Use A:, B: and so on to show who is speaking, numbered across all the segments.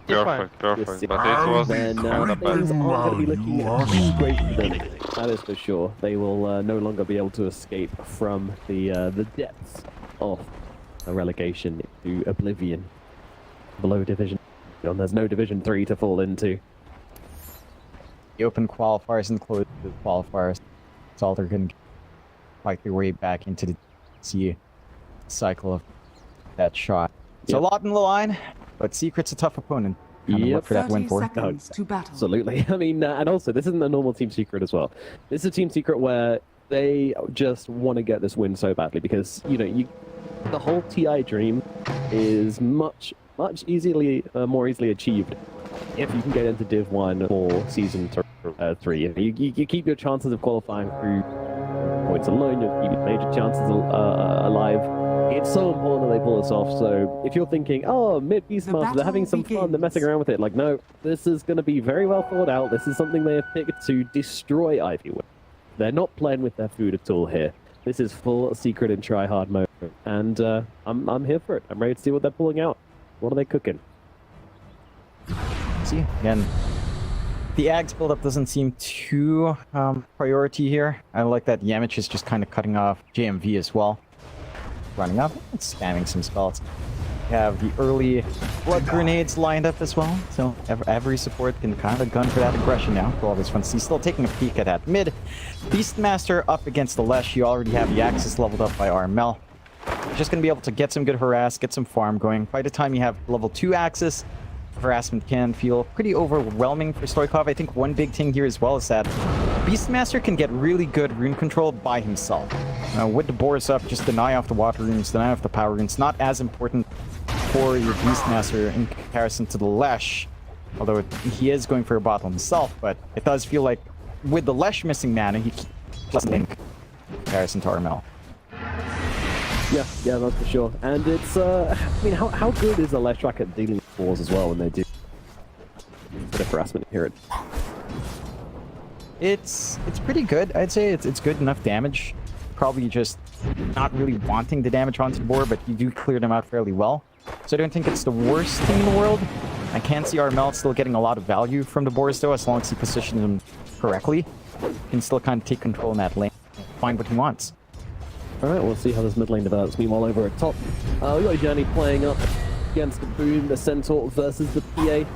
A: Perfect. But it was
B: then
A: kinda
B: things
A: bad.
B: aren't going to be looking too great for them. That is for sure. They will no longer be able to escape from the depths of a relegation to oblivion below Division. And there's no Division 3 to fall into.
C: The open qualifiers and closed qualifiers. That's all they're going to fight their way back into the DPC cycle of that shot. It's a lot in the line, but Secret's a tough opponent. Look for that win for.
D: To battle.
B: Absolutely. I mean, and also, this isn't a normal Team Secret as well. This is a Team Secret where they just want to get this win so badly because, you know, the whole TI dream is much more easily achieved if you can get into Div 1 or Season 3. You keep your chances of qualifying through points alone, you keep your major chances alive. It's so important that they pull this off, so if you're thinking, oh, mid-Beastmaster, they're having some fun, they're messing around with it, like, no, this is going to be very well thought out. This is something they have picked to destroy Ivy with. They're not playing with their food at all here. This is full Secret and try-hard mode, and I'm here for it. I'm ready to see what they're pulling out. What are they cooking?
C: See, again, the Ags build-up doesn't seem too priority here. I like that Yamich is just kind of cutting off JMV as well. Running up and spamming some spells. We have the early blood grenades lined up as well, so every support can kind of gun for that aggression now. For all this fun. He's still taking a peek at that mid. Beastmaster up against the Lesh. You already have the Axis leveled up by Armel. Just going to be able to get some good harass, get some farm going. By the time you have level 2 Axis, harassment can feel pretty overwhelming for Stoikov. I think one big thing here as well is that Beastmaster can get really good rune control by himself. With the Boris up, just deny off the water runes, deny off the power runes. Not as important for your Beastmaster in comparison to the Lesh. Although he is going for a bottle himself, but it does feel like with the Lesh missing mana, he keeps in comparison to Armel.
B: Yeah, that's for sure. And it's, I mean, how good is the Lesh track at dealing with balls as well when they do a bit of harassment here?
C: It's pretty good. I'd say it's good enough damage. Probably just not really wanting the damage onto the board, but you do clear them out fairly well. So I don't think it's the worst thing in the world. I can see Armel still getting a lot of value from the boards though, as long as he positions them correctly. He can still kind of take control in that lane, find what he wants.
B: Alright, we'll see how this mid lane develops. Meanwhile, over at top, we got Journey playing up against the Boom, the Centaur versus the PA. It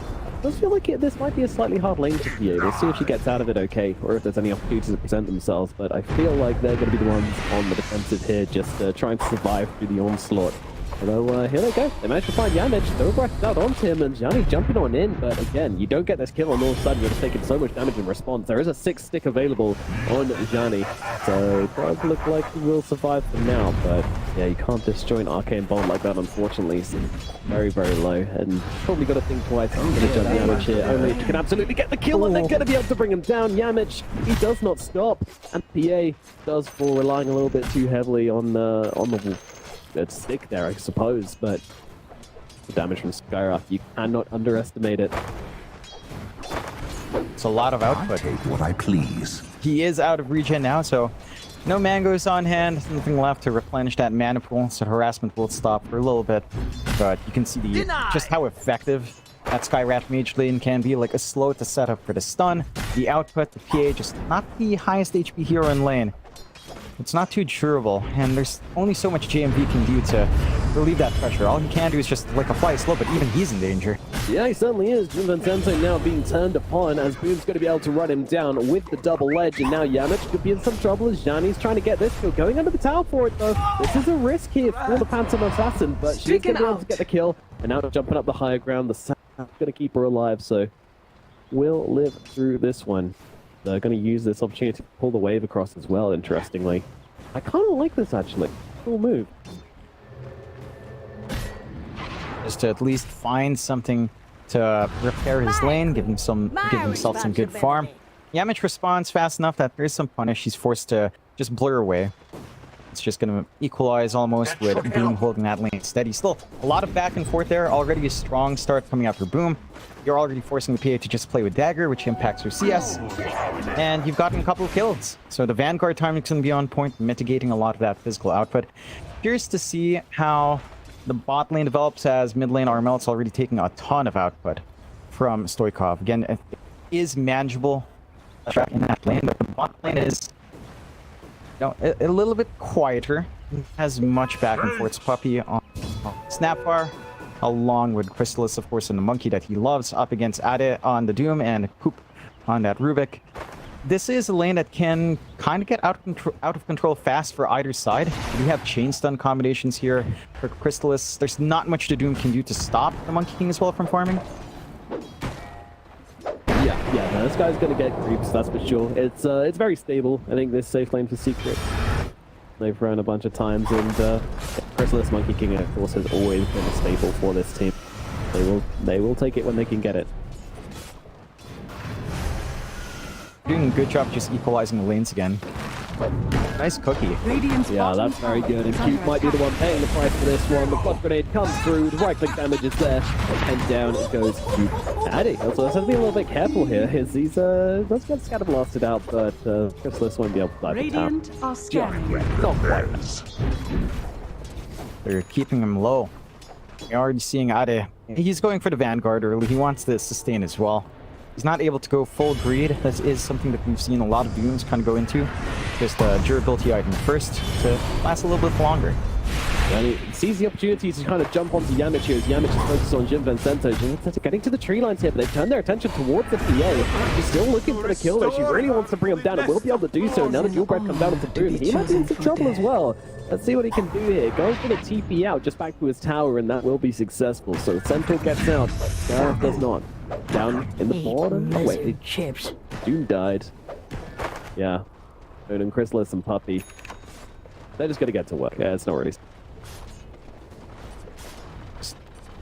B: does feel like this might be a slightly hard lane to PA. We'll see if she gets out of it okay, or if there's any opportunities to present themselves, but I feel like they're going to be the ones on the defensive here, just trying to survive through the onslaught. Although, here they go. They managed to find Yamich. They'll break out onto him, and Johnny jumping on in. But again, you don't get this kill on all of a sudden. You're taking so much damage in response. There is a 6-stick available on Johnny. So it does look like he will survive for now. But yeah, you can't disjoint Arcane Bolt like that, unfortunately. It's very, very low. And probably got to think twice. I'm going to jump Yamich here. Only if you can absolutely get the kill, and they're going to be able to bring him down. Yamich, he does not stop. And PA does fall, relying a little bit too heavily on the stick there, I suppose, but the damage from Skyrock, you cannot underestimate it.
C: It's a lot of output.
E: I take what I please.
C: He is out of regen now, so no mangoes on hand, nothing left to replenish that mana pool, so harassment will stop for a little bit. But you can see just how effective that Skyrat mage lane can be, like a slow to set up for the stun. The output, the PA, just not the highest HP hero in lane. It's not too durable, and there's only so much JMV can do to relieve that pressure. All he can do is just like a fly slow, but even he's in danger.
B: Yeah, he certainly is. Jim Vincenzo now being turned upon as Boom's going to be able to run him down with the double edge, and now Yamich could be in some trouble as Johnny's trying to get this kill. Going under the tower for it, though. This is a risk here for the Phantom Assassin, but she's going to be able to get the kill, and now jumping up the higher ground, the Sand's going to keep her alive, so we'll live through this one. They're going to use this opportunity to pull the wave across as well, interestingly. I kind of like this, actually. Cool move.
C: Just to at least find something to repair his lane, give himself some good farm. Yamich responds fast enough that there's some punish. He's forced to just blur away. It's just going to equalize almost with Boom holding that lane steady. Still a lot of back and forth there. Already a strong start coming out for Boom. You're already forcing the PA to just play with Dagger, which impacts her CS. And you've gotten a couple of kills. So the Vanguard timing is going to be on point, mitigating a lot of that physical output. Curious to see how the bot lane develops as mid lane Armel's already taking a ton of output. from Stoikov. Again, it is manageable in that lane, but the bot lane is a little bit quieter. Has much back and forth. Puppy on Snapbar, along with Chrysalis, of course, and the monkey that he loves, up against Ade on the Doom and Poop on that Rubik. This is a lane that can kind of get out of control fast for either side. We have chain stun combinations here for Chrysalis. There's not much the Doom can do to stop the Monkey King as well from farming.
B: Yeah, no, this guy's gonna get creeps, that's for sure. It's very stable. I think this safe lane for Secret, they've run a bunch of times, and Chrysalis Monkey King, of course, has always been a staple for this team. They will take it when they can get it.
C: Doing a good job just equalizing the lanes again. Nice cookie.
B: Yeah, that's very good. And Cube might be the one paying the price for this one. The blood grenade comes through, the right click damage is there, and down it goes Cube. Addy also has to be a little bit careful here. He's does get scatter blasted out, but Chrysalis won't be able to dive the tower.
D: Radiant are scanning.
B: Not quite.
C: They're keeping him low. You're already seeing Ade. He's going for the Vanguard early. He wants to sustain as well. He's not able to go full greed. That is something that we've seen a lot of Dooms kind of go into. Just a durability item first to last a little bit longer.
B: And he sees the opportunity to kind of jump onto Yamich here as Yamich is focused on Jim Vincento. Jim Vincento getting to the tree lines here, but they've turned their attention towards the PA. She's still looking for the kill though. She really wants to bring him down and will be able to do so. Now that Dual Bread comes down into Boom, he might be in some trouble as well. Let's see what he can do here. Going for the TP out just back to his tower, and that will be successful. So Centaur gets out. Gareth does not. Down in the bottom. Oh, wait. Doom died. Yeah. And Chrysalis and Puppy. They're just going to get to work. Yeah, it's not really.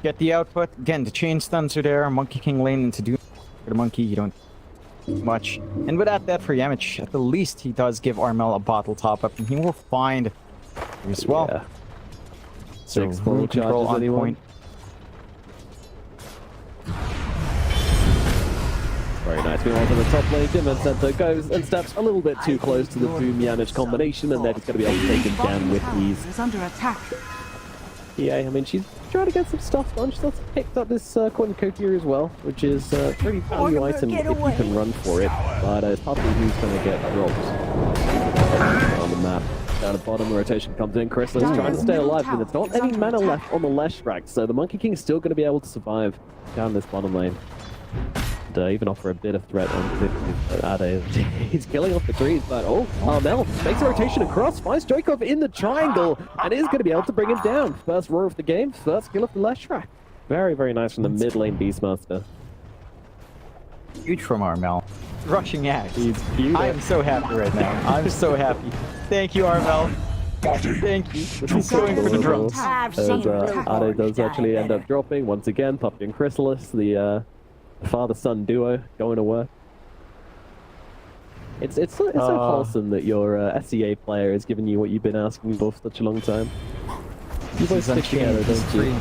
C: Get the output. Again, the chain stuns are there. Monkey King lane into Doom. For the monkey, you don't do much. And without that for Yamich, at the least he does give Armel a bottle top up, and he will find as well.
B: Yeah.
C: So
B: Six full
C: control on
B: anyone?
C: point.
B: Very nice. Meanwhile, on the top lane, Jim Vincento goes and steps a little bit too close to the Doom Yamich combination, and they're just going to be able to take him down with ease.
D: Is under attack.
B: Yeah, I mean, she's trying to get some stuff done. She's also picked up this Cornucopia here as well, which is a pretty value item if you can run for it. But it's Puppy who's going to get dropped on the map. Down at the bottom, the rotation comes in. Chrysalis trying to stay alive, but there's not any mana left on the Leshrac, so the Monkey King is still going to be able to survive down this bottom lane. And even offer a bit of threat on Ade. He's killing off the trees, but Armel makes a rotation across, finds Stoikov in the triangle, and is going to be able to bring him down. First roar of the game, first kill of the Leshrac. Very, very nice from the mid lane Beastmaster.
C: Huge from Armel. Rushing axe.
B: He's cute.
C: I am so happy right now. I'm so happy. Thank you, Armel. Thank you. He's going for the drums.
B: As Ade does actually end up dropping once again. Puppy and Chrysalis, the father-son duo going to work. It's so wholesome that your SEA player has given you what you've been asking for such a long time. You both stick together, don't you?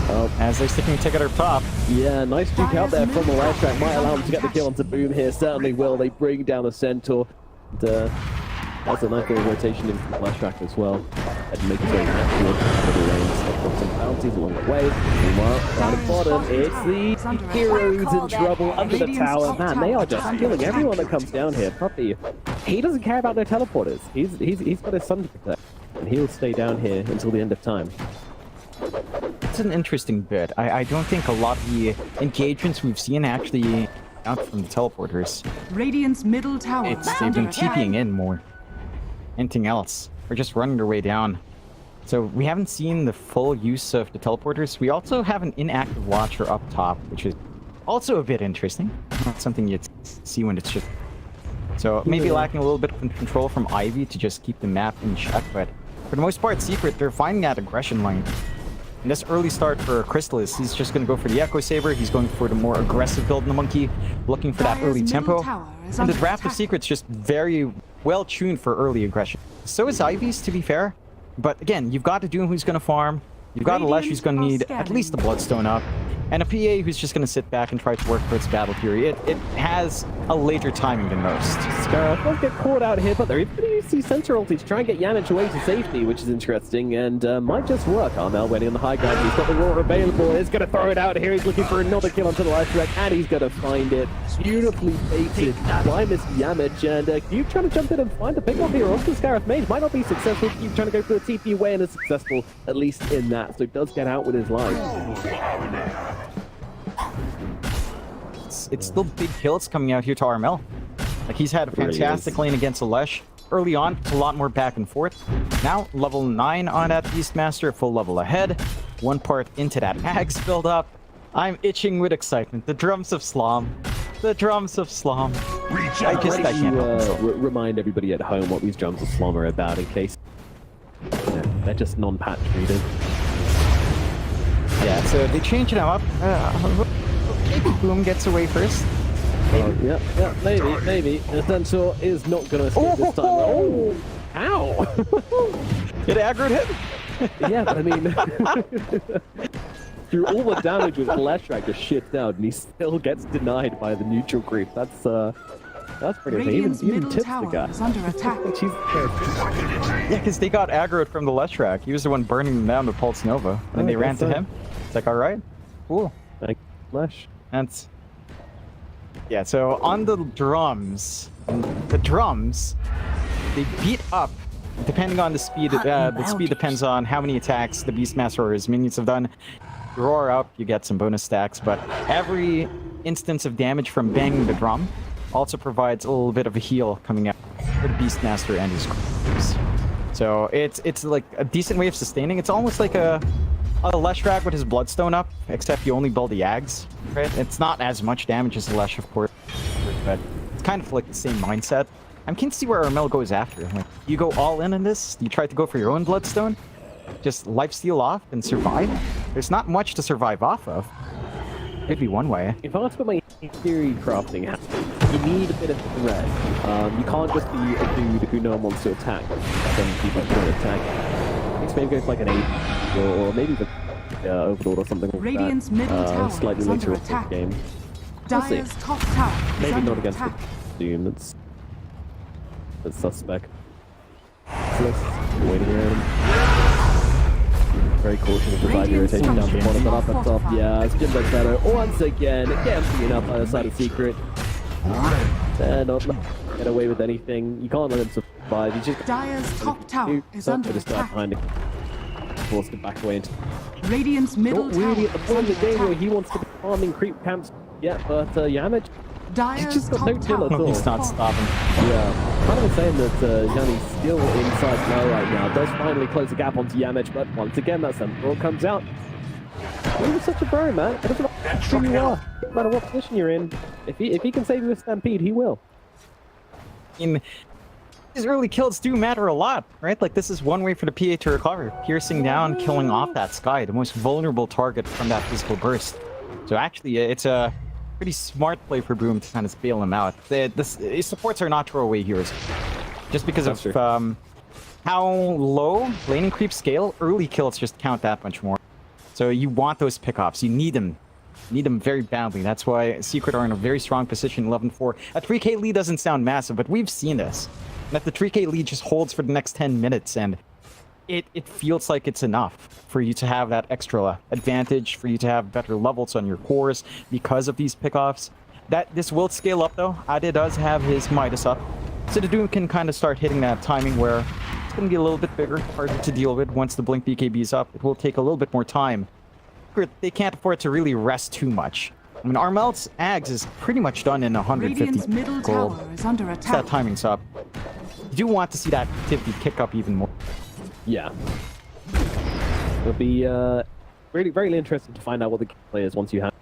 C: Oh, as they're sticking together top.
B: Yeah, nice juke out there from the last track. Might allow them to get the kill onto Boom here. Certainly will. They bring down the Centaur. And, that's a nice little rotation in from the last track as well. And make his way back towards the middle lanes. They've got some bounties along the way. Meanwhile, down the bottom, it's the heroes in trouble under the tower. Man, they are just killing everyone that comes down here. Puppy, he doesn't care about their teleporters. He's got his son to protect. And he'll stay down here until the end of time.
C: It's an interesting bit. I don't think a lot of the engagements we've seen actually out from the teleporters.
D: Radiant's middle tower.
C: They've been TPing in more. Anything else? Or just running their way down. So we haven't seen the full use of the teleporters. We also have an inactive watcher up top, which is also a bit interesting. Not something you'd see when it's just... So maybe lacking a little bit of control from Ivy to just keep the map in check, but for the most part, Secret, they're finding that aggression line. In this early start for Chrysalis, he's just going to go for the Echo Saber. He's going for the more aggressive build in the Monkey, looking for that early tempo. And the draft of Secret's just very well tuned for early aggression. So is Ivy's, to be fair. But again, you've got to Doom who's going to farm. You've got a Lesh who's going to need at least the Bloodstone up. And a PA who's just going to sit back and try to work for its battle fury. It has a later timing than most.
B: Scarab does get caught out here, but they're even going to use the sensor ulti to try and get Yamich away to safety, which is interesting, and might just work. Armel waiting on the high ground. He's got the roar available. He's going to throw it out here. He's looking for another kill onto the left track, and he's going to find it. Beautifully baited by Mr. Yamich, and Cube trying to jump in and find the pick-up here onto the Scarab Mage. Might not be successful. Cube trying to go for the TP away, and is successful, at least in that, so does get out with his life.
C: It's still big kills coming out here to Armel. Like, he's had a fantastic lane against Alesh. Early on, it's a lot more back and forth. Now, level 9 on that Beastmaster, full level ahead. One part into that Axe build up. I'm itching with excitement. The drums of Slom. The drums of Slom. I can't
B: remind everybody at home what these drums of Slom are about in case they're just non-patch readers.
C: Yeah, so they change it up. Maybe Boom gets away first.
B: Yeah, maybe. Essential is not going to escape this time. Oh! Ow!
C: It aggroed him?
B: Yeah, but I mean... through all the damage with Leshrac just shit out, and he still gets denied by the neutral creep. That's pretty amazing. Even tips the guy.
D: Is under attack.
C: Yeah, because they got aggroed from the Leshrac. He was the one burning them down with Pulse Nova. And they ran to him. It's like, alright, cool.
B: Thank Lesh.
C: That's... Yeah, so on the drums, they beat up, depending on the speed. The speed depends on how many attacks the Beastmaster or his minions have done. Roar up, you get some bonus stacks, but every instance of damage from banging the drum also provides a little bit of a heal coming out for the Beastmaster and his crews. So it's like a decent way of sustaining. It's almost like a Leshrac with his Bloodstone up, except you only build the Ags, right? It's not as much damage as the Lesh, of course, but it's kind of like the same mindset. I'm keen to see where Armel goes after. Like, you go all in on this? You try to go for your own Bloodstone? Just lifesteal off and survive? There's not much to survive off of. Maybe one way.
B: If I was to put my theory crafting hat, you need a bit of threat. You can't just be a dude who no one wants to attack. Then people don't attack. I think maybe go for like an 8 or maybe the Overlord or something like
D: Radiant's
B: that.
D: middle tower
B: Slightly
D: is
B: later
D: under
B: in the
D: attack.
B: game.
D: Dire's top tower is
B: Maybe
D: under
B: not against
D: attack.
B: the Doom. That's suspect. Waiting around. Very cautious of the side irritation down the bottom, but up at top. Yeah, it's Jimbo Shadow once again. Again, being up by the side of Secret. They're not get away with anything. You can't let him survive. You just
D: Dire's top tower is under attack.
B: behind it. Forced to back away into.
D: Radiant's middle
B: Not really at the
D: tower is
B: point in
D: under
B: the game where
D: attack.
B: he wants to be farming creep camps. Yeah, but Yamich, he's
D: Dire's
B: just got no
D: top
B: chill at
D: tower
B: all.
C: He's not stopping.
B: Yeah, kind of saying that Yanni's still inside low right now. Does finally close the gap onto Yamich, but once again that Sentinel comes out. You're such a bro, man. It doesn't matter who you are, no matter what position you're in. If he can save you a Stampede, he will.
C: I mean, these early kills do matter a lot, right? Like, this is one way for the PA to recover. Piercing down, killing off that Sky, the most vulnerable target from that physical burst. So actually, it's a pretty smart play for Boom to kind of bail him out. His supports are not throwaway heroes. Just because of how low laning creep scale, early kills just count that much more. So you want those pickoffs. You need them. You need them very badly. That's why Secret are in a very strong position, 11-4. A 3k lead doesn't sound massive, but we've seen this. That the 3k lead just holds for the next 10 minutes, and it feels like it's enough for you to have that extra advantage, for you to have better levels on your cores because of these pickoffs. This will scale up, though. Ade does have his Midas up, so the Doom can kind of start hitting that timing where it's going to be a little bit bigger, harder to deal with once the Blink BKB is up. It will take a little bit more time. They can't afford to really rest too much. I mean, Armel's Ags is pretty much done in 150
D: Radiant's middle
C: gold.
D: tower is under
C: So
D: attack.
C: that timing's up. You do want to see that activity kick up even more.
B: Yeah. It'll be really very interesting to find out what the gameplay is once you have.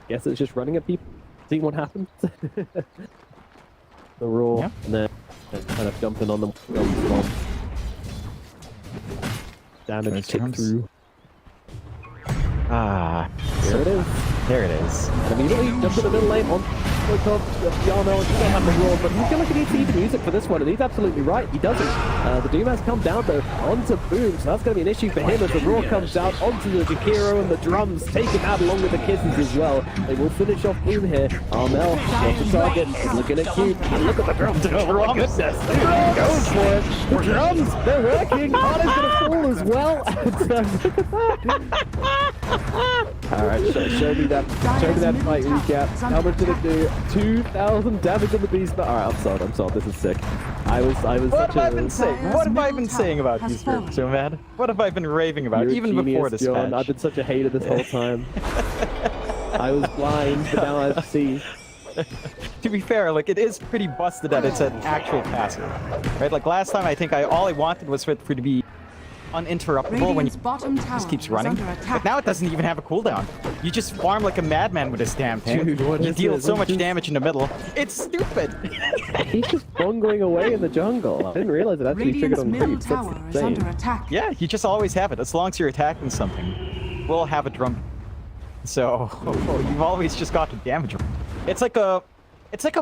B: Guess it's just running at people, seeing what happens. The raw,
C: Yeah.
B: and then kind of jumping on them. Damage tick through.
C: Ah,
B: There it is.
C: there it is.
B: And immediately jump to the middle lane on Stoikov, Yarno, he doesn't have the roar, but he's going to need to need the music for this one, and he's absolutely right, he doesn't. The Doom has come down, though, onto Boom, so that's going to be an issue for him as the roar comes out onto the Jakiro, and the drums take him out along with the kisses as well. They will finish off Boom here. Armel, off the target, looking at Cube, and look at the drums. Oh my goodness, they're going for it. The drums, they're working. Arna's going to fall as well. Look at that. Alright, show me that fight recap. How much did it do? 2,000 damage on the beast. Alright, I'm sold. This is sick. I was
C: What have I been saying? What have I been saying about these groups, so mad? What have I been raving about, even before this match?
B: I've been such a hater this whole time. I was blind, but now I see.
C: To be fair, like, it is pretty busted that it's an actual passive, right? Like, last time I think all I wanted was for it to be uninterruptible when he just keeps running. But now it doesn't even have a cooldown. You just farm like a madman with this damn thing.
B: Dude,
C: you deal so much damage in the middle. It's stupid!
B: He's just bongling away in the jungle. I didn't realize it actually triggered on creeps. That's insane.
C: Yeah, you just always have it. As long as you're attacking something, we'll have a drum. So, you've always just got the damage. It's like a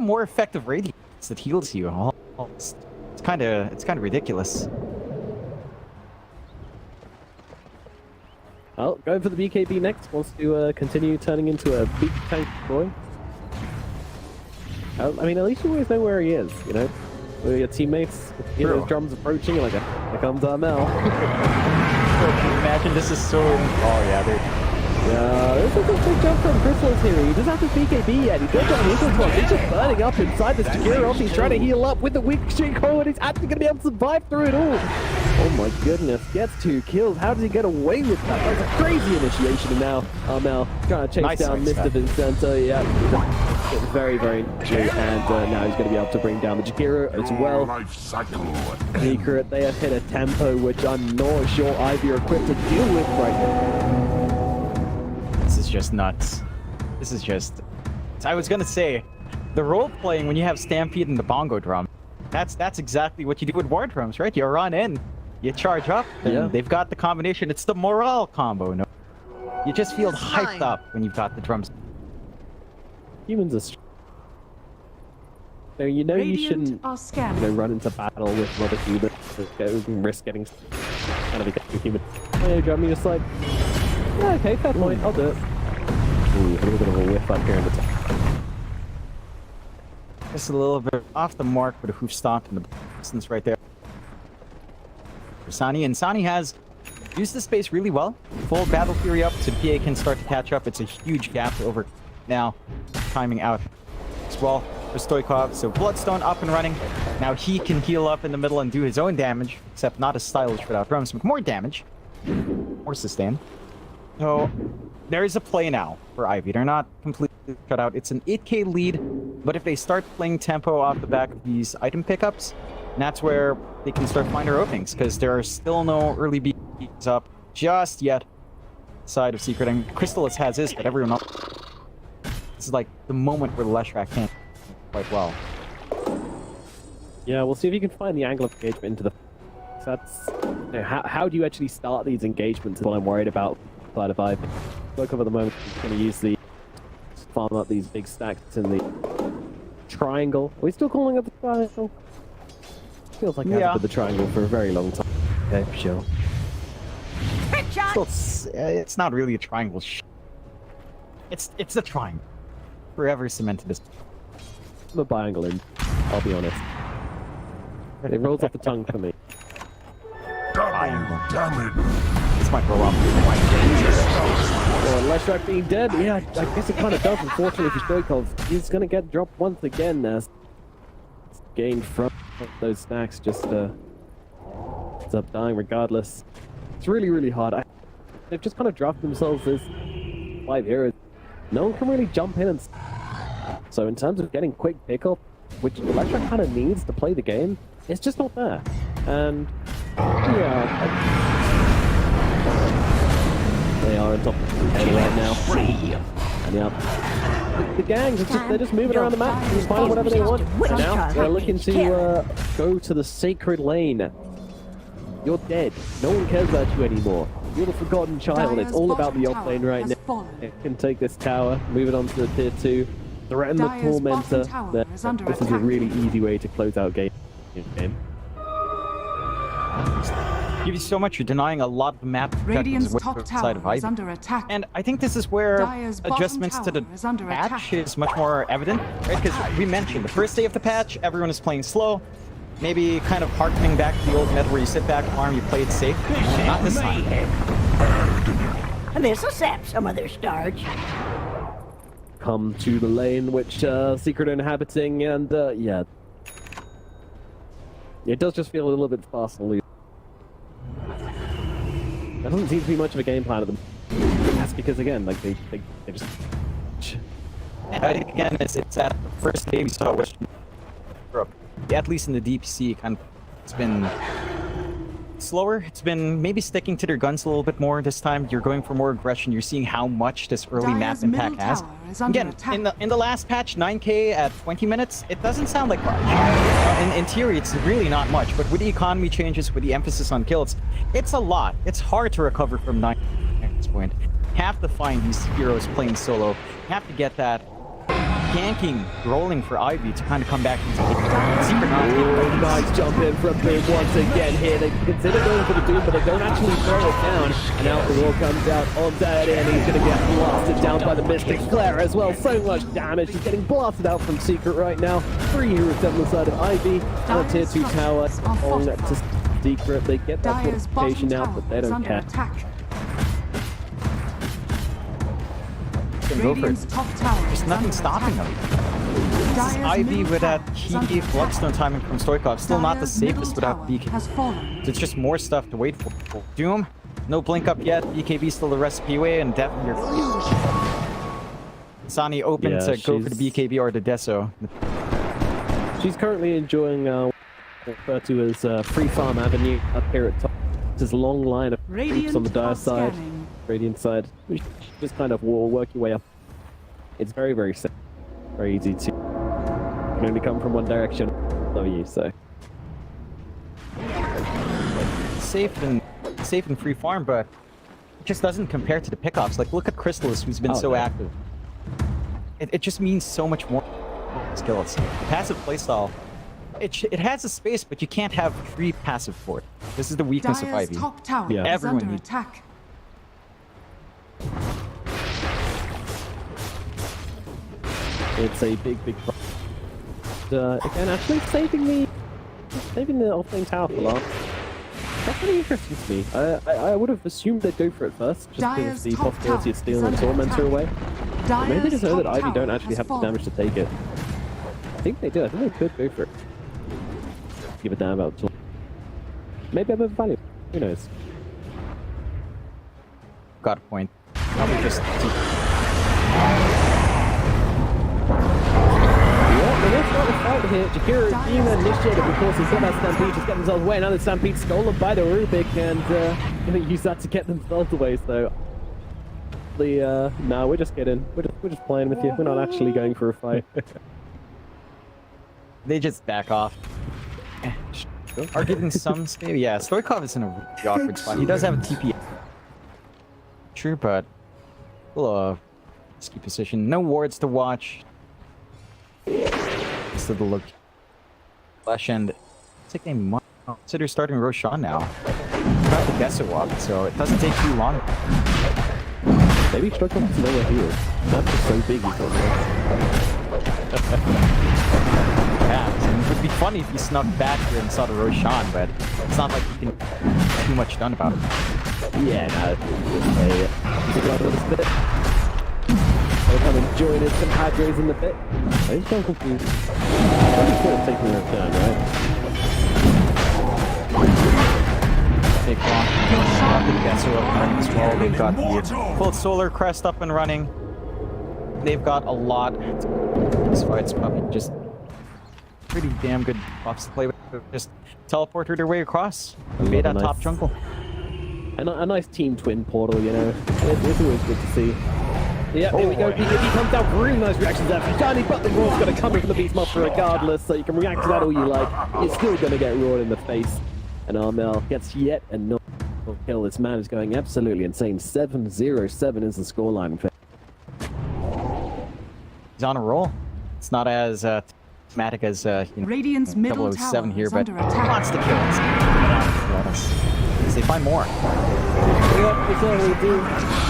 C: more effective radiance that heals you. It's kind of ridiculous.
B: Well, going for the BKB next. Wants to continue turning into a big tank boy. I mean, at least you always know where he is, you know? Where your teammates hear those drums approaching, like, here comes Armel.
C: Imagine this is so... Oh, yeah, dude.
B: Yeah, this is a big jump from Crystal's here. He doesn't have his BKB yet. He does have his one. He's just burning up inside this Jakiro. He's trying to heal up with the weak streak hold, and he's actually going to be able to survive through it all. Oh my goodness, gets 2 kills. How does he get away with that? That's a crazy initiation, and now Armel trying to chase down Mr. Vincento. Yeah, very, very true. And now he's going to be able to bring down the Jakiro as well. Secret, they have hit a tempo which I'm not sure Ivy are equipped to deal with right now.
C: This is just nuts. This is just... I was gonna say, the role-playing when you have Stampede and the bongo drum, that's exactly what you do with war drums, right? You run in, you charge up, and they've got the combination. It's the morale combo, no? You just feel hyped up when you've got the drums.
B: Humans are... So you know you shouldn't run into battle with other humans and risk getting kind of a human. Hey, drum, you're just like... Yeah, okay, fair point. I'll do it. Ooh, a little bit of a whiff up here in the top.
C: Just a little bit off the mark with a hoof stomp in the distance right there. For Sani, and Sani has used the space really well. Full Battle Fury up, so PA can start to catch up. It's a huge gap over now. Timing out as well for Stoikov. So Bloodstone up and running. Now he can heal up in the middle and do his own damage, except not as stylish without drums, but more damage. More sustain. So, there is a play now for Ivy. They're not completely shut out. It's an 8k lead, but if they start playing tempo off the back of these item pickups, that's where they can start finding their openings, because there are still no early beats up just yet. Side of Secret, and Crystal has his, but everyone else... This is like the moment where Leshrac can quite well.
B: Yeah, we'll see if you can find the angle of engagement into the... That's... You know, how do you actually start these engagements is what I'm worried about. Side of Ivy. Stoikov at the moment is going to use the farm up these big stacks in the triangle. Are we still calling it the triangle? Feels like I haven't been the triangle for a very long time. Okay, sure.
C: It's not really a triangle. It's a triangle. Forever cemented this.
B: I'm a biangle in. I'll be honest. It rolls off the tongue for me.
C: Damage. This might roll off.
B: Well, Leshrac being dead, yeah, I guess it kind of does, unfortunately for Stoikov. He's going to get dropped once again as gained from those stacks, just ends up dying regardless. It's really, really hard. They've just kind of dropped themselves as 5 heroes. No one can really jump in and... So in terms of getting quick pickup, which Leshrac kind of needs to play the game, it's just not there. And yeah, they are on top of the head right now. And yeah, the gangs they're just moving around the map, just finding whatever they want. And now they're looking to go to the sacred lane. You're dead. No one cares about you anymore. You're the forgotten child. It's all about the off lane right now. It can take this tower, move it on to the tier 2. threaten the
D: Dire's bottom
B: Tormentor.
D: tower
B: Then
D: is under
B: this is a
D: attack.
B: really easy way to close out game.
C: Give you so much, you're denying a lot of map
D: Radiant's
C: objectives
D: top
C: outside of
D: tower is
C: Ivy.
D: under attack.
C: And I think this is where
D: Dire's bottom
C: adjustments to the
D: tower is under
C: patch
D: attack.
C: is much more evident, right? Because we mentioned the first day of the patch, everyone is playing slow. Maybe kind of harkening back to the old meta where you sit back, farm, you play it safe. Not this time.
E: And this'll sap some of their starch.
B: Come to the lane, which Secret are inhabiting, and yeah. It does just feel a little bit faster. There doesn't seem to be much of a game plan at them. That's because, again, like, they just...
C: Again, it's at the first day we saw Western Europe. At least in the DPC, it's been slower. It's been maybe sticking to their guns a little bit more this time. You're going for more aggression. You're seeing how much this early map
D: Dire's
C: impact
D: middle
C: has.
D: tower is under
C: Again,
D: attack.
C: in the last patch, 9k at 20 minutes, it doesn't sound like much. In theory, it's really not much. But with the economy changes, with the emphasis on kills, it's a lot. It's hard to recover from 9 at this point. You have to find these heroes playing solo. You have to get that ganking rolling for Ivy to kind of come back into the Secret
B: Oh, nice jump in from Boom once again here. They consider going for the Doom, but they don't actually throw it down. And out the wall comes out onto Eddie, and he's going to get blasted down by the Mystic Flare as well. So much damage. He's getting blasted out from Secret right now. 3 heroes down the side of Ivy. And a tier 2 tower on to Secret. They get that
D: Dire's bottom
B: fortification out,
D: tower
B: but they
D: is
B: don't
D: under
B: care.
D: attack.
C: Go for
D: Radiant's
C: it.
D: top tower
C: There's
D: is
C: nothing
D: under
C: stopping
D: attack.
C: them.
D: Dire's
C: Ivy
D: middle
C: with that
D: tower is under
C: key
D: attack.
C: Bloodstone timing from Stoikov. Still not the
D: Dire's middle
C: safest without
D: tower
C: BK.
D: has fallen.
C: It's just more stuff to wait for. Doom, no blink up yet. BKB still the recipe way, and definitely you're free. Sani open
B: Yeah,
C: to go for the
B: she's-
C: BKB or the Deso.
B: She's currently enjoying what we refer to as Free Farm Avenue up here at top. There's a long line of troops
D: Radiant
B: on the Dire
D: are
B: side,
D: scanning.
B: Radiant side. You just kind of work your way up. It's very, very simple. Very easy to... can only come from one direction. WEU, so...
C: Safe and free farm, but it just doesn't compare to the pickoffs. Like, look at Crystallis, who's been
B: Oh,
C: so
B: no.
C: active. It just means so much more skills. Passive playstyle. It has a space, but you can't have free passive for it. This is the weakness of
D: Dire's
C: Ivy.
D: top tower
B: Yeah.
D: is
C: Everyone
D: under
C: needs-
D: attack.
B: It's a big, big problem. Again, actually saving the offlane tower for last. That's really interesting to me. I would have assumed they'd go for it first, just because
D: Dire's
B: of the
D: top
B: possibility of
D: tower
B: stealing the
D: is under
B: Tormentor
D: attack.
B: away. Maybe they
D: Dire's
B: just know that
D: top
B: Ivy don't
D: tower
B: actually
D: has
B: have the
D: fallen.
B: damage to take it. I think they do. I think they could go for it. Give a damn about Tor. Maybe I'm overvalued. Who knows?
C: Got a point. Probably just
B: Yeah, but let's start the fight here. Jakiro being initiated, of course, he's got that Stampede, just getting themselves away. Now the Stampede stolen by the Rubik, and going to use that to get themselves away, so... no, we're just kidding. We're just playing with you. We're not actually going for a fight.
C: they just back off. Are getting some maybe. Yeah, Stoikov is in a really awkward spot. He does have a TP. True, but still risky position. No wards to watch. Still the look. Flash end. It's like they might consider starting Roshan now. Got the Dessa walk, so it doesn't take too long.
B: Maybe Stoikov doesn't know where he is. That's just so big, he's not there.
C: Yeah, and it would be funny if he snuck back here and saw the Roshan, but it's not like he can get too much done about it.
B: Yeah, no, he's a glad little bit. They'll come and join his compadres in the pit. I just got confused. Probably could have taken a turn, right?
C: Take long. Got the Dessa up and running as well. They've got the full solar crest up and running. They've got a lot. This fight's probably just pretty damn good buffs to play with. Just teleported their way across. Made that
B: nice-
C: top jungle.
B: A nice team twin portal, you know. It's always good to see. Yeah, here we go. He comes out with really nice reactions there from Shiny, but the roar's going to come in from the Beast Monster regardless, so you can react to that all you like. It's still going to get roared in the face. And Armel gets yet another kill. This man is going absolutely insane. 7-0-7 is the scoreline.
C: he's on a roll. It's not as thematic as
D: Radiant's middle
C: 007
D: tower
C: here,
D: is
C: but
D: under attack.
C: wants to kill us. They find more.
B: Yep, they certainly do.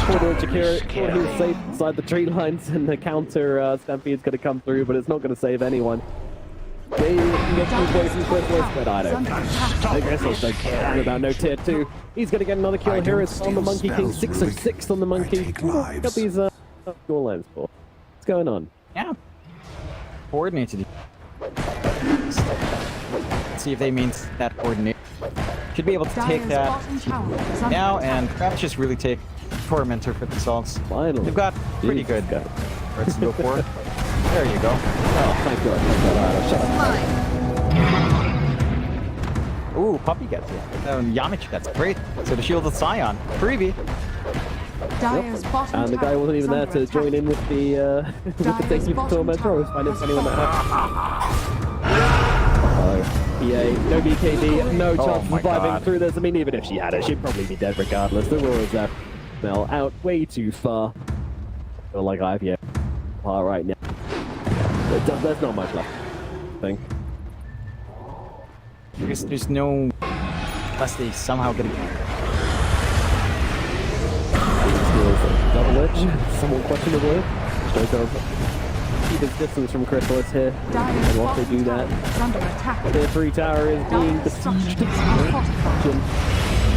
B: Corridor Jakira, thought he was safe inside the tree lines, and the counter Stampede's going to come through, but it's not going to save anyone. Maybe you can get some away from Chrysalis, but I don't. I guess I'll don't care about no tier 2. He's going to get another kill here. It's on the Monkey King, 606 on the Monkey. Got these goal lines for. What's going on?
C: Yeah. Coordinated. Let's see if they mean that coordinate. Should be able to take that now and perhaps just really take Tormentor for themselves.
B: Finally.
C: They've got pretty good threats to go for. There you go.
B: Oh, thank God. Shut up.
C: Ooh, Puppy gets it. Yamich gets it. Great. So the Shield of Scion. Freebie.
D: Dyer's bottom
B: And the guy wasn't even there to join in with the taking of Tormentor. I was finding funny when that happened. PA, no BKB, no chance of surviving through this. I mean, even if she had it, she'd probably be dead regardless. The Roars are out way too far. I feel like I've far right now. There's not much left, I think.
C: I guess there's no... Unless they somehow get a...
B: Double edge, somewhat questionable. Straight over. Keep his distance from Chrysalis here. And once they do that, the 3 tower is being besieged.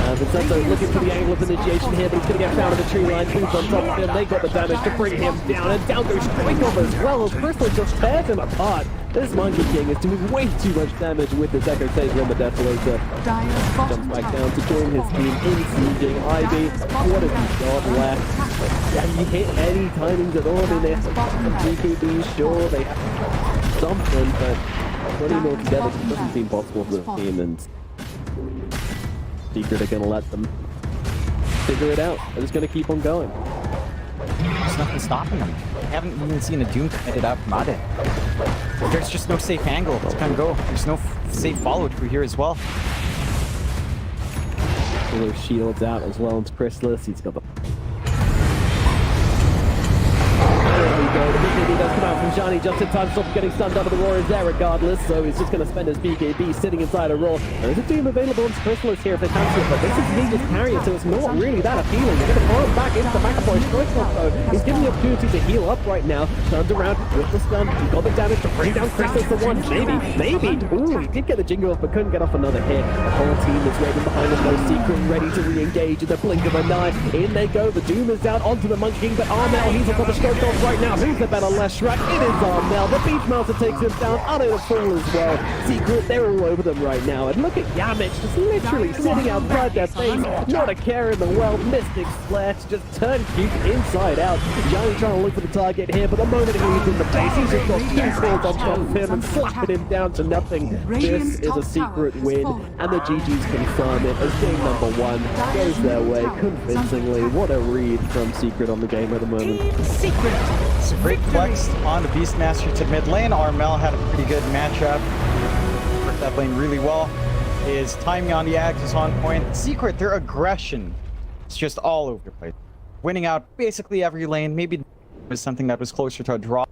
B: Vincenzo's looking for the angle of initiation here, but he's going to get found in the tree line. Boots on top of him. They got the damage to bring him down, and down goes Strikov as well as Chrysalis just tears him apart. This Monkey King is doing way too much damage with this Echo Saber on the Desolator. Jumps back down to join his team in sieging. Ivy, what have you got left? Have you hit any timings at all in this? GKB, sure, they have something, but putting them all together doesn't seem possible for the team, and Secret are going to let them figure it out. They're just going to keep on going.
C: There's nothing stopping them. I haven't even seen a Doom committed out from Ade. There's just no safe angle to kind of go. There's no safe follow through here as well.
B: All those shields out as well into Chrysalis. He's got the... There we go. The BKB does come out from Shani just in time to stop getting stunned under the roar is there regardless, so he's just going to spend his BKB sitting inside a roar. There's a Doom available on Chrysalis here if they fancy it, but this is Needless Carrier, so it's not really that appealing. They're going to throw him back into McAvoy. Chrysalis, though, he's given the opportunity to heal up right now. Turns around with the stun. He got the damage to bring down Chrysalis for one. Maybe. Ooh, he did get the jingle off, but couldn't get off another hit. The whole team is waiting behind him, no Secret, ready to re-engage in the blink of an eye. In they go. The Doom is down onto the Monkey King, but Armel, he's on top of Strokov right now. Who's the better Leshrac? It is Armel. The Beachmaster takes him down. Ade the Fool as well. Secret, they're all over them right now. And look at Yamich just literally sitting outside their face. Not a care in the world. Mystic Splash just turned cute inside out. Johnny trying to look for the target here, but the moment he's in the face, he's just got 2 swords on top of him and slapping him down to nothing. This is a Secret win, and the GGs confirm it as game number 1 goes their way convincingly. What a read from Secret on the game at the moment.
E: Secret.
C: Great flex on the Beastmaster to mid lane. Armel had a pretty good matchup. Worked that lane really well. His timing on the Axe is on point. Secret, their aggression is just all over the place. Winning out basically every lane. Maybe it was something that was closer to a draw.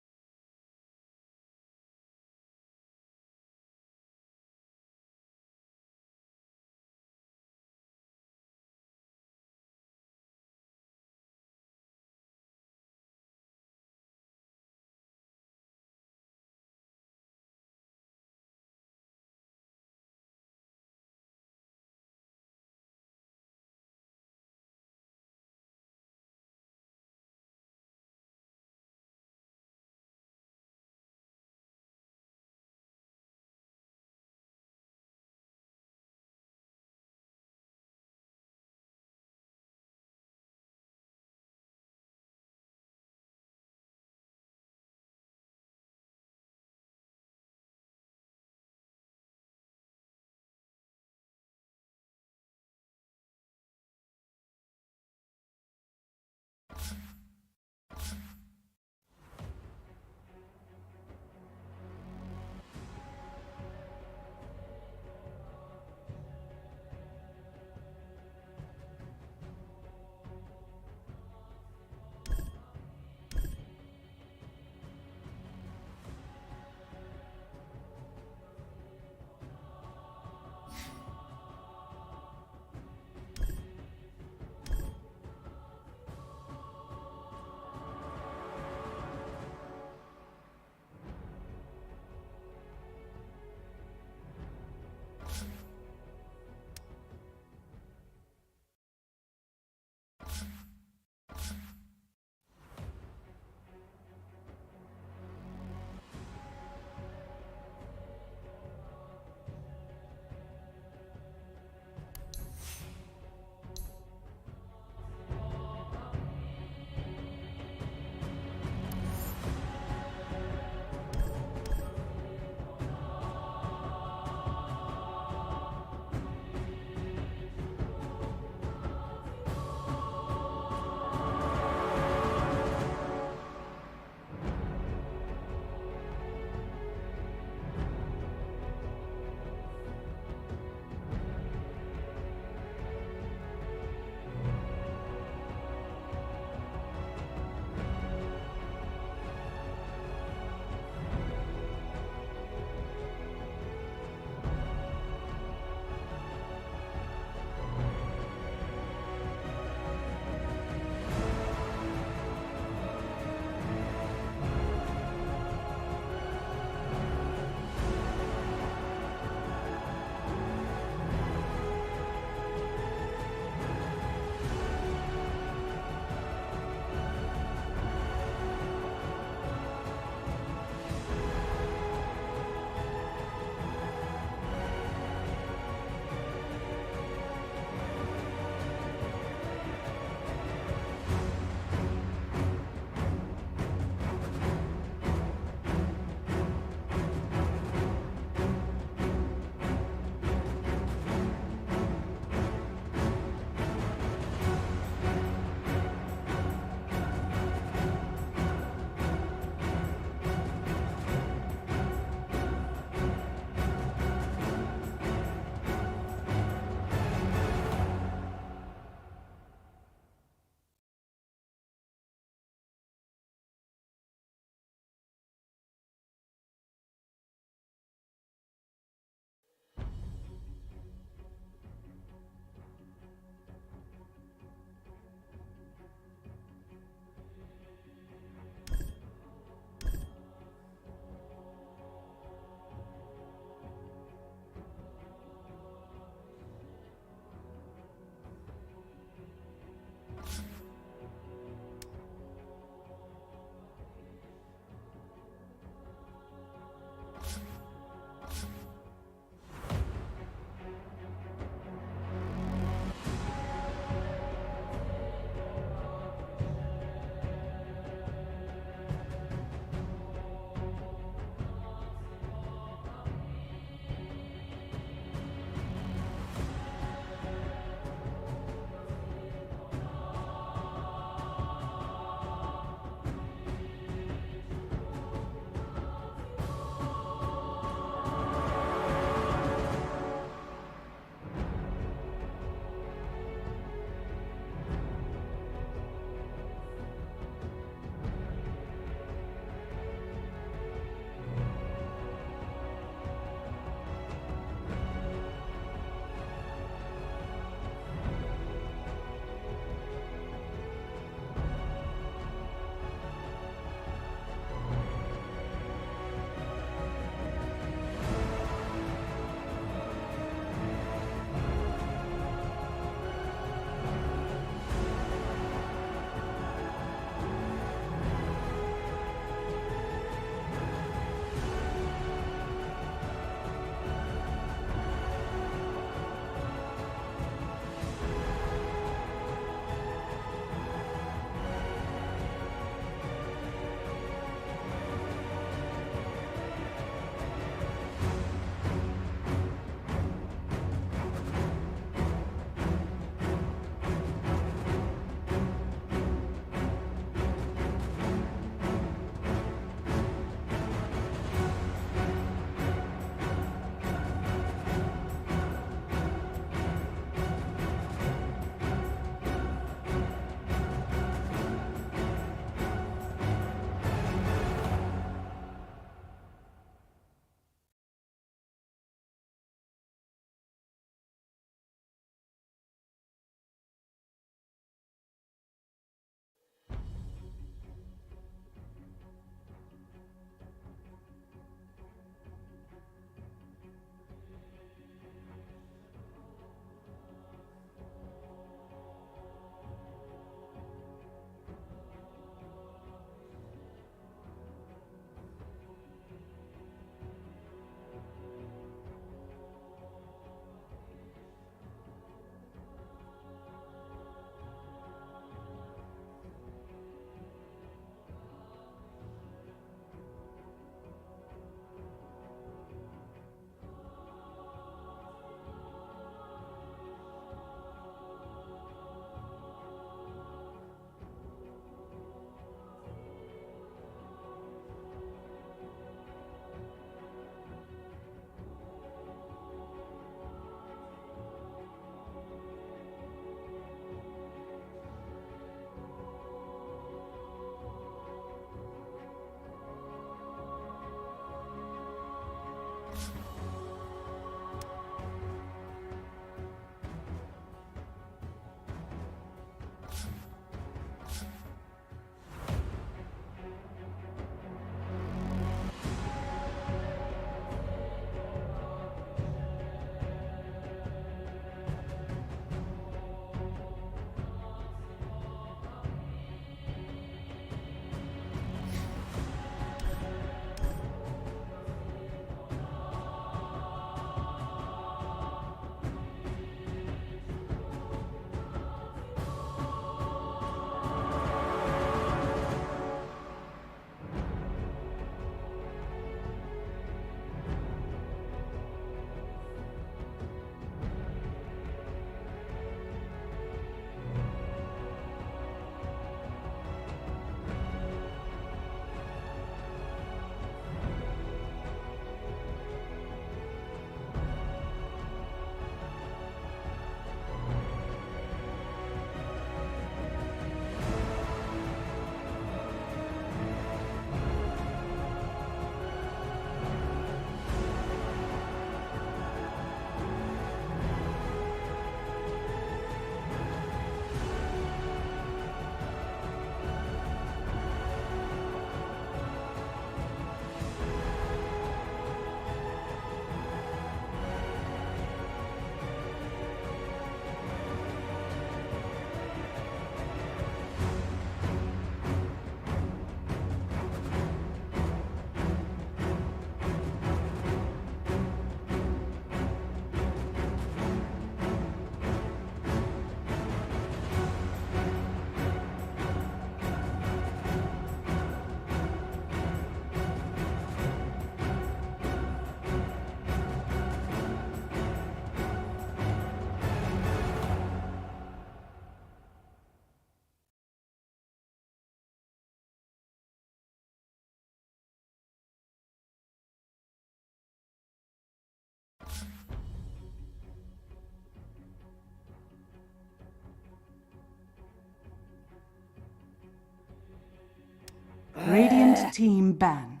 D: Radiant team ban.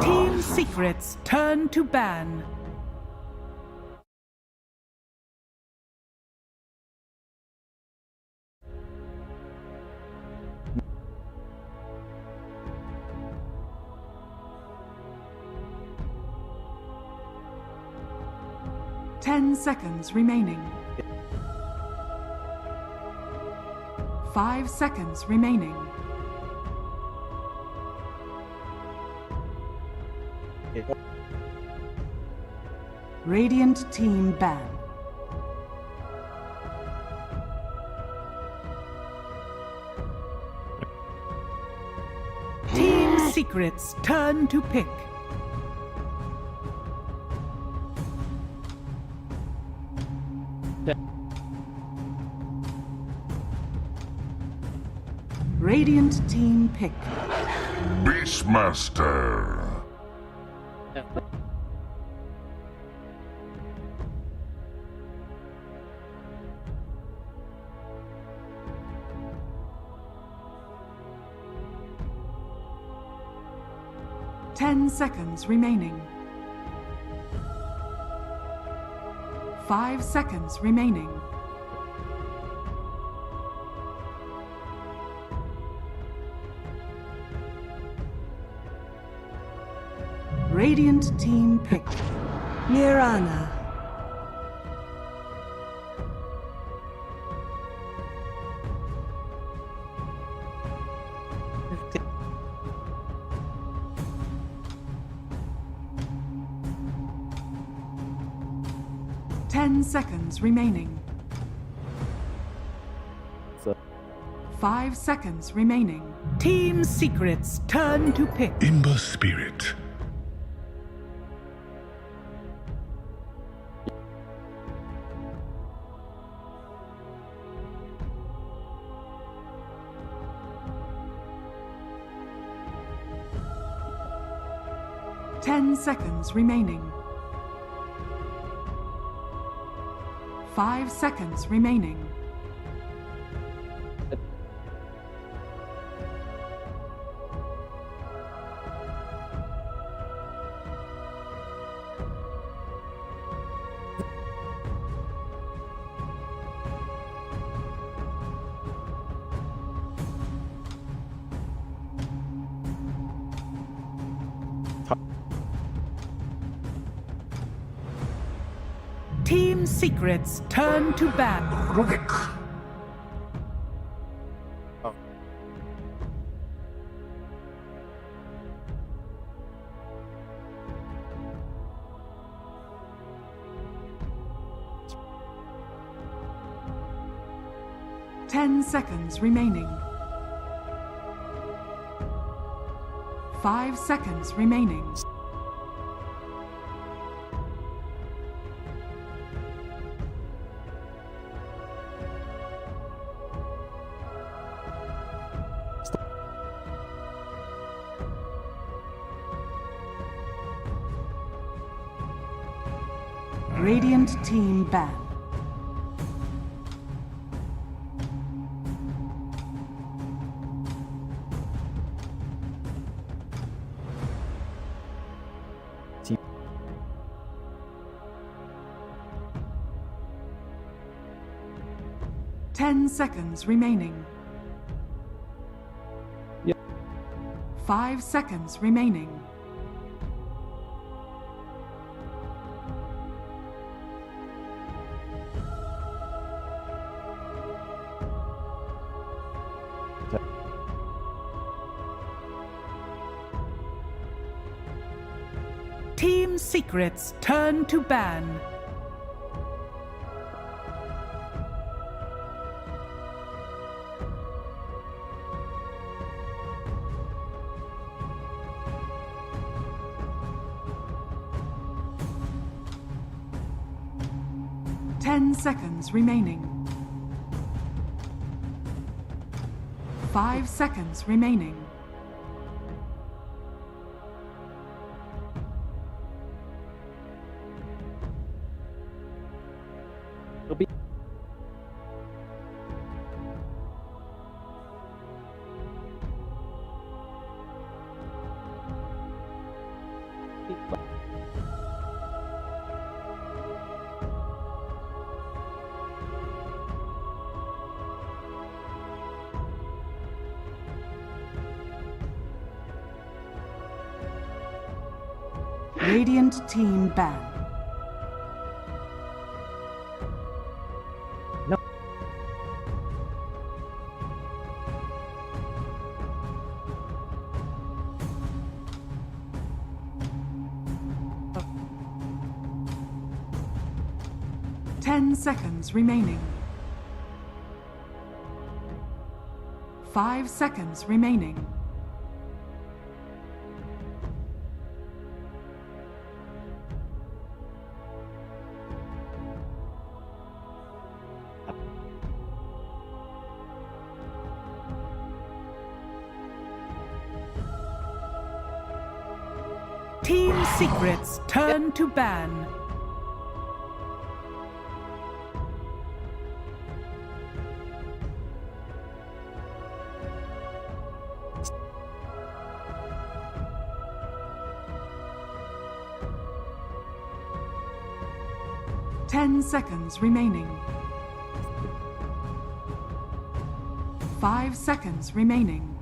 D: Team secrets turn to ban. Ten seconds remaining. 5 seconds remaining. Radiant team ban. Team secrets turn to pick. Radiant team pick.
F: Beastmaster.
D: 10 seconds remaining. 5 seconds remaining. Radiant team pick.
E: Mirana.
D: Ten seconds remaining.
B: So,
D: 5 seconds remaining. Team secrets turn to pick.
F: Imber spirit.
D: Ten seconds remaining. 5 seconds remaining. Team secrets turn to ban.
F: Rubik.
D: 10 seconds remaining. 5 seconds remaining. Radiant team ban.
C: Team.
D: 10 seconds remaining.
B: Yep.
D: 5 seconds remaining. Team secrets turn to ban. Ten seconds remaining. 5 seconds remaining.
B: it'll be
D: Radiant team ban.
B: No.
D: Ten seconds remaining. 5 seconds remaining. Team Secrets turn to ban. Ten seconds remaining. 5 seconds remaining.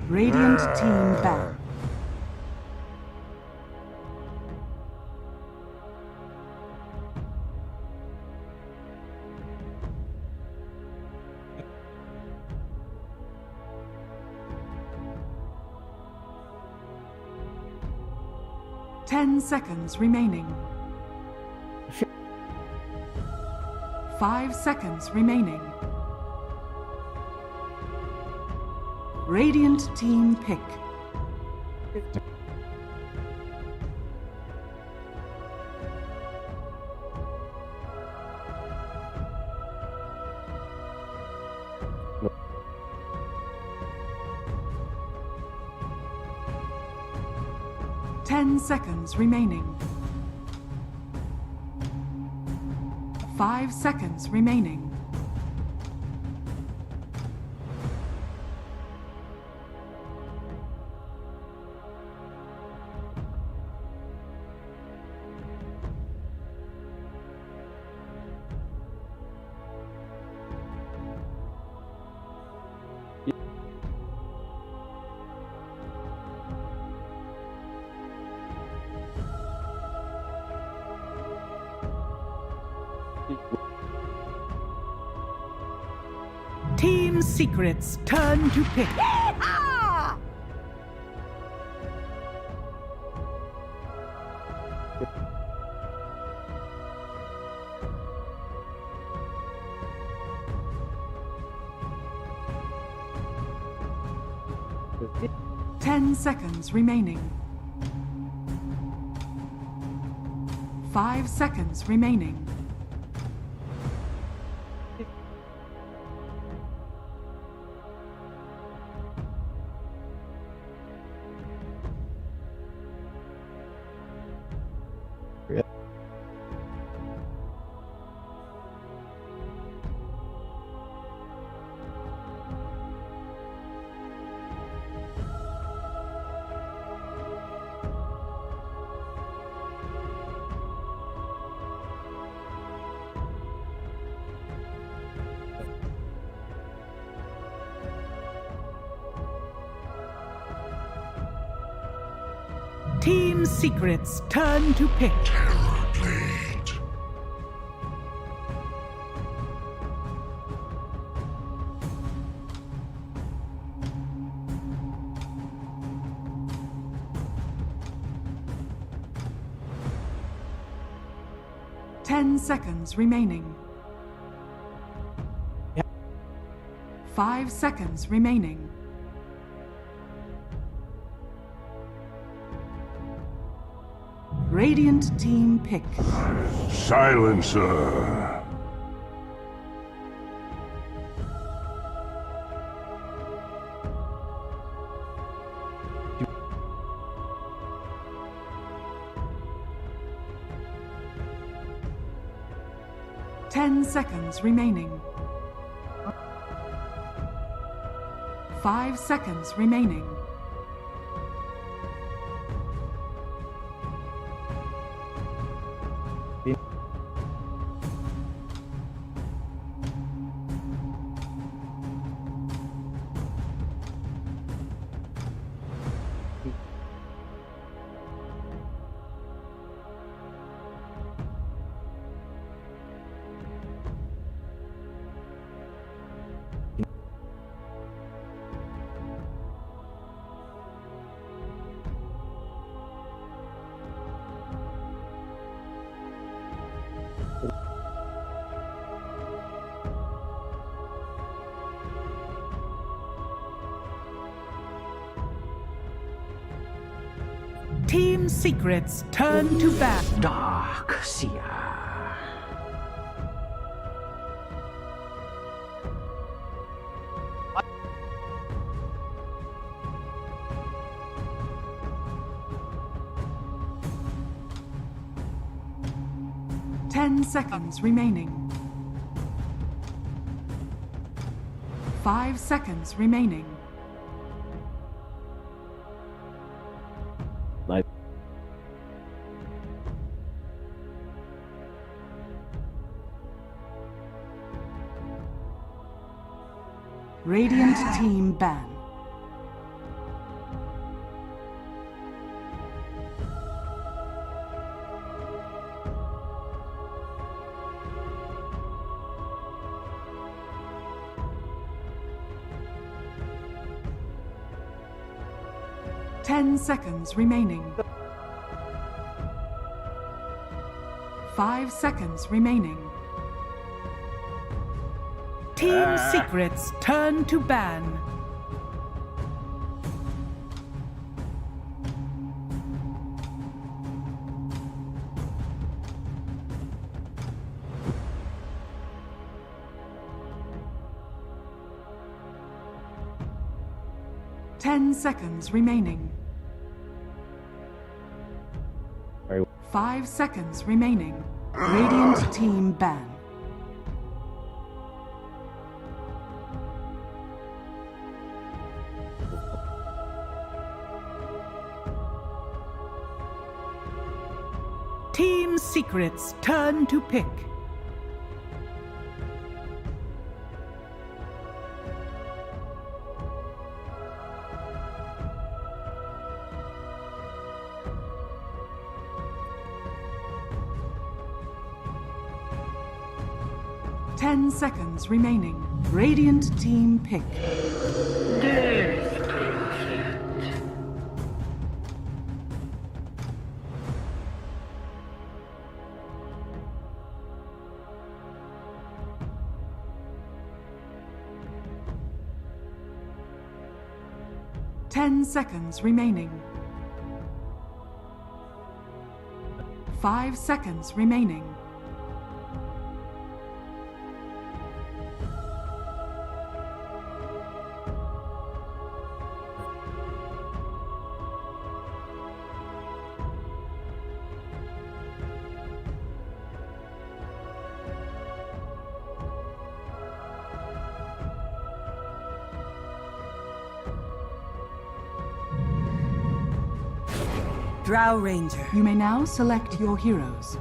D: Radiant team ban. Ten seconds remaining. 5 seconds remaining. Radiant team pick. Ten seconds remaining. 5 seconds remaining. Team Secrets turn to pick.
E: Yeehaw!
D: 10 seconds remaining. 5 seconds remaining. Team Secrets turn to pick.
F: Terrorblade.
D: Ten seconds remaining. 5 seconds remaining. Radiant team pick.
F: Silencer.
D: Ten seconds remaining. 5 seconds remaining. Team Secrets turn to ban.
E: Dark Seer.
D: Ten seconds remaining. 5 seconds remaining.
B: Nice.
D: Radiant team ban. Ten seconds remaining. 5 seconds remaining. Team Secrets turn to ban. Ten seconds remaining.
B: Very
D: 5 seconds remaining. Radiant team ban. Team Secrets turn to pick. Ten seconds remaining. Radiant team pick. Ten seconds remaining. 5 seconds remaining.
E: Drow Ranger.
D: You may now select your heroes.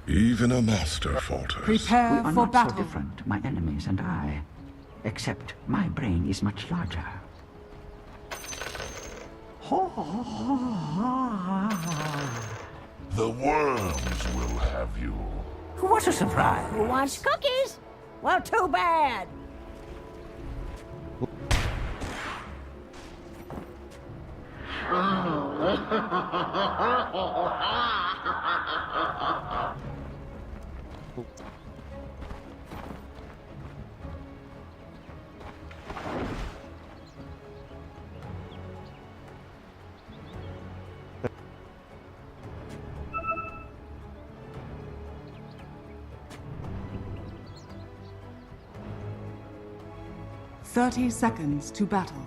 F: Even a master falters.
D: Prepare
E: We are
D: for
E: not
D: battle.
E: so different, my enemies and I. Except my brain is much larger.
F: The worms will have you.
E: What a surprise. Who wants cookies? Well, too bad.
D: Thirty seconds to battle.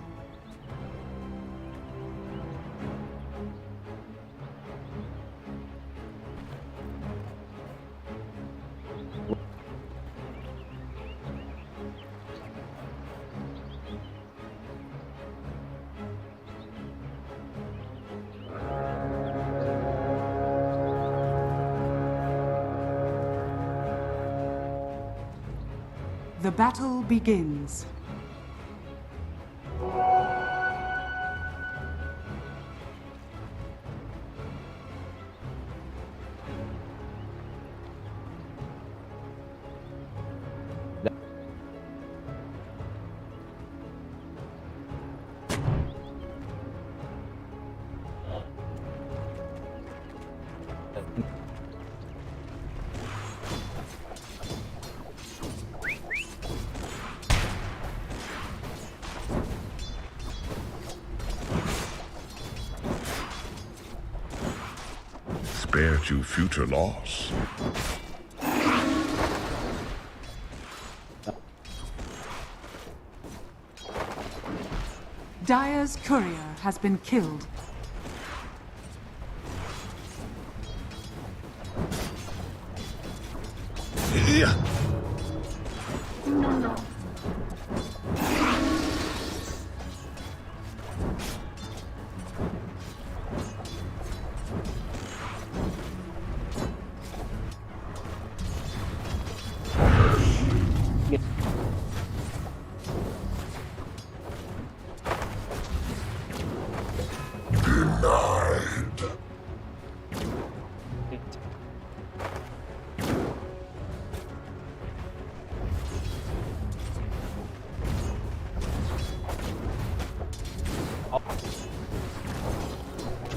D: The battle begins.
F: Spared you future loss.
D: Dire's courier has been killed.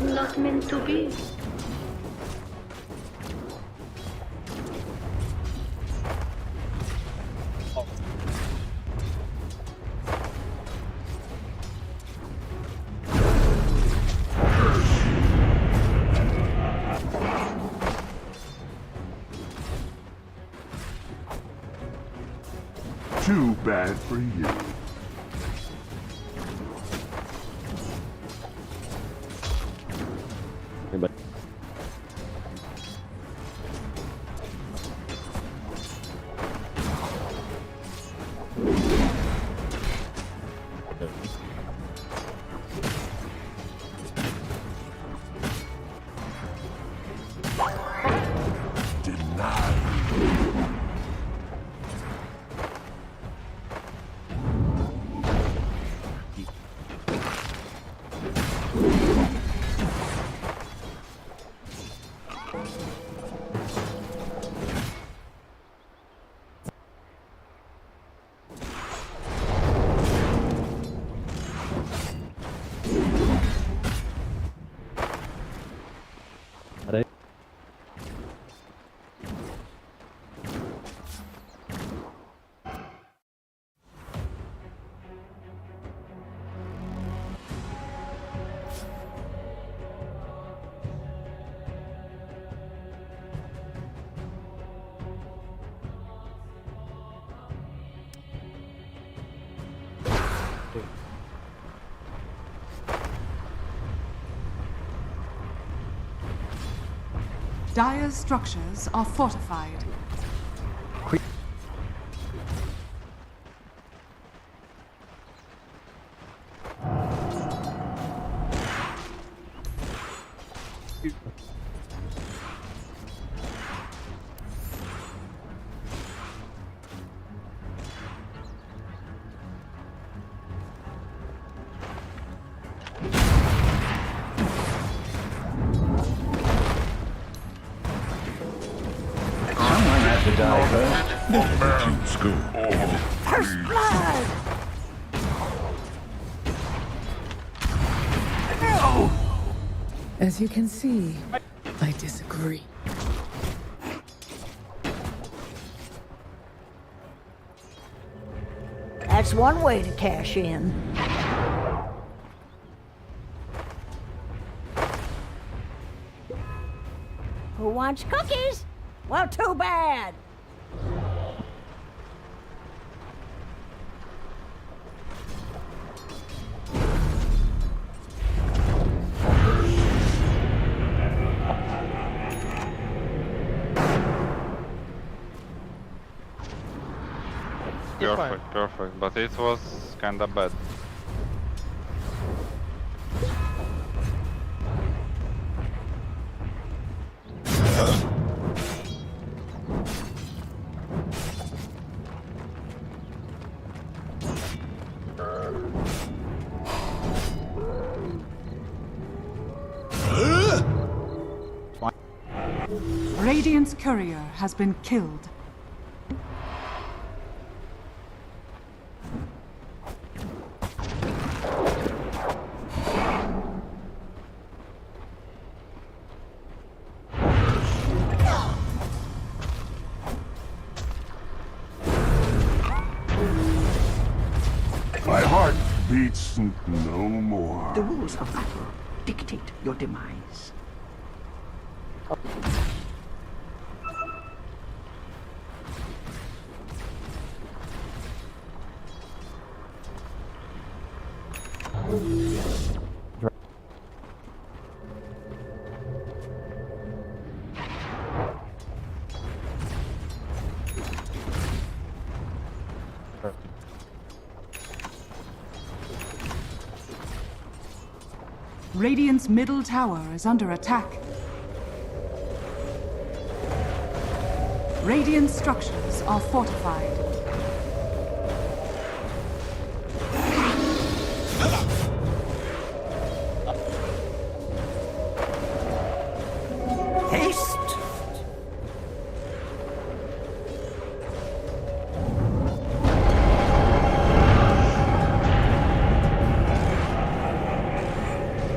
G: Not meant to be.
F: Too bad for you.
B: Anybody?
D: Dire's structures are fortified.
F: Let's go.
E: First blood!
D: As you can see, I disagree.
E: That's one way to cash in. Who wants cookies? Well, too bad.
A: Perfect, perfect. But it was kinda bad.
D: Radiant's courier has been killed.
F: My heart beats no more.
E: The rules of battle dictate your demise.
D: Radiant's middle tower is under attack. Radiant structures are fortified.
E: Haste!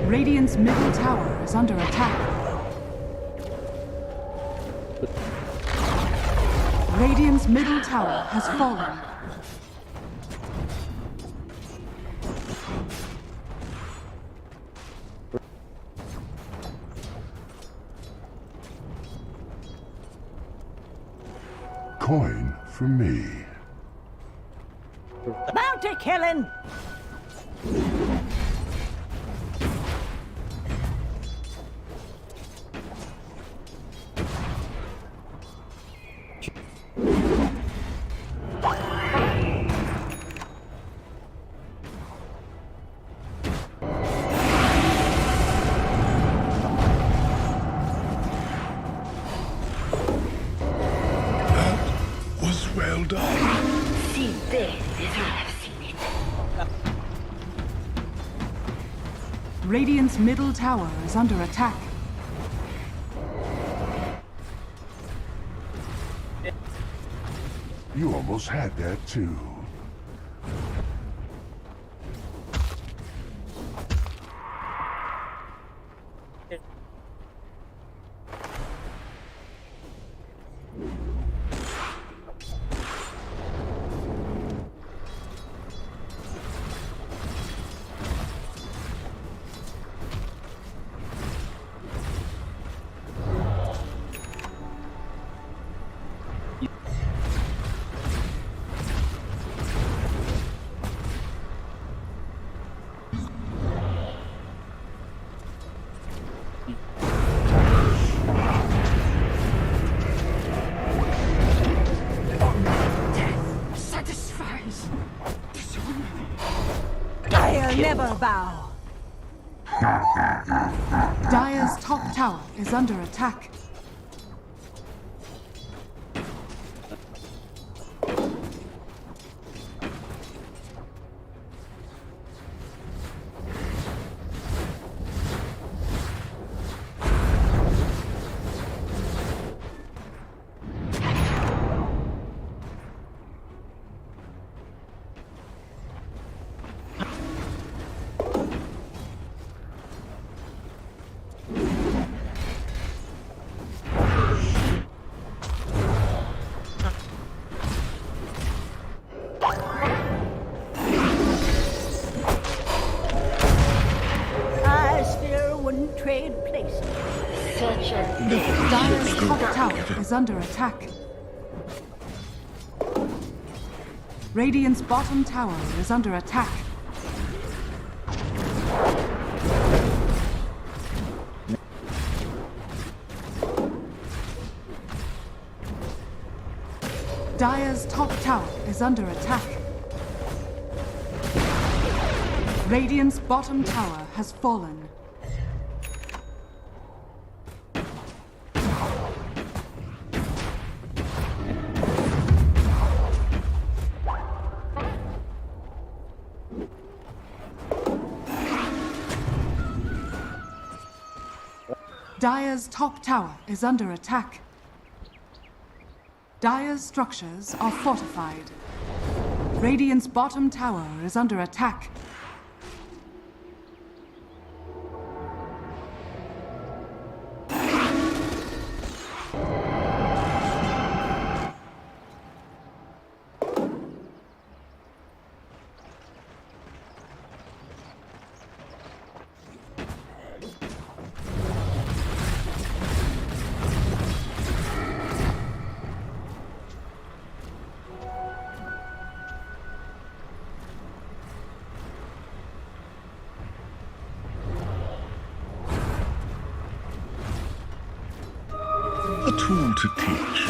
D: Radiant's middle tower is under attack. Radiant's middle tower has fallen.
F: Coin for me.
E: Bounty killing!
F: Was well done.
E: See this as I have seen it.
D: Radiant's middle tower is under attack.
F: You almost had that too.
E: Satisfies. I'll never bow.
D: Dire's top tower is under attack. Dire's top tower is under attack. Radiant's bottom tower is under attack. Dire's top tower is under attack. Radiant's bottom tower has fallen. Dire's top tower is under attack. Dire's structures are fortified. Radiant's bottom tower is under attack.
F: A tool to teach.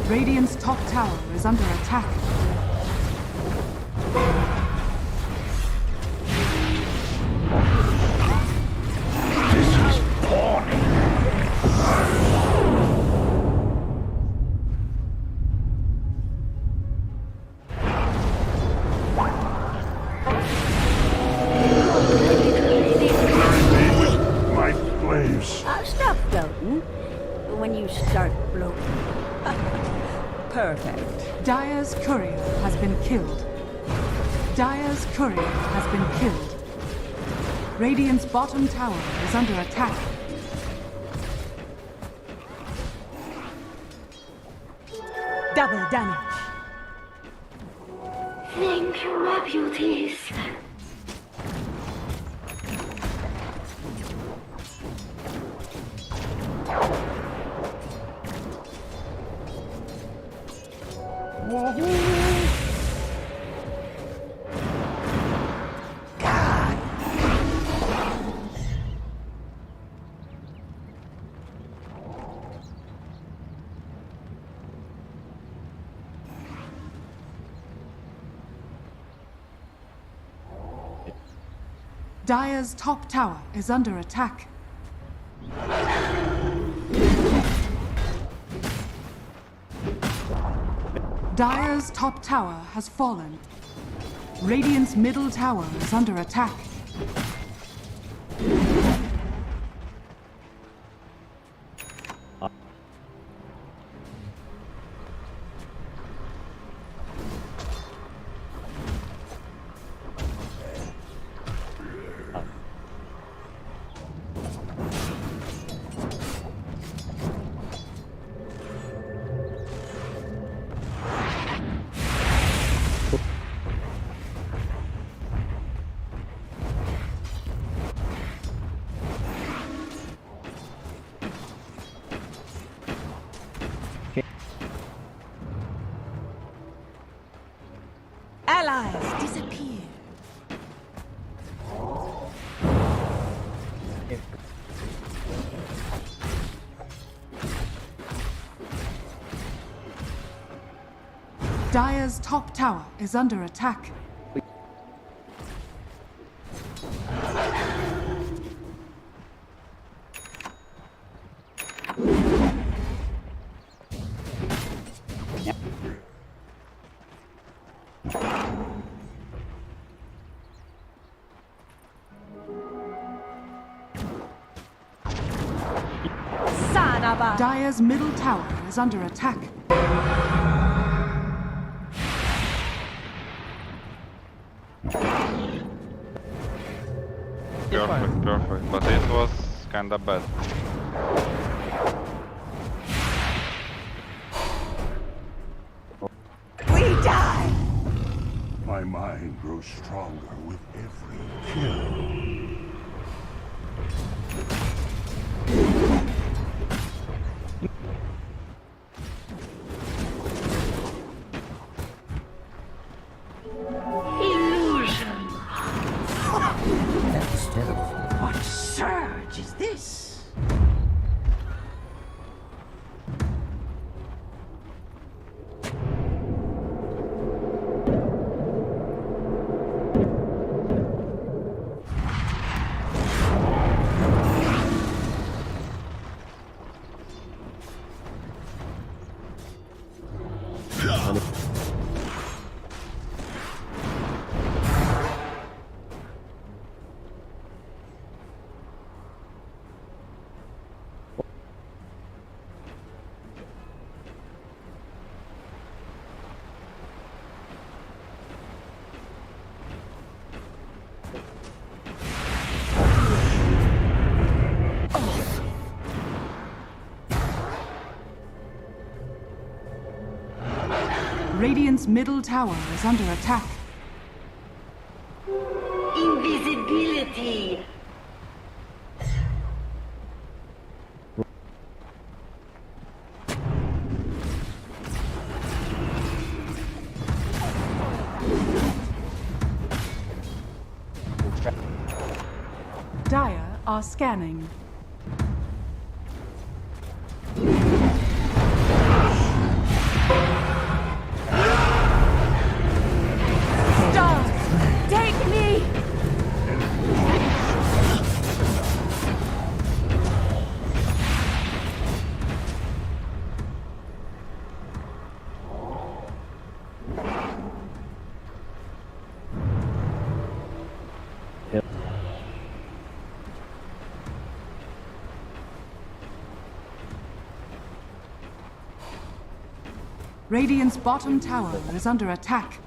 D: Radiant's top tower is under attack.
F: This is pawning. My slaves.
E: Stop floating when you start floating. Perfect.
D: Dire's courier has been killed. Dire's courier has been killed. Radiant's bottom tower is under attack.
E: Double damage.
G: Thank you, my beauties.
D: Dire's top tower is under attack. Dire's top tower has fallen. Radiant's middle tower is under attack.
E: Allies disappear.
D: Dire's top tower is under attack.
E: aber...
D: Dire's middle tower is under attack.
A: Perfect, perfect. But it was kinda bad.
E: We die!
F: My mind grows stronger with every kill.
G: Illusion.
E: That was terrible. What surge is this?
D: Radiant's middle tower is under attack.
G: Invisibility.
D: Dire are scanning.
E: Stop! Take me!
B: Yep.
D: Radiant's bottom tower is under attack.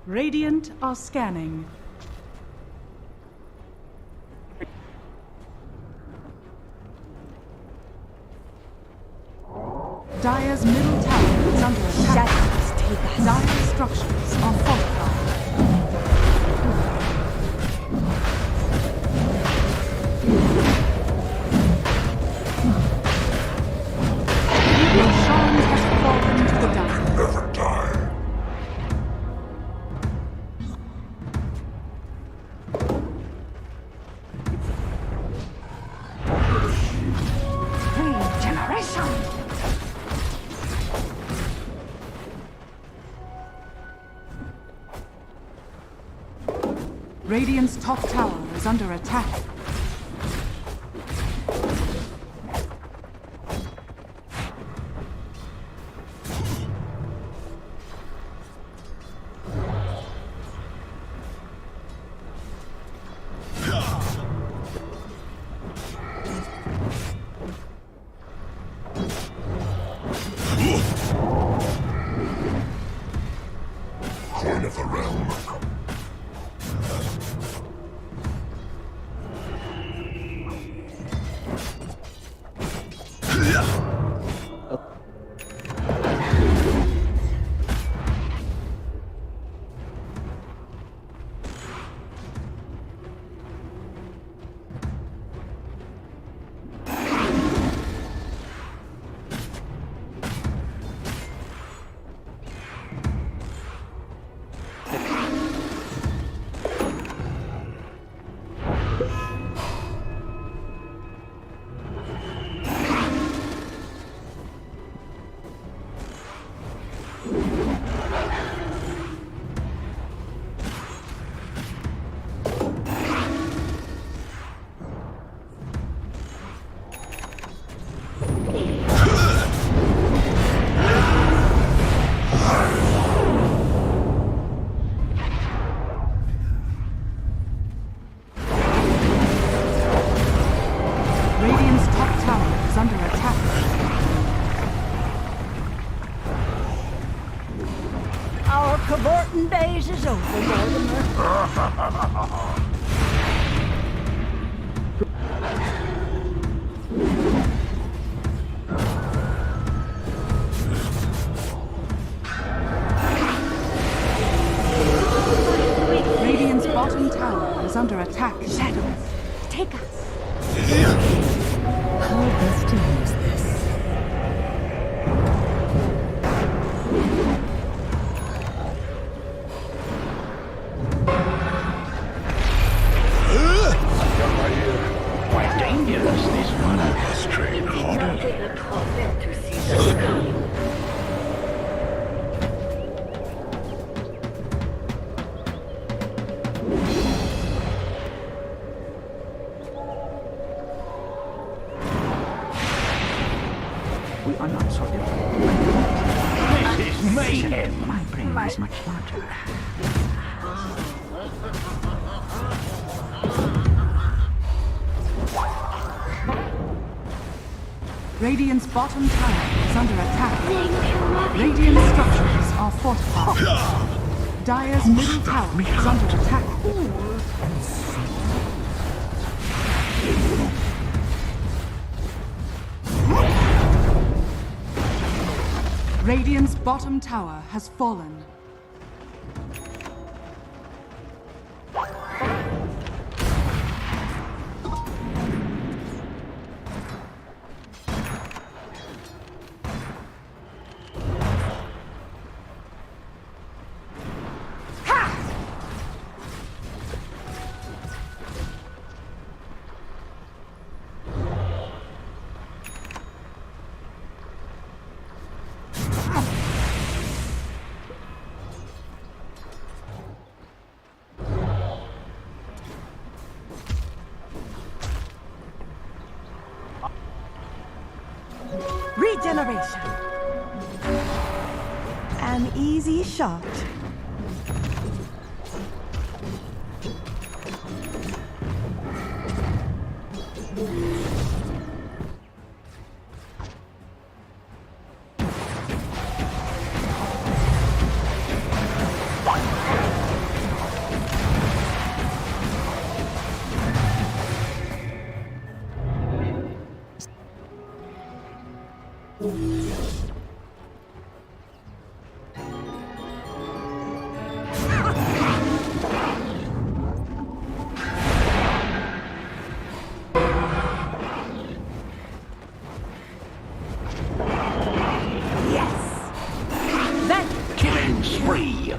D: Radiant are scanning. Dire's middle tower is under attack.
E: Shadows take us.
D: Dire's structures are fortified. Shan has fallen to the dark.
F: Never die.
E: Regeneration!
D: Radiant's top tower is under attack.
F: Coin of the realm.
E: cavorting days is over, Mortimer.
D: Radiant's bottom tower is under attack.
G: Shadows, take us.
E: How best to use this?
F: Quite dangerous, this one. Let's train harder.
G: Mounted the prophet to see the sky.
E: We are not so different.
F: This is mayhem.
E: My brain is much larger.
D: Radiant's bottom tower is under attack.
G: Thank you, Robbie.
D: Radiant structures are fortified. Dire's middle tower is under attack. Radiant's bottom tower has fallen.
H: Regeneration. An easy shot.
F: Killing spree.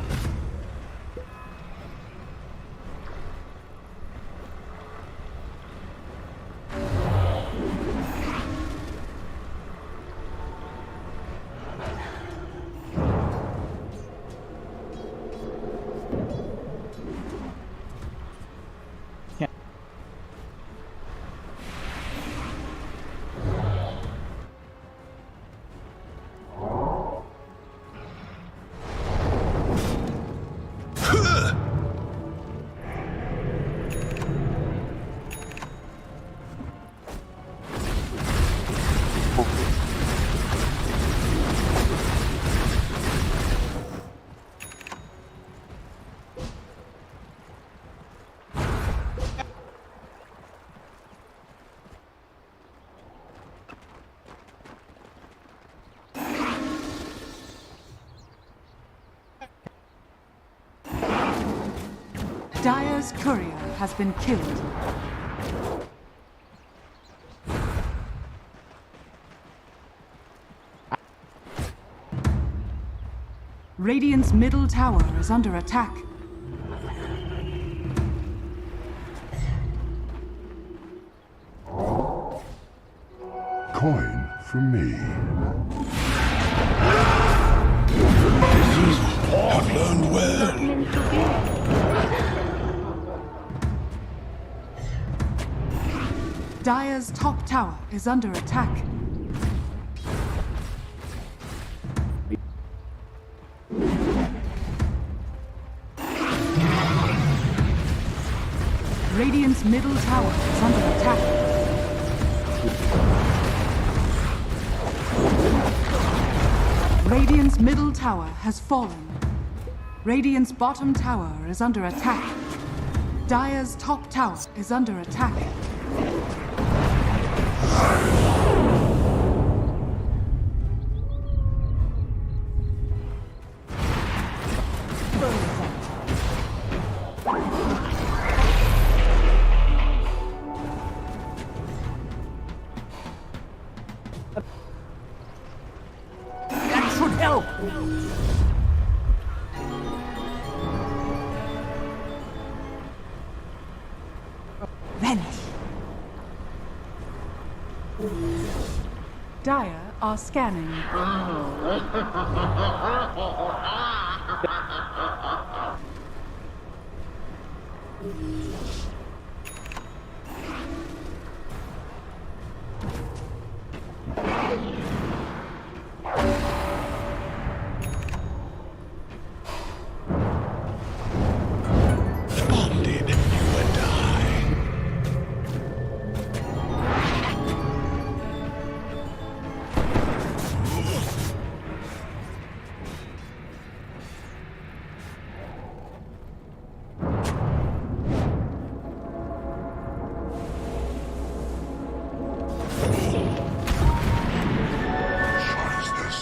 D: Dire's courier has been killed. Radiant's middle tower is under attack.
F: Coin for me. I've learned well.
G: Meant to be.
D: Dire's top tower is under attack. Radiant's middle tower is under attack. Radiant's middle tower has fallen. Radiant's bottom tower is under attack. Dire's top tower is under attack.
E: That should help.
H: Vanish.
D: Dire are scanning.
F: Bonded, you and I. What is this?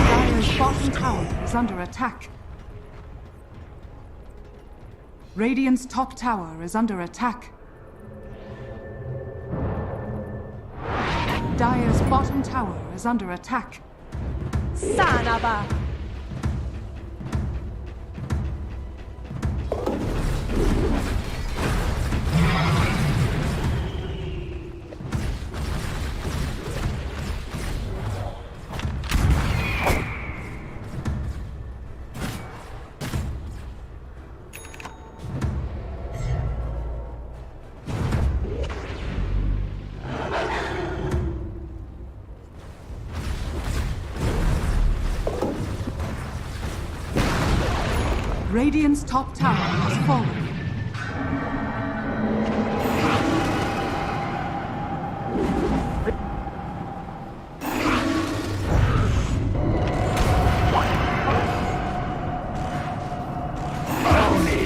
D: Dire's bottom tower is under attack. Radiant's top tower is under attack. Dire's bottom tower is under attack.
H: Sanaba.
D: Radiant's top tower has fallen.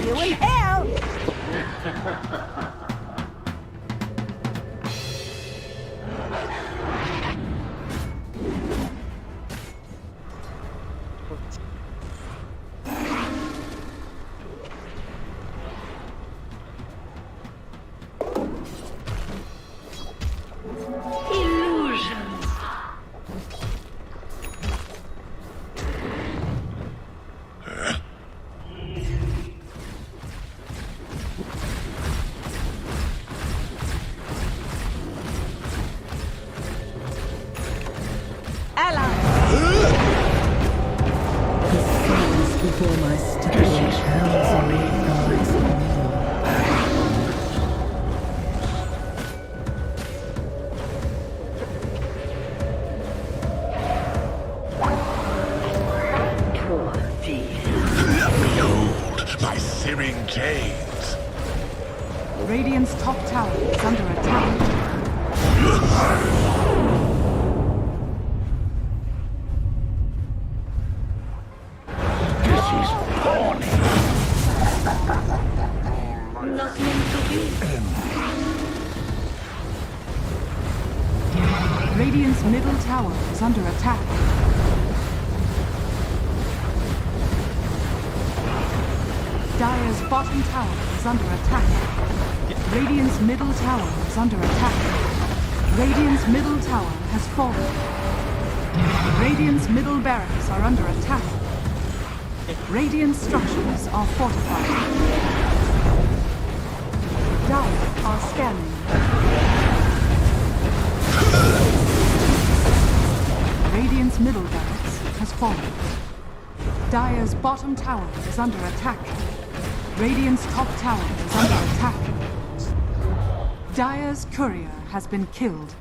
E: You in hell!
G: Illusions.
H: Before my stone hells reignites anew.
G: Poor thief.
F: Behold my searing chains.
D: Radiant's top tower is under attack.
F: This is dawning.
G: Not meant to be.
D: Radiant's middle tower is under attack. Dire's bottom tower is under attack. Radiant's middle tower is under attack. Radiant's middle tower has fallen. Radiant's middle barracks are under attack. Radiant structures are fortified. Dire are scanning. Radiant's middle barracks has fallen. Dire's bottom tower is under attack. Radiant's top tower is under attack. Dire's courier has been killed.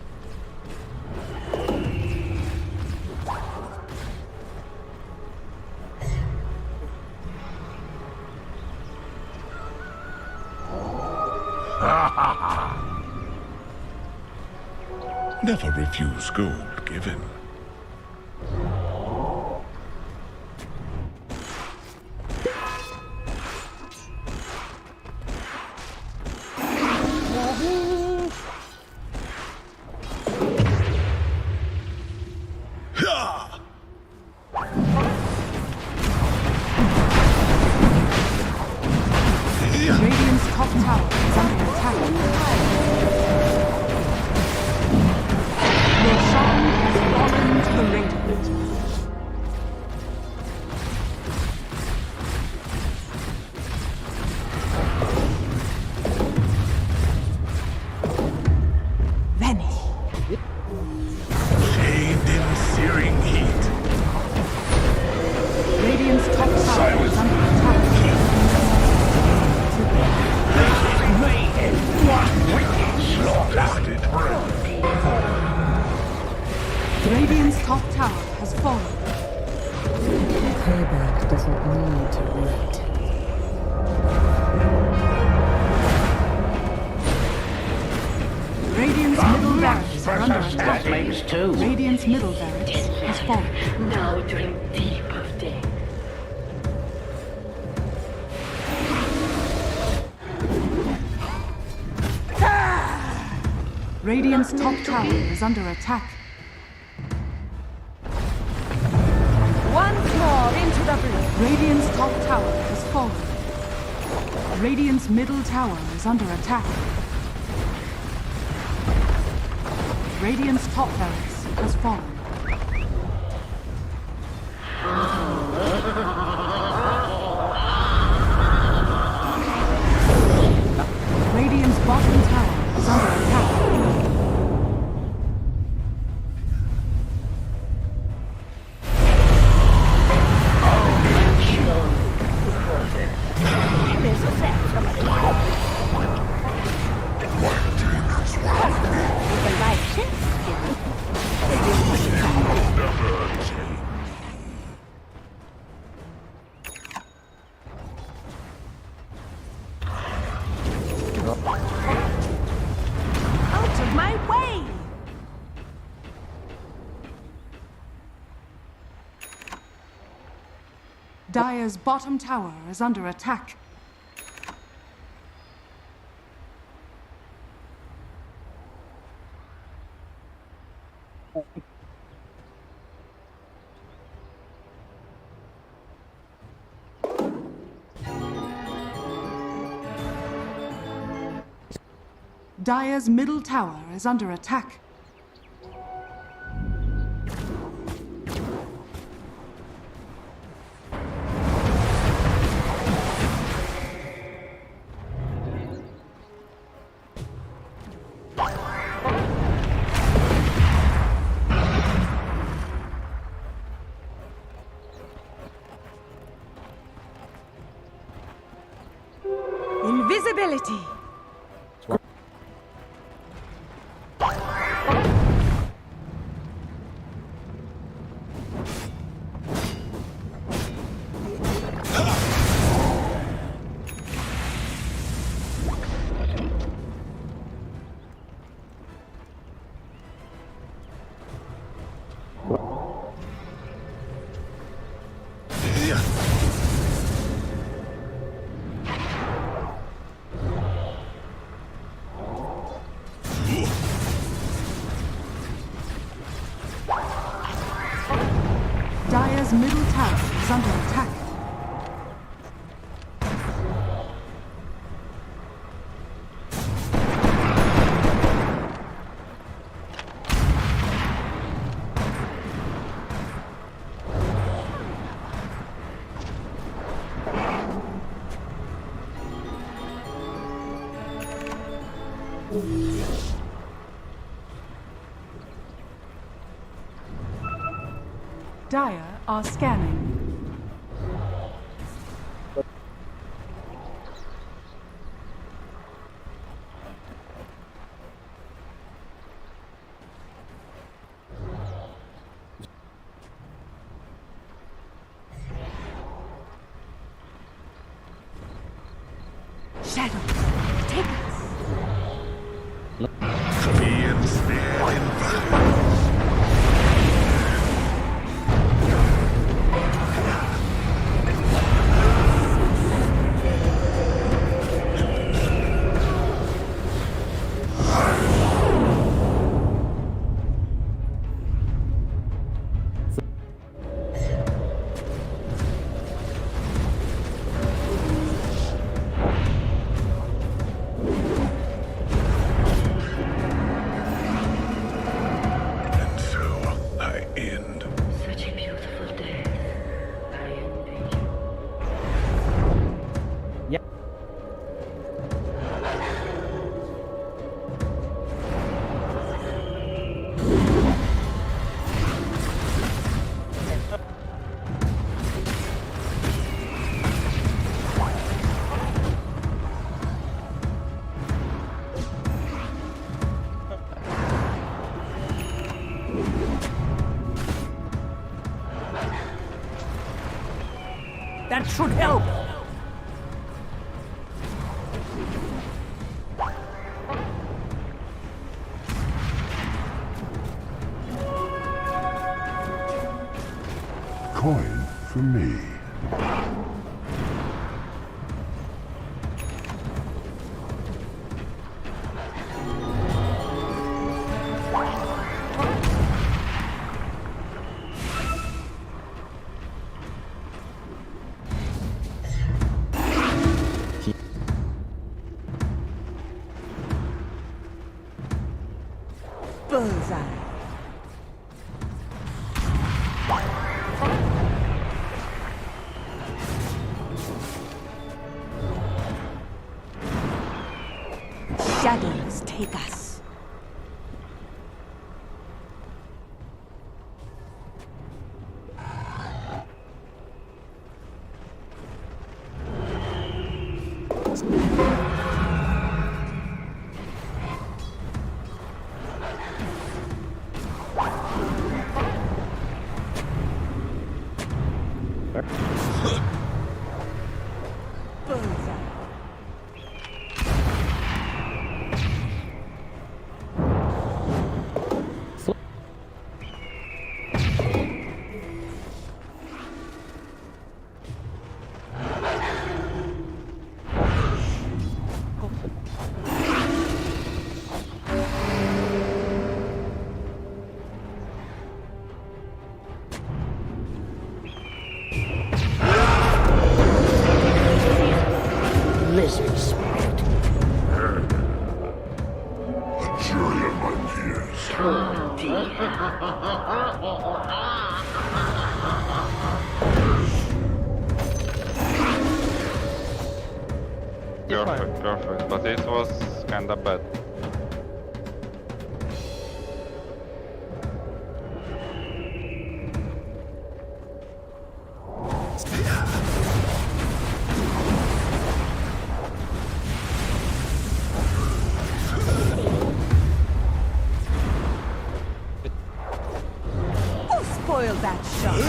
F: Never refuse gold given.
D: Radiant's top tower is under attack. Roshan has fallen to the Radiant. Vanish.
F: Shaved in searing heat.
D: Radiant's top tower is under attack.
F: Blasted friend.
D: Radiant's top tower has fallen.
H: Payback doesn't need to wait.
D: Radiant's middle barracks are under attack.
E: Makes two.
D: Radiant's middle barracks has fallen.
G: Now drink deep of death.
D: Radiant's top tower is under attack.
H: Once more into the blue.
D: Radiant's top tower has fallen. Radiant's middle tower is under attack. Radiant's top barracks has fallen. Radiant's bottom tower is under attack.
H: Out of my way!
D: Dire's bottom tower is under attack. Dire's middle tower is under attack.
H: Invisibility!
D: Dire's middle tower is under attack. Dire are scanning. Shadows, take us.
F: Be ensnared in violence. And so I end.
G: Such a beautiful day. I envy you.
C: Yeah.
E: That should help.
F: Coin for me.
H: Bullseye. Shadows take us. Bullseye.
E: Lizard spirit.
F: A jury of my peers.
G: Oh dear.
A: Perfect, perfect. But it was kinda bad.
H: Who spoiled that shot?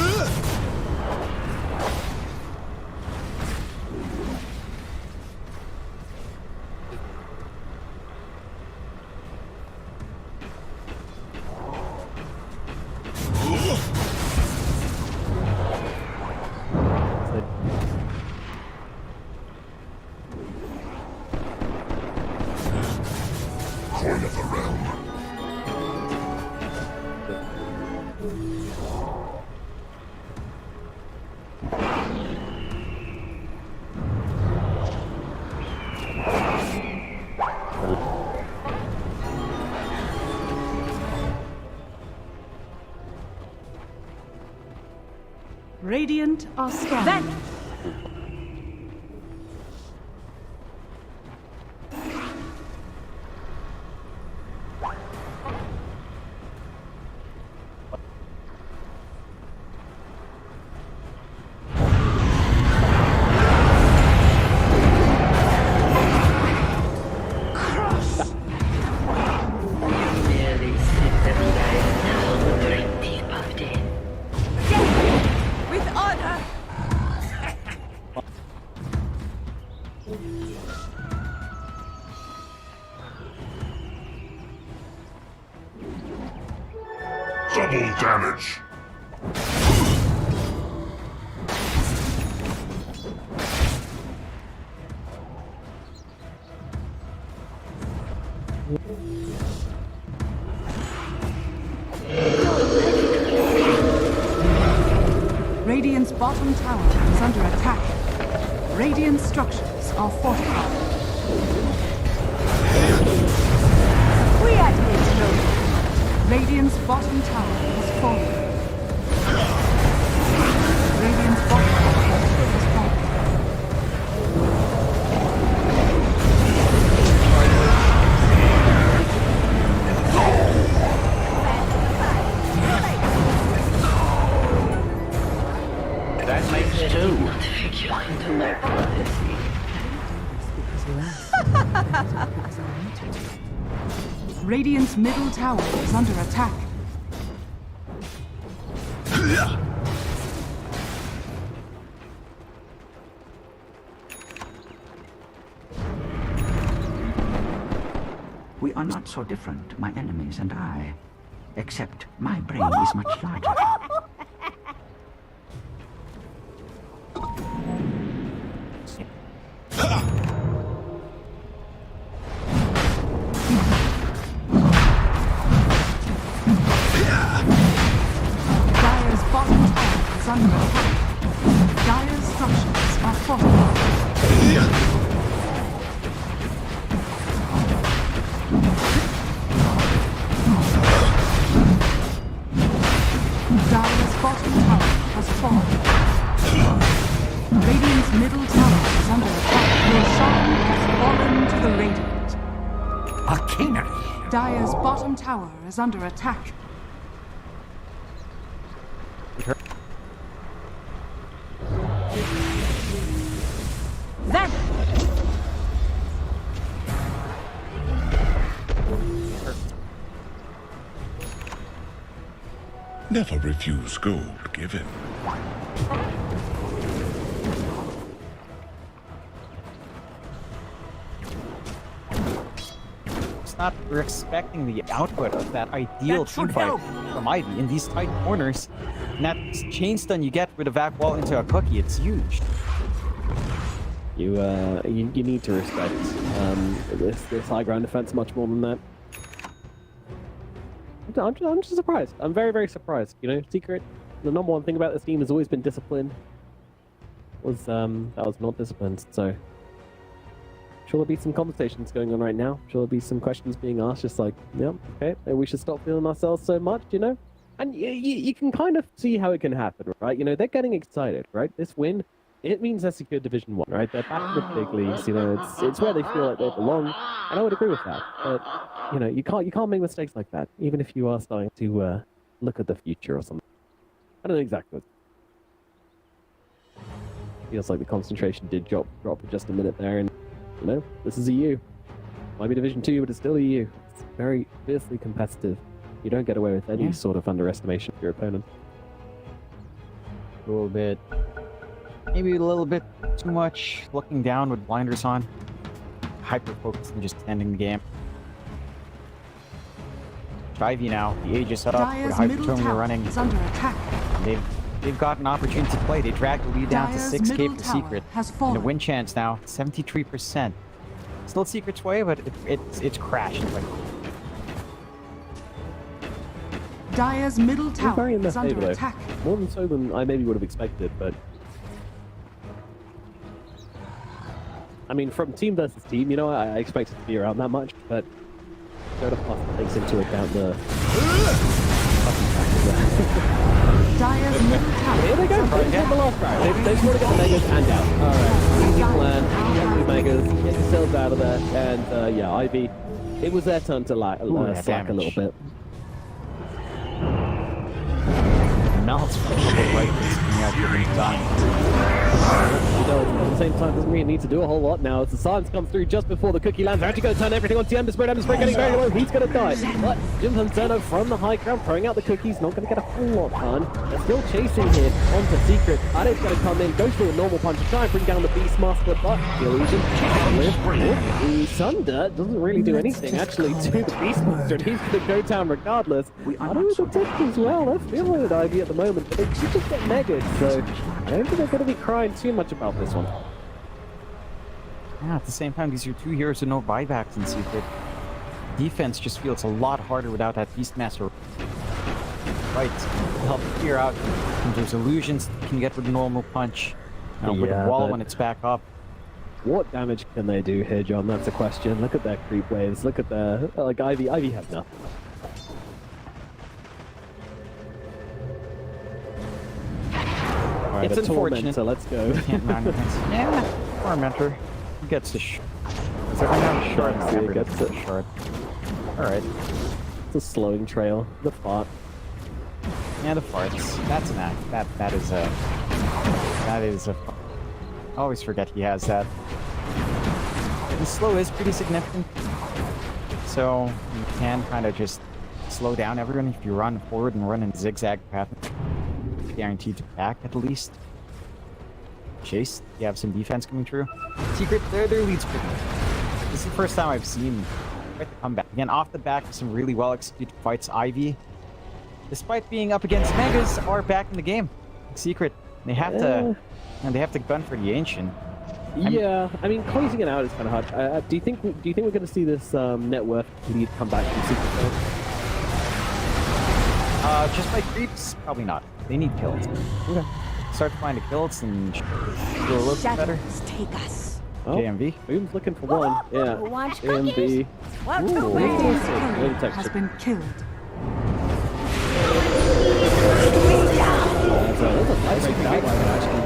F: Coin of the realm.
D: Radiant are scanning.
G: Merely sit that lies now very deep of death.
H: With honor.
F: Double damage.
D: Radiant's bottom tower is under attack. Radiant structures are fortified.
H: We admit no.
D: Radiant's bottom tower has fallen. Radiant's bottom tower has fallen.
E: That makes two.
G: Into my prophecy.
D: Radiant's middle tower is under attack.
E: We are not so different, my enemies and I. Except my brain is much larger.
D: Dire's bottom tower is under attack. Dire's structures are fortified. Dire's bottom tower has fallen. Radiant's middle tower is under attack. Roshan has fallen to the Radiant.
E: A canary.
D: Dire's bottom tower is under attack.
H: Then
F: Never refuse gold given.
C: It's not we're expecting the output of that ideal team fight from Ivy in these tight corners. And that chain stun you get with a vac wall into a cookie, it's huge.
B: You need to respect this high ground defense much more than that. I'm just surprised. I'm very, very surprised. You know, Secret, the number one thing about this team has always been discipline. That was not disciplined, so... Sure there'll be some conversations going on right now. Sure there'll be some questions being asked, just like, yeah, okay, maybe we should stop feeling ourselves so much, you know? And you can kind of see how it can happen, right? You know, they're getting excited, right? This win, it means they're secured Division 1, right? They're back in the big leagues, you know, it's where they feel like they belong, and I would agree with that. But, you know, you can't make mistakes like that, even if you are starting to look at the future or something. I don't know exactly. Feels like the concentration did drop for just a minute there, and, you know, this is EU. Might be Division 2, but it's still EU. It's very fiercely competitive. You don't get away with any sort of underestimation of your opponent.
C: A little bit. Maybe a little bit too much looking down with blinders on. Hyper focused and just ending the game. Ivy now, the Aegis up with
D: Dire's
C: Hyper
D: middle
C: Terminal
D: tower
C: running.
D: is under attack.
C: They've got an opportunity to play. They dragged the lead down to
D: Dire's
C: 6k
D: middle
C: for
D: tower
C: Secret.
D: has
C: And the
D: fallen.
C: win chance now, 73%. Still Secret's way, but it's crashed. Like,
D: Dire's middle
B: It's very
D: tower
B: in their
D: is under
B: favor, though.
D: attack.
B: More than so than I maybe would have expected, but... I mean, from team versus team, you know, I expected to be around that much, but... Soda Plus takes into account the...
D: Dire's middle tower
B: Here they go,
D: is under
B: right, get
D: attack.
B: the last round. They've got to get the Megas and out. Alright, easy plan, get the Megas, get yourselves out of there, and yeah, Ivy, it was their turn to slack a
C: damage.
B: little bit.
C: Melts from the right. coming out here from design.
B: He does, but at the same time, doesn't really need to do a whole lot now. As the silence comes through just before the cookie lands, they're actually going to turn everything onto Ember Spirit getting very low. He's going to die. But Jim Inferno from the high ground, throwing out the cookies, not going to get a whole lot done. They're still chasing here onto Secret. Ade's going to come in, goes through a normal punch to try and bring down the Beastmaster, but the illusion the Sunder doesn't really do anything actually to the Beastmaster, and he's going to go down regardless. Ado with the tick as well. They're feeling it Ivy at the moment, but they should just get megged, so I don't think they're going to be crying too much about this one.
C: Yeah, at the same time, these are two heroes with no buybacks in Secret. Defense just feels a lot harder without that Beastmaster. Right, to help clear out. And there's illusions you can get with a normal punch. With a wall when it's back up.
B: What damage can they do here, John? That's a question. Look at their creep waves. Look at their... like, Ivy has nothing. Alright,
C: It's unfortunate.
B: So let's go.
C: Can't manage. Yeah, Tormentor. He gets the shard. Is that going to have a shard?
B: Yeah, he gets
C: the shard. Alright.
B: It's a slowing trail. The fart.
C: Yeah, the farts. That's an act. That is a... I always forget he has that. The slow is pretty significant. So you can kind of just slow down everyone if you run forward and run in zigzag path. Guaranteed to back at least. Chase, you have some defense coming through. Secret, their lead's pretty good. This is the first time I've seen quite the comeback. Again, off the back of some really well executed fights. Ivy, despite being up against Megas, are back in the game. Secret, they have to, and they have to gun for the Ancient.
B: Yeah, I mean, closing it out is kind of hard. Do you think we're going to see this net worth lead come back from Secret?
C: Just by creeps, probably not. They need kills. Okay. Start to find the kills and do a little bit better.
H: Take us.
B: Oh,
C: JMV.
B: Boom's looking for one. Yeah.
H: Want
B: JMV.
H: Radiant's
B: Really
H: turret has been killed.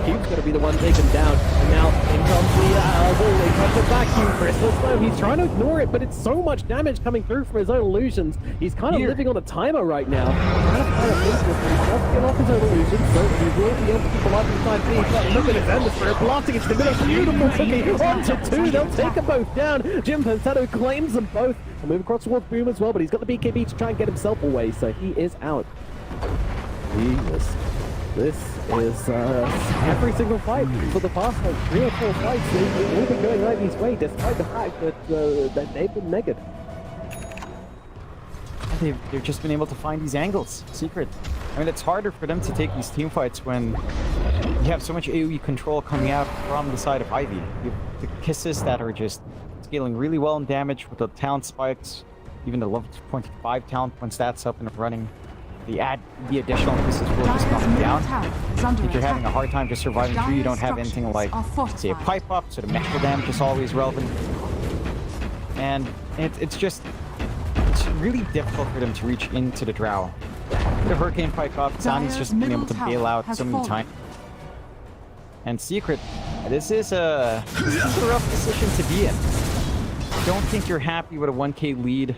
B: Cube's going to be the one taken down, and now in comes the comes the vacuum crystal. So he's trying to ignore it, but it's so much damage coming through from his own illusions. He's kind of living on a timer right now. Trying to find a business, but he does get off his own illusions, so he will be able to keep alive inside B. But look at his Ember Spirit blasting into the middle. Beautiful cookie onto two. They'll take them both down. Jim Pensetto claims them both. He'll move across towards Boom as well, but he's got the BKB to try and get himself away, so he is out. Jesus. This is every single fight for the past like 3 or 4 fights. They've been going Ivy's way, despite the fact that they've been negative.
C: They've just been able to find these angles. Secret. I mean, it's harder for them to take these team fights when you have so much AoE control coming out from the side of Ivy. You have the kisses that are just scaling really well in damage with the talent spikes, even the level 25 talent when stats up and running. The additional kisses will just knock you down. If you're having a hard time just surviving through, you don't have anything like, say, a pipe up, so the magical damage is always relevant. And it's really difficult for them to reach into the Drow. The Hurricane pipe up, Zani's just been able to bail out so many times. And Secret, this is a rough position to be in. I don't think you're happy with a 1k lead.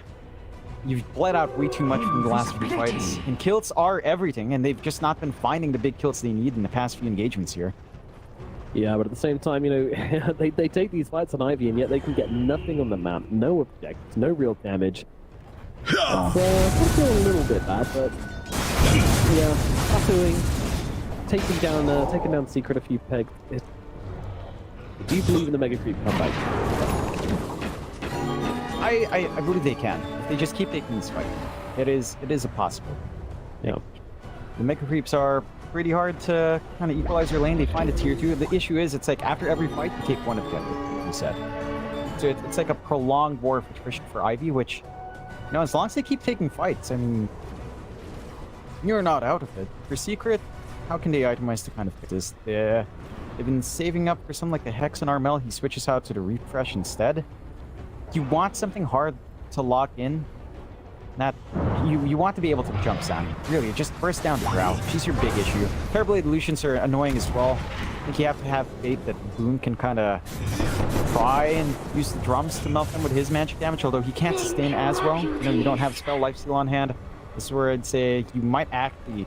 C: You've bled out way too much from the last few fights. And kills are everything, and they've just not been finding the big kills they need in the past few engagements here.
B: Yeah, but at the same time, you know, they take these fights on Ivy, and yet they can get nothing on the map. No objectives, no real damage. So, I feel a little bit bad, but yeah, tattooing, taking down Secret a few pegs. Do you believe in the Mega Creep comeback?
C: I believe they can. If they just keep taking this fight, it is a possible.
B: Yeah.
C: The Mega Creeps are pretty hard to kind of equalize your lane. They find a tier 2. The issue is, it's like after every fight, you take one objective, you said. So it's like a prolonged war of attrition for Ivy, which, you know, as long as they keep taking fights, I mean, you're not out of it. For Secret, how can they itemize to kind of fix this? They've been saving up for something like the Hex and Armel. He switches out to the Refresh instead. You want something hard to lock in. That you want to be able to jump Sami. Really, just burst down the Drow. She's your big issue. Terrorblade illusions are annoying as well. I think you have to have faith that Boone can kind of try and use the drums to melt them with his magic damage, although he can't sustain as well. You know, you don't have spell lifesteal on hand. This is where I'd say you might actually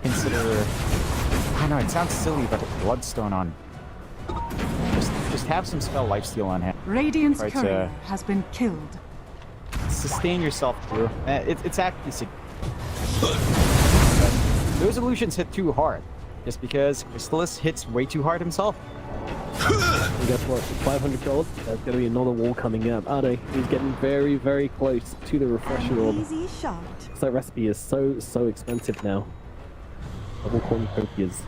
C: consider know, it sounds silly, but Bloodstone on. Just have some spell lifesteal on hand.
D: Radiant's
C: Try to-
D: courier has been killed.
C: Sustain yourself through. It's actually those illusions hit too hard. Just because Crystallis hits way too hard himself.
B: And guess what? 500 gold. There's going to be another wall coming up. Ade, he's getting very, very close to the refresher orb.
H: Easy shot.
B: So that recipe is so expensive now. Double cornucopias.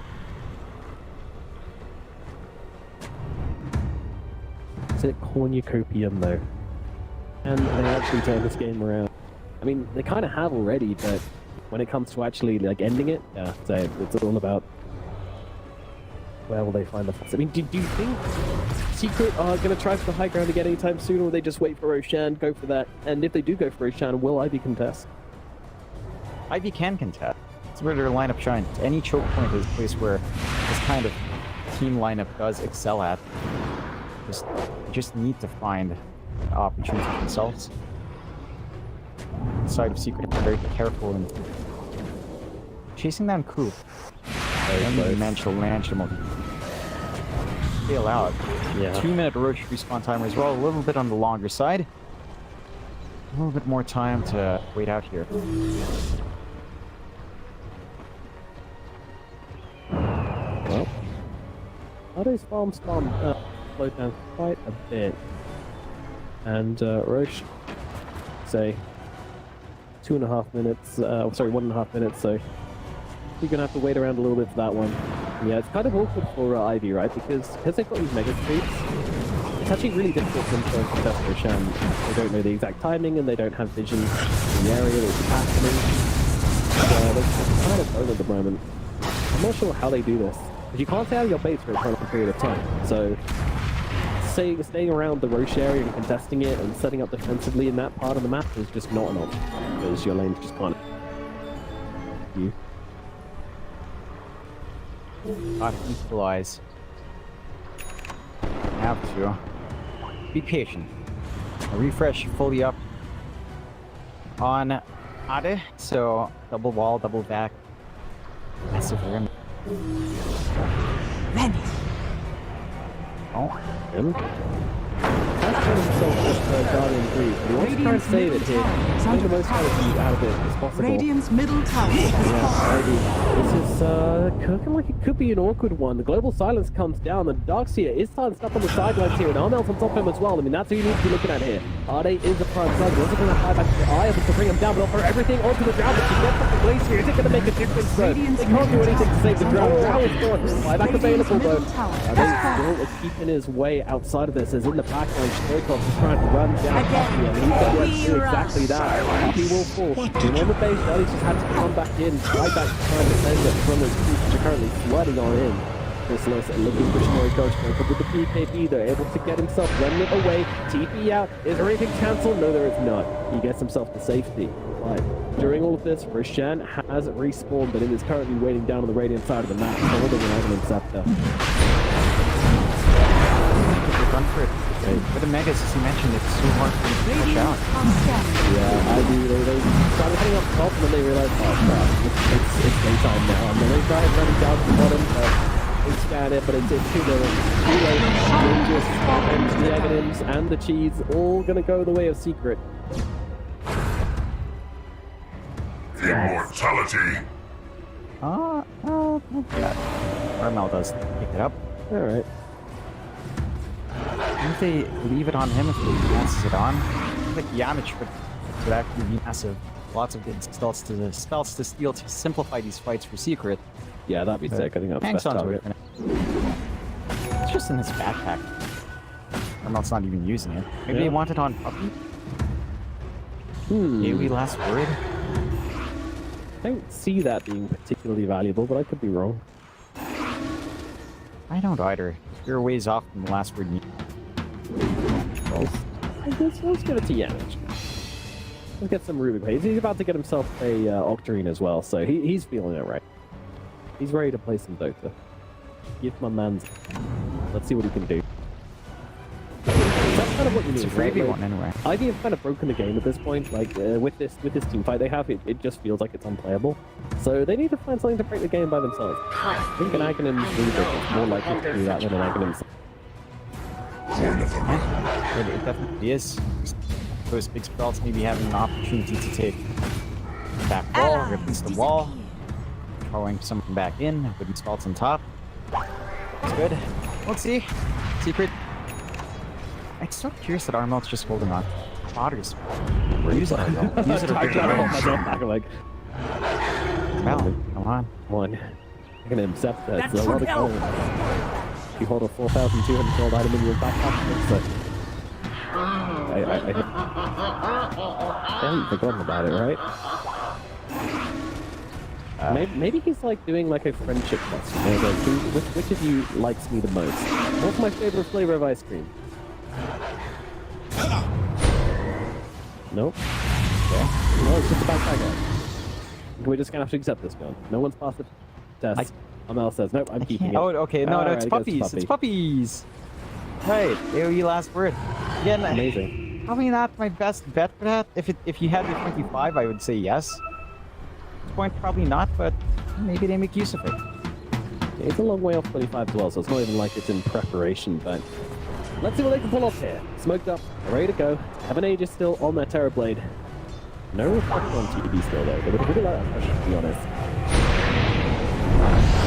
B: Is it cornucopium though? And they actually turn this game around. I mean, they kind of have already, but when it comes to actually like ending it, yeah, so it's all about where will they find the fast. I mean, do you think Secret are going to try for the high ground again anytime soon, or will they just wait for Roshan, go for that? And if they do go for Roshan, will Ivy contest?
C: Ivy can contest. It's where their lineup shines. Any choke point is a place where this kind of team lineup does excel at. Just need to find an opportunity for themselves. Side of Secret are very careful in chasing down Coop. And managed to launch them. Fail out.
B: Yeah.
C: 2-minute Roche respawn timer as well. A little bit on the longer side. A little bit more time to wait out here.
B: Well, Ade's farm spawn slowed down quite a bit. And Roche, say, 2.5 minutes, sorry, 1.5 minutes, so you're gonna have to wait around a little bit for that one. Yeah, it's kind of awkward for Ivy, right? Because they've got these mega creeps, it's actually really difficult for them to contest Roshan. They don't know the exact timing and they don't have vision in the area that's happening. So they're kind of owned at the moment. I'm not sure how they do this. But you can't stay out of your base for a prolonged period of time. So staying around the Roche area and contesting it and setting up defensively in that part of the map is just not an option. Because your lanes just can't. You.
C: Not equalize. Have to be patient. A refresh fully up on Ade, so double wall, double back. Massive rim.
H: Ready.
C: Oh,
B: Him? That's kind of himself with Guardian 3. He wants to try and save it here. Make the most out of it as possible.
D: Radiant's middle tower has
B: Yeah,
D: fallen.
B: already. This is looking like it could be an awkward one. The global silence comes down. The Darkseer is starting stuff on the sidelines here, and Armel's on top of him as well. I mean, that's who you need to be looking at here. Ade is a prime target. What's it going to fly back to the eye? Able to bring him down, but they'll throw everything onto the ground. But she gets up the glacier. Is it going to make a difference, though? They can't do anything to save the ground. Drow is gone. Flyback available, though. Ade still keeping his way outside of this, as in the backline, Stoikov is trying to run down Puppy, and he's got to do exactly that. Puppy will fall. And on the base, Ade's just had to come back in, fly back to try and defend it from those troops which are currently flooding on in. Chrysalis looking for Shinori Coach, but with the PKP, they're able to get himself remnant away, TP out. Is there anything cancelled? No, there is not. He gets himself to safety. Right. During all of this, Roshan has respawned, but it is currently waiting down on the radiant side of the map, holding an Adamant Scepter.
C: run for it. With the Megas, as you mentioned, it's so hard for them to push out.
B: Yeah, I do. They started heading up top and then they realized, oh crap, it's daytime now. And then they started running down to the bottom, they scan it, but it's too late. Too late. And the Aghanim's and the cheese all gonna go the way of Secret.
F: Immortality!
C: Yeah. Armel does pick it up.
B: Alright.
C: If they leave it on him, if he passes it on, I think Yamich would actually be massive. Lots of good spells to steal to simplify these fights for Secret.
B: Yeah, that'd be sick. I think that's the best target.
C: It's just in his backpack. Armel's not even using it. Maybe they want it on Puppy? Maybe last word?
B: I don't see that being particularly valuable, but I could be wrong.
C: I don't either. You're a ways off from the last word.
B: Well, let's give it to Yamich. Let's get some Ruby plays. He's about to get himself a Octarine as well, so he's feeling it right. He's ready to play some Dota. Give my man's. Let's see what he can do. That's kind of of what you
C: It's
B: need.
C: a freebie
B: Right?
C: one anyway.
B: Ivy have kind of broken the game at this point. Like with this team fight they have, it just feels like it's unplayable. So they need to find something to break the game by themselves. I think an Aghanim's Rubik is more likely to do that than an Aghanim's.
C: It definitely is. Those big spells maybe having an opportunity to take back wall, rip into the wall, throwing someone back in, putting spells on top. It's good. Let's see. Secret. I'm so curious that Armel's just holding on. Otters. We're using it though. Use it or
B: I
C: break
B: try to
C: it.
B: hold myself back. I'm like,
C: Well, come on.
B: one. I'm gonna accept that. It's a lot of gold. You hold a 4,200 gold item in your back pocket, so I haven't forgotten about it, right? Maybe he's like doing like a friendship test. You know, like, which of you likes me the most? What's my favorite flavor of ice cream? Nope. Yeah. No, it's just about that guy. We're just gonna have to accept this gun. No one's passed the test. Amel says, nope, I'm keeping it.
C: Oh, okay. No,
B: Alright,
C: it's
B: it goes to
C: puppies.
B: puppy.
C: It's puppies. Right. AOE last word. Again,
B: Amazing.
C: probably not my best bet for that. If you had the 25, I would say yes. At this point, probably not, but maybe they make use of it.
B: It's a long way off 25 as well, so it's not even like it's in preparation, but let's see what they can pull off here. Smoked up, ready to go. Heaven Age is still on their Terror Blade. No reflection on TDB still though. They would really like that pressure, to be honest.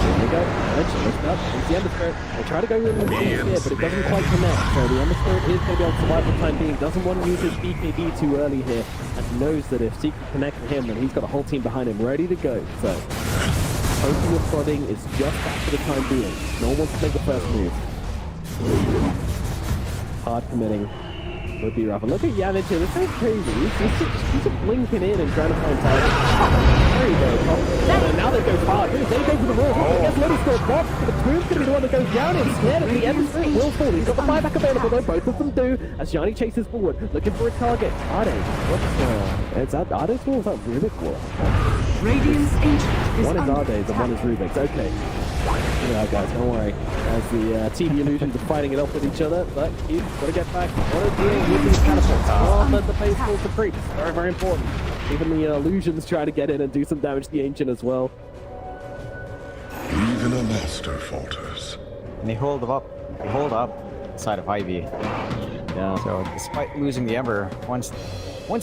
B: Here we go. Lift up. It's the Ember Spirit. They try to go with the here, but it doesn't quite connect. So the Ember Spirit is going to be able to survive for the time being. Doesn't want to use his BKB too early here, and he knows that if Secret connects to him, then he's got a whole team behind him ready to go. So hoping with prodding is just that for the time being. No one wants to take the first move. Hard committing. Would be rough. And look at Yannick here. This sounds crazy. He's just blinking in and trying to find targets. There you go. And now they go hard. They go for the roll. I guess Lotus scored box, but the Spoon's going to be the one that goes down instead. And the Ember Spirit will fall. He's got the buyback available though. Both of them do. As Yanni chases forward, looking for a target. Ade. It's that Ade's wall? Is that Rubik's wall?
D: Radiant's Ancient is
B: One is
D: under
B: Ade's and one is
D: attack.
B: Rubik's. Okay. Yeah, guys, don't worry. As the TD illusions are fighting it off with each other, but you've got to get back. What are dealing with these catapults? Oh, let the base fall for creeps. Very, very important. Even the illusions try to get in and do some damage to the Ancient as well.
F: Even a master falters.
C: And they hold up. They hold up side of Ivy.
B: Yeah.
C: So despite losing the Ember, once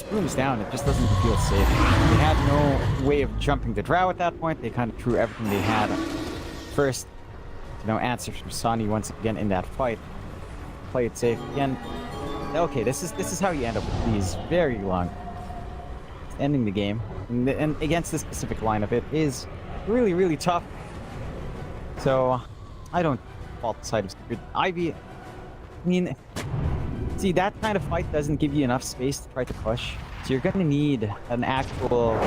C: Boom's down, it just doesn't feel safe. They had no way of jumping the Drow at that point. They kind of threw everything they had. First, answer from Sonny once again in that fight. Play it safe again. Okay, this is how you end up with these very long. Ending the game, and against this specific lineup, it is really, really tough. So, I don't fault the side of Secret. Ivy, I mean, see, that kind of fight doesn't give you enough space to try to push. So you're gonna need an actual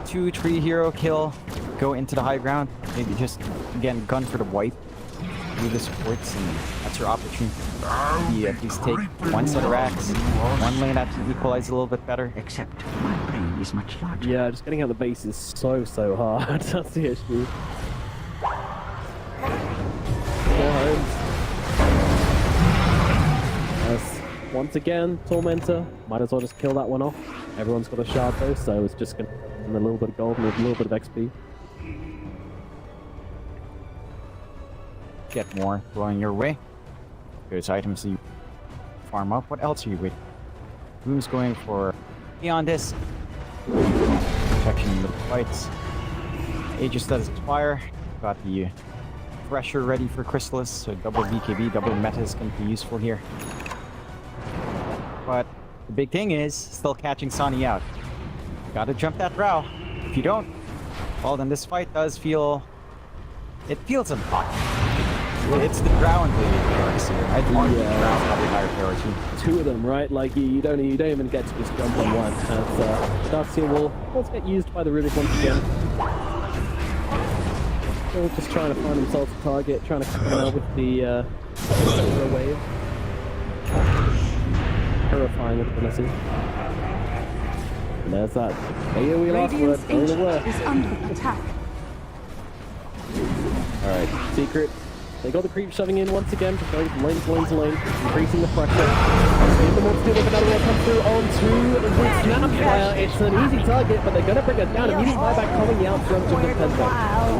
C: 2-3 hero kill, go into the high ground, maybe just, again, gun for the wipe, do the supports, and that's your opportunity to at least take one set of racks, one lane that can equalize a little bit better.
E: Except my brain is much larger.
B: Yeah, just getting out the base is so hard. That's the issue. Four homes. Yes. Once again, Tormentor. Might as well just kill that one off. Everyone's got a shard though, so it's just gonna give them a little bit of gold and a little bit of XP.
C: Get more going your way. Those items that you farm up. What else are you waiting? Boom's going for beyond this. Protection in the fights. Aegis does expire. Got the Thresher ready for Chrysalis, so double BKB, double meta is going to be useful here. But the big thing is still catching Sonny out. Gotta jump that Drow. If you don't, well then this fight does feel... It feels unpopular. It's the Drow and Bleeding priority here. I'd argue the Drow's probably higher priority.
B: Two of them, right? Like you don't even get to just jump on one. As Darkseer will let's get used by the Rubik once again. Still just trying to find himself a target, trying to come out with the Solar Wave. Terrifying ability. And there's that AoE last word,
D: Radiant's
B: going to work.
D: Ancient is under attack.
B: Alright, Secret They got the creep shoving in once again, just going from lane to lane to lane, increasing the pressure. The more still with another one comes through onto the Snapfire. It's an easy target, but they're going to bring it down. Immediate buyback coming out from Jim Pento.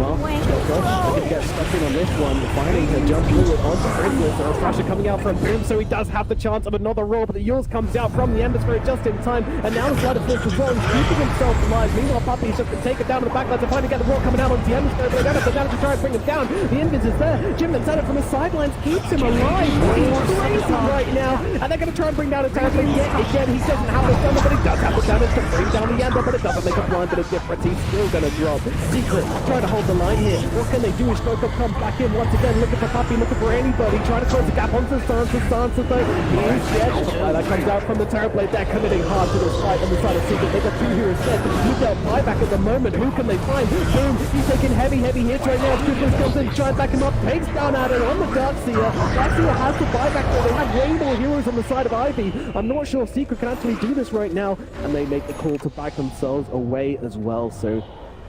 B: Well, Josh looking to get stuck in on this one, finding to jump through it onto Bridges. There's pressure coming out from him, so he does have the chance of another roll, but the yours comes out from the Ember just in time, and now the side of this as well. He's keeping himself alive. Meanwhile, Puppy's just been taken down to the backline to finally get the roll coming out onto the Ember, but they don't have the damage to try and bring him down. The Invis is there. Jim Vincent from the sidelines keeps him alive. He's crazy right now, and they're going to try and bring down a Terrible. Yet again, he doesn't have the thunder, but he does have the damage to bring down the Ember, but it doesn't make a blind bit of difference. He's still going to drop. Secret trying to hold the line here. What can they do? Stroker comes back in once again, looking for Puppy, looking for anybody, trying to close the gap onto Sansa though. He is dead. That comes out from the Terrorblade. They're committing hard to this fight on the side of Secret. They got two heroes dead. Miguel buyback at the moment. Who can they find? Boom. He's taking heavy hits right now. Goodness comes in, tries back him up, takes down Adam on the Darkseer. Darkseer has the buyback, but they have way more heroes on the side of Ivy. I'm not sure if Secret can actually do this right now, and they make the call to back themselves away as well. So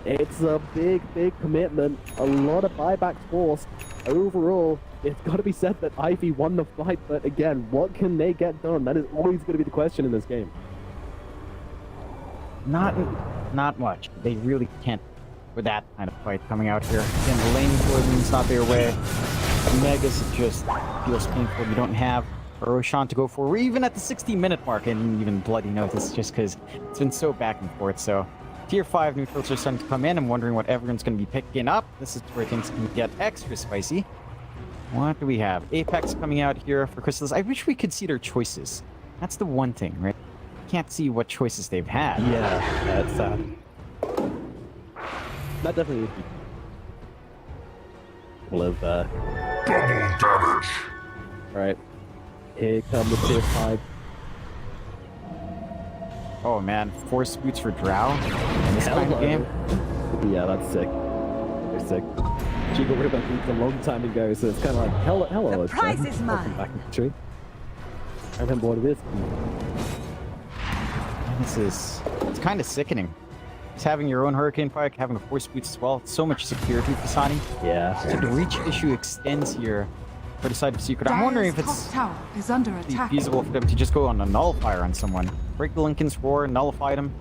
B: it's a big commitment. A lot of buybacks forced. Overall, it's got to be said that Ivy won the fight, but again, what can they get done? That is always going to be the question in this game.
C: Not much. They really can't with that kind of fight coming out here. Again, the lane poison's not their way. Megas just feels painful. You don't have a Roshan to go for. We're even at the 60-minute mark. I didn't even bloody notice just because it's been so back and forth. So Tier 5 neutrals are starting to come in. I'm wondering what everyone's going to be picking up. This is where things can get extra spicy. What do we have? Apex coming out here for Crystals. I wish we could see their choices. That's the one thing, right? Can't see what choices they've had.
B: Yeah, it's sad. That definitely would be. Live
F: Double damage.
B: Right. Here come the Tier 5.
C: Oh man, 4 spoots for Drow in this kind of game?
B: Yeah, that's sick. They're sick. She got rid of her boots a long time ago, so it's kind of like, hello,
H: The prize is mine.
B: Welcome back in the tree. I remember what it is.
C: It's kind of sickening. Just having your own Hurricane Pike, having a 4 spoots as well, it's so much security for Sani.
B: Yeah.
C: So the reach issue extends here for the side of Secret. I'm wondering if it's
D: tower is under attack.
C: feasible for them to just go on a nullifier on someone. Break the Lincoln's Roar, nullify them.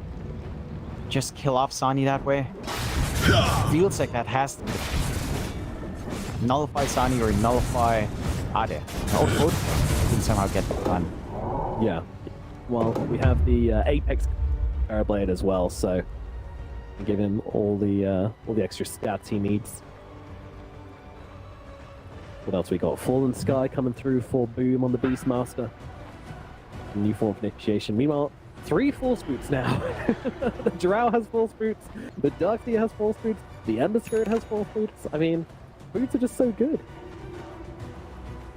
C: Just kill off Sani that way. Feels like that has to be. Nullify Sani or nullify Ade. Both can somehow get it done.
B: Yeah. Well, we have the Apex Parablade as well, so give him all the extra stats he needs. What else we got? Fallen Sky coming through for Boom on the Beastmaster. New form of initiation. Meanwhile, 3 full spoots now. The Drow has full spoots. The Darkseer has full spoots. The Ember Spirit has full spoots. I mean, spoots are just so good.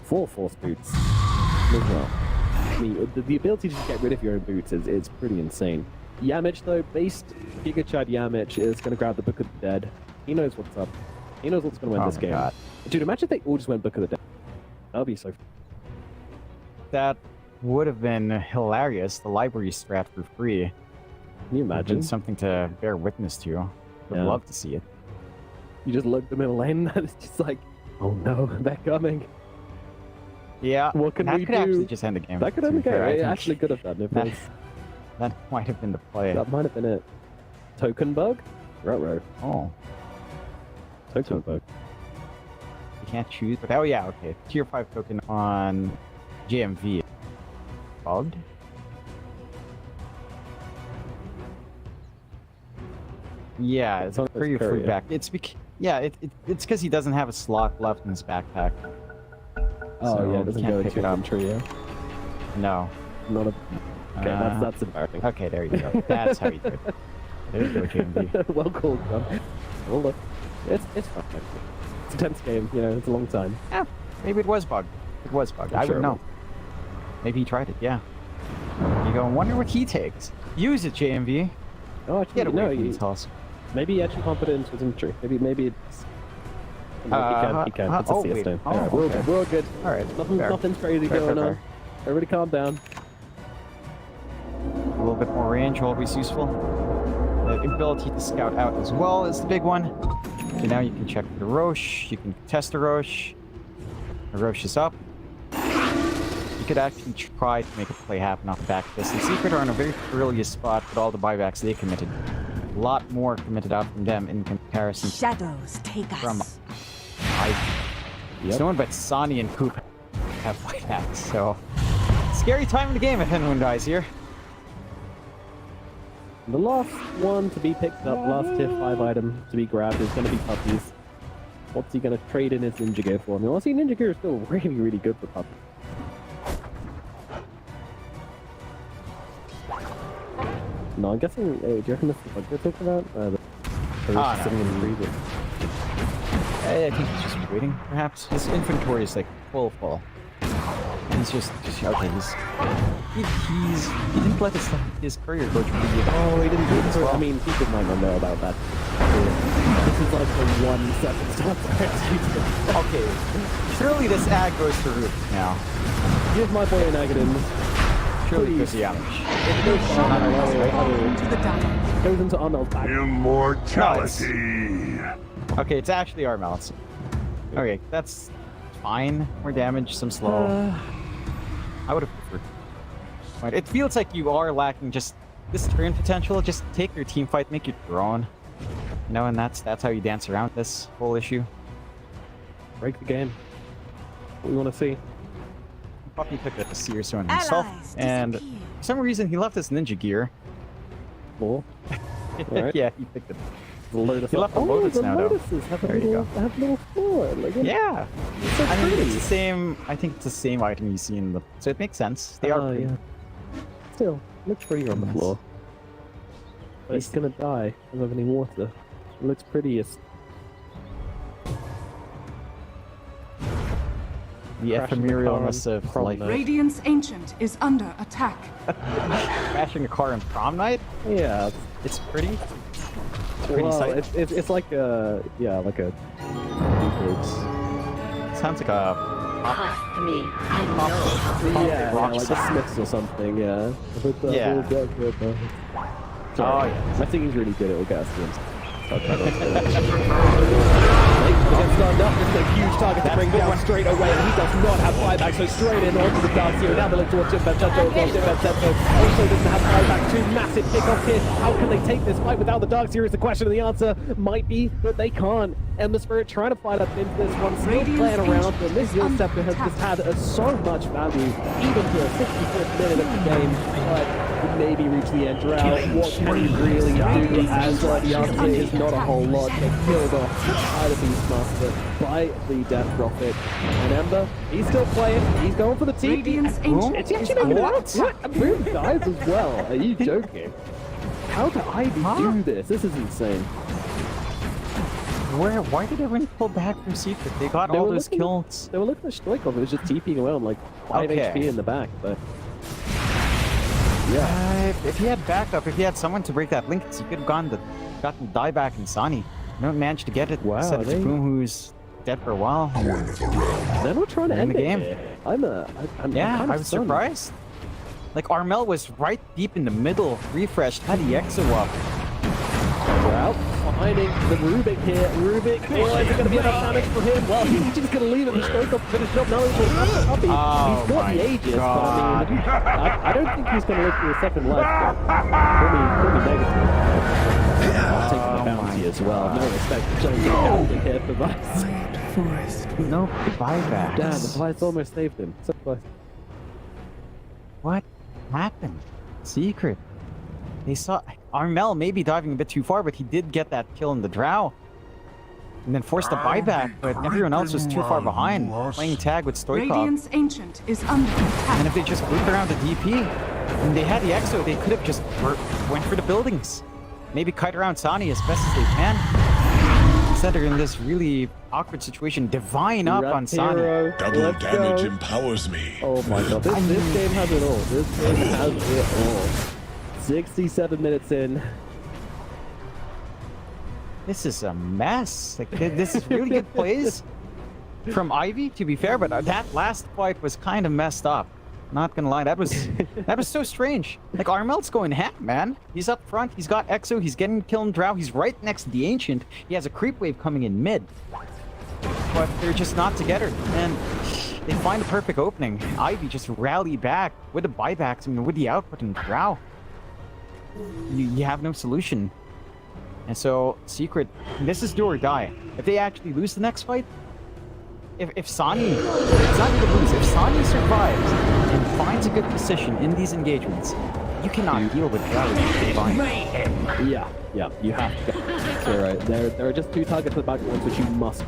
B: 4 full spoots as well. I mean, the ability to just get rid of your own boots is pretty insane. Yamich, though, based Giga Chad Yamich is going to grab the Book of the Dead. He knows what's up. He knows what's going to win this game.
C: God.
B: Dude, imagine if they all just went Book of the Dead. That would be so...
C: That would have been hilarious. The library strat for free.
B: Can you imagine?
C: Something to bear witness to. Would
B: Yeah.
C: love to see it.
B: You just look them in a lane and it's just like, oh no, they're coming.
C: Yeah,
B: What can
C: that
B: we
C: could
B: do?
C: actually just end the game.
B: That could
C: to
B: end
C: be
B: the game.
C: fair. I
B: It
C: think
B: actually could have done if
C: that-
B: it was...
C: That might have been the play.
B: That might have been it. Token bug? Ruh-roh.
C: Oh,
B: Token bug.
C: you can't choose. But oh yeah, okay. Tier 5 token on JMV. Bugged? Yeah, it's
B: on
C: for your
B: courier.
C: free back. It's it's because he doesn't have a slot left in his backpack.
B: Oh
C: So
B: yeah, it
C: you
B: doesn't
C: can't
B: go
C: pick
B: into
C: it up.
B: inventory, yeah?
C: No.
B: Not a... Okay, that's embarrassing.
C: Okay, there you go. That's how you do it. There you go, JMV.
B: Well called, John. Well, look, it's fun. Actually. It's a tense game, you know, it's a long time.
C: Yeah, maybe it was bugged. It was bugged.
B: I'm
C: I
B: sure
C: would
B: it
C: know.
B: was.
C: Maybe he tried it, yeah. You go, wonder what he takes. Use it, JMV.
B: Oh, actually,
C: Get away
B: no,
C: from these halls.
B: maybe he actually can't put it into his inventory. Maybe it's... he can. It's a
C: oh,
B: CS
C: wait.
B: stone.
C: Oh,
B: Alright, we're all
C: okay.
B: good. We're all good.
C: Alright,
B: Nothing's crazy
C: Fair,
B: going
C: fair,
B: on. Everybody calm down.
C: A little bit more range, always useful. The ability to scout out as well is the big one. So now you can check the Roche, you can test the Roche. Ferocious up. You could actually try to make a play happen off the back of this. And Secret are in a very perilous spot with all the buybacks they committed. A lot more committed out from them in comparison
H: Shadows take
C: from
H: us.
C: Ivy.
B: Yep.
C: No one but Sonny and Coop have buybacks, so scary time in the game if anyone dies here.
B: The last one to be picked up, last tier 5 item to be grabbed is going to be Puppies. What's he going to trade in his Ninja Gear for? I mean, honestly, Ninja Gear is still really, really good for Puppies. No, I'm guessing, do you reckon this is what you're talking about? The
C: No.
B: sitting in the freezer.
C: I think he's just waiting, perhaps. His inventory is like full. He's just okay. He didn't let his career go through the.
B: Oh, he didn't do this.
C: well.
B: I mean, people might not know about that. This is like the 1 second start.
C: Okay, surely this ag goes to root now.
B: Give my boy an Agadin.
C: Surely goes
B: Please.
C: to Yamish.
B: It goes to Arnold.
D: Into the dire.
B: Goes into Arnold's back.
F: Immortality.
C: Okay, it's actually Armel's. Okay, that's fine. More damage, some slow. I would have preferred. Right, it feels like you are lacking just this turn potential. Just take your team fight, make it your own. You know, and that's how you dance around this whole issue.
B: Break the game. What we want to see.
C: Puppy took a serious one himself,
H: Allies
C: and for
H: disappear.
C: some reason he left his ninja gear.
B: More. Alright.
C: Yeah, he picked it.
B: The Lotus.
C: You left the
B: oh,
C: Lotus
B: the
C: now, though.
B: Lotuses have a
C: There you
B: little,
C: go.
B: have a little floor. Like,
C: Yeah,
B: it's so
C: I mean
B: pretty.
C: it's the same. I think it's the same item you see in the. So it makes sense. They are.
B: Oh,
C: pretty.
B: yeah. Still, looks prettier on the
C: Yes.
B: floor. But it's gonna die because of any water. It looks prettiest.
C: The
B: Crashing the car
C: ephemeralness
B: on
C: of
B: prom
C: life.
B: night.
D: Radiant's Ancient is under attack.
C: Crashing a car on prom night.
B: Yeah.
C: It's pretty. Pretty
B: Well,
C: sight.
B: it's like a like a.
C: Sounds like a.
G: Trust me, I know.
B: Yeah,
C: rock
B: like
C: song.
B: the Smiths or something. Yeah. With the
C: Yeah.
B: whole Sorry.
C: yeah.
B: My singing's really good. It'll get us Against stand up, it's a huge target to bring down straight away, and he does not have buyback, so straight in onto the dark here. Now they look towards Jim Vincenzo, Jim Vincenzo also doesn't have buyback. Two massive kickoffs here. How can they take this fight without the dark here is the question, and the answer might be that they can't. And the Spirit trying to fight up into this one, still
D: Radiant's
B: playing around,
D: Ancient
B: and this
D: is
B: Heal
D: under
B: Scepter has
D: attack.
B: just had so much value, even to a 65th minute of the game, but maybe reach the end drought. What can he really do as the answer is not a whole lot. They killed off either Beastmaster by the Death Prophet. And Ember, he's still playing, he's going for the TP.
D: Radiant's Ancient
B: It's actually
D: is
B: making it
D: under
B: out.
D: attack.
B: What? Boom dies as well. Are you joking? How did Ivy do this? This is insane.
C: Why did everyone pull back from Secret? They got
B: They
C: all
B: were
C: those
B: looking-
C: kills.
B: They were looking at Stoikov, it was just TPing away on like 5
C: Okay.
B: HP in the back, but... Yeah.
C: If he had backup, if he had someone to break that link, he could have gotten dieback and Sonny. Don't manage to get it.
B: Wow,
C: Instead of
B: they-
C: Boom, who's dead for a while.
B: They're not trying to
C: In
B: end
C: the
B: it
C: game.
B: here. I'm
C: Yeah,
B: kind of
C: I was
B: stunned.
C: surprised. Like Armel was right deep in the middle, refreshed, had the Exo up.
B: Well, finding the Rubik here. Rubik, oh, is it going to be enough damage for him? Well, he's just going to leave it for Stoikov to finish up. Now he's going to have the puppy.
C: Oh
B: He's got
C: my
B: the Aegis,
C: God.
B: but I mean, I don't think he's going to look for a second life. Could be negative. I'll take the bounty as well. No respect for Jones Captain here for Vice.
C: No buybacks.
B: Damn, the Vice almost saved him. So close.
C: What happened? Secret. They saw Armel maybe diving a bit too far, but he did get that kill in the drow. And then forced a buyback, but everyone else was too far behind, playing tag with Stoikov.
D: Radiant's Ancient is under attack.
C: And if they just looped around the DP, and they had the Exo, they could have just went for the buildings. Maybe kite around Sonny as best as they can. Instead, they're in this really awkward situation. Divine up on Sonny.
B: Hero,
F: Double
B: let's
F: damage
B: go.
F: empowers me.
B: Oh my god, this game has it all. This game has it all. 67 minutes in.
C: This is a mess. Like, this is really good plays from Ivy, to be fair, but that last fight was kind of messed up. Not gonna lie, that was so strange. Like Armel's going ham, man. He's up front. He's got Exo. He's getting kill and drow. He's right next to the Ancient. He has a creep wave coming in mid. but they're just not together. And they find a perfect opening. Ivy just rally back with the buybacks, I mean, with the output and Drow. You have no solution. And so, Secret, this is do or die. If they actually lose the next fight, if Sani, it's not even lose, if Sani survives and finds a good position in these engagements, you cannot deal with gravity combined.
B: Yeah, you have to. So, right, there are just two targets at the back ones which you must.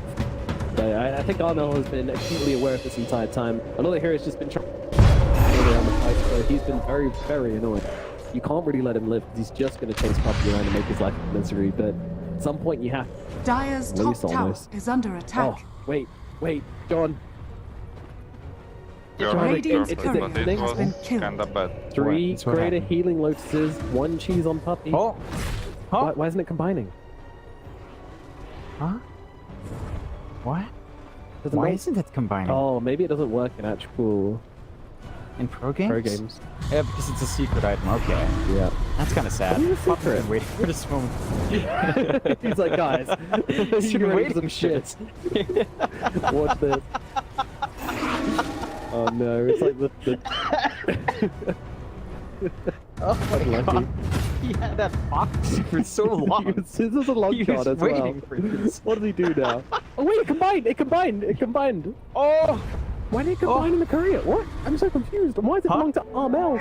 B: So I think Armel has been acutely aware of this entire time. Another hero's just been trying on the fight, so he's been very, very annoying. You can't really let him live because he's just going to chase Puppy around and make his life a misery, but at some point you have to.
D: Dire's top
B: Lose
D: tower
B: almost.
D: is under attack.
B: Oh, wait, John.
A: You're
B: John,
D: Radiant's
A: perfect,
D: courier
A: but this
D: has been
A: was
D: killed.
A: kinda bad.
B: 3
C: What? What
B: greater
C: happened?
B: healing lotuses, 1 cheese on Puppy.
C: Oh! Huh?
B: Why isn't it combining?
C: Huh? What?
B: Does it
C: Why
B: not-
C: isn't it combining?
B: Oh, maybe it doesn't work in actual
C: In pro games?
B: pro games.
C: Yeah, because it's a secret item. Okay.
B: Yeah.
C: That's kind of sad.
B: What do you
C: Fuck,
B: secret?
C: I've been waiting for this moment.
B: He's like, guys,
C: He's
B: you're
C: been
B: ready for
C: waiting
B: some shit. Watch this. Oh no, it's like the
C: Oh my
B: Lucky.
C: god. He had that box for so long.
B: This is a long
C: He
B: shot
C: was
B: as well.
C: waiting for this.
B: What does he do now? Oh wait, it combined! It combined!
C: Oh!
B: Why did it combine in the courier? What? I'm so confused. And why does it
C: Huh?
B: belong to Armel?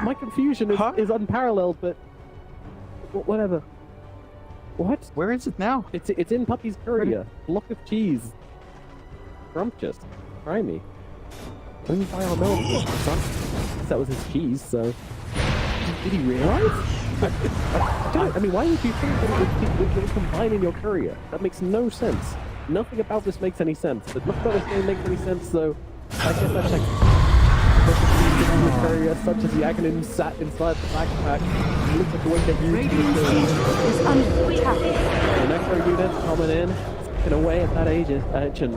B: My confusion is,
C: Huh?
B: is unparalleled, but whatever. What?
C: Where is it now?
B: It's in Puppy's courier. Block of cheese. Scrumptious. Try me. Only by Armel. That was his cheese, so. Did he realize? I mean, why would you think that it would combine in your courier? That makes no sense. Nothing about this makes any sense. But nothing about this game makes any sense, so I guess that's like the courier, such as the acronym sat inside the backpack. Look at the way they use
D: Radiant's
B: it.
D: Aegis is under attack.
B: The necro unit coming in away at that ancient.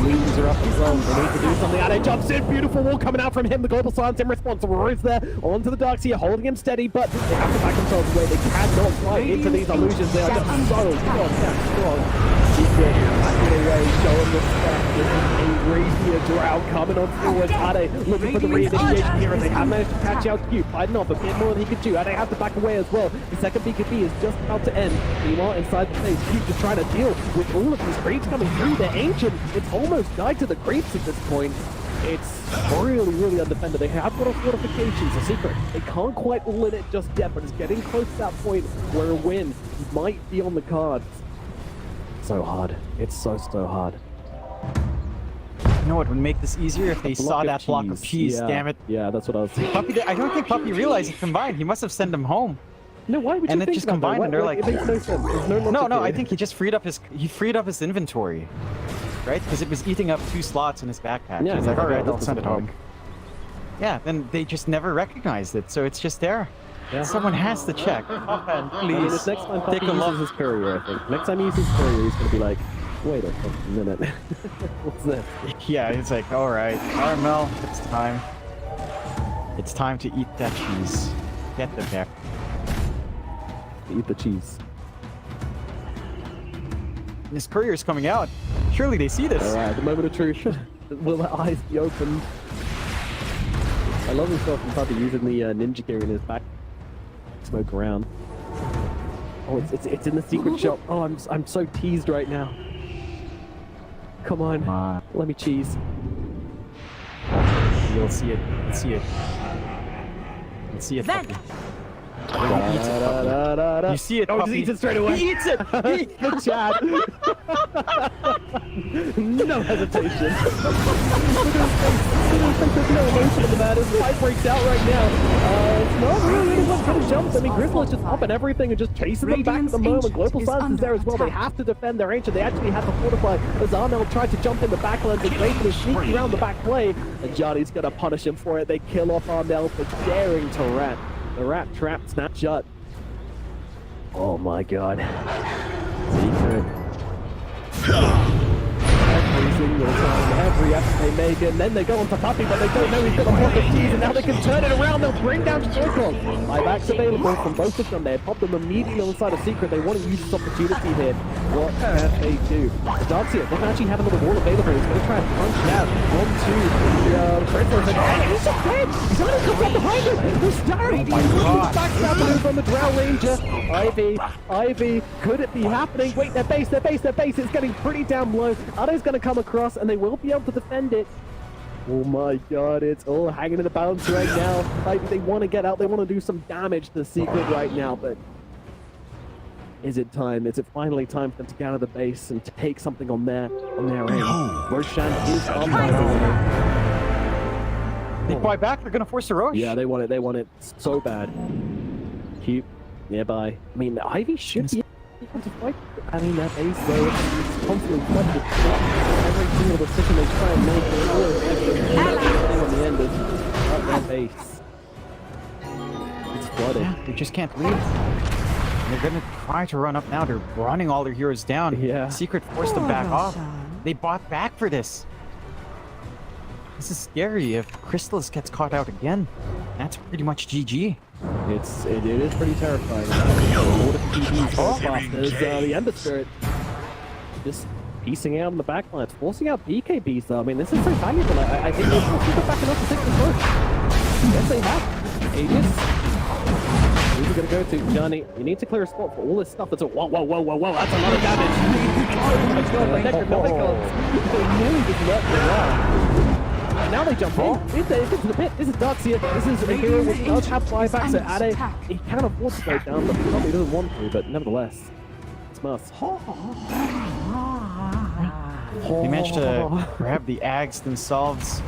B: Leads are up as well. They need to do something. And it jumps in. Beautiful wall coming out from him. The global silence in response. Roy's there onto the dark seer, holding him steady, but they have to back themselves away. They cannot fly into these illusions. They are just so goddamn strong. Secret backing away, showing respect. This is a rapier drought coming on forward. Ade looking for the re-initiation here, and they have managed to catch out Q. Fighting off a bit more than he could do. Ade have to back away as well. The second BKB is just about to end. Meanwhile, inside the face, Q just trying to deal with all of these creeps coming through. They're ancient. It's almost died to the creeps at this point. It's really, really undefended. They have got a fortifications, a secret. They can't quite all in it just yet, but it's getting close to that point where a win might be on the cards. So hard. It's so hard.
C: You know what would make this easier if they saw that block of cheese,
B: Yeah.
C: damn it.
B: Yeah, that's what I was thinking.
C: Puppy, I don't think Puppy realized it combined. He must have sent him home.
B: No, why would you
C: And it
B: think
C: just
B: that, though?
C: combined, and they're
B: Like,
C: like-
B: it makes no sense. There's no logic
C: No,
B: here.
C: I think he just freed up his inventory, right? Because it was eating up 2 slots in his backpack.
B: Yeah,
C: He's like,
B: yeah,
C: all right,
B: that's
C: I'll send it
B: the
C: home. Yeah, then they just never recognized it, so it's just there.
B: Yeah.
C: Someone has to check.
B: I mean,
C: Please,
B: this next time
C: take
B: Puppy
C: a look.
B: uses his courier, I think. Next time he uses his courier, he's going to be like, wait a fucking minute. What's this?
C: Yeah, it's like, all right, Armel, it's time. It's time to eat that cheese. Get them there.
B: Eat the cheese.
C: This courier's coming out. Surely they see this.
B: Alright, the moment of truth. Will their eyes be opened? I love himself and Puppy using the ninja gear in his back. Smoke around. Oh, it's in the secret shop. Oh, I'm so teased right now. Come on.
C: Come on.
B: Let me cheese.
C: You'll see it. You'll see it. You'll see it.
H: Then.
C: Puppy. You see it,
B: Oh,
C: Puppy.
B: he just eats it straight away.
C: He eats it!
B: Good chat. No hesitation. Look at his face. There's no emotion in the matter. His fight breaks out right now. It's not really anyone trying to jump. I mean, Grizzly's just popping everything and just chasing them back at the moment. Global Silence is there as well. They have to defend their ancient. They actually have to fortify. As Armel tried to jump in the backlands and Clayton is sneaking around the back play. And Johnny's going to punish him for it. They kill off Armel for daring to rat. The rat trap snapped shut. Oh my god. Secret. every single time, every effort they make, and then they go on to Puppy, but they don't know he's got a block of keys, and now they can turn it around. They'll bring down Stoikov. Buybacks available from both of them. They pop them immediately on the side of Secret. They want to use this opportunity here. What can they do? Darcia doesn't actually have another wall available. He's going to try and punch out onto the Crystal. Hey, he's just dead! He's only come from behind him! The Star backstab move on the Drow Ranger. Ivy, could it be happening? Wait, their base, it's getting pretty damn low. Addo's going to come across, and they will be able to defend it. Oh my god, it's all hanging in the balance right now. Ivy, they want to get out, they want to do some damage to the Secret right now, but is it time? Is it finally time for them to get out of the base and take something on their end? Roshan is on by
C: They buy back, they're gonna force a rush.
B: Yeah, they want it so bad. Keep nearby. I mean, Ivy should be able to fight. I mean, that base, though, it's constantly flooded. Every single decision they try and make, they're always everything on the end of that base. It's flooded.
C: Yeah, they just can't leave. They're gonna try to run up now. They're running all their heroes down.
B: Yeah.
C: Secret forced them back off. They bought back for this. This is scary. If Crystallis gets caught out again, that's pretty much GG.
B: It is pretty terrifying. All the PGs so fast as the Ember Spirit just piecing out on the backlines, forcing out BKBs though. I mean, this is so valuable. I think they'll keep it back enough to take the push. Yes, they have. Aegis. Who's it gonna go to? Johnny, you need to clear a spot for all this stuff that's a whoa, that's a lot of damage. Oh my god, the Necronomicons. They nearly just left it off. And now they jump in. It's into the pit. This is Darcia. This is a hero which does have buybacks at Ade. He can afford to go down, but probably doesn't want to, but nevertheless, it's must.
C: They managed to grab the Ags themselves.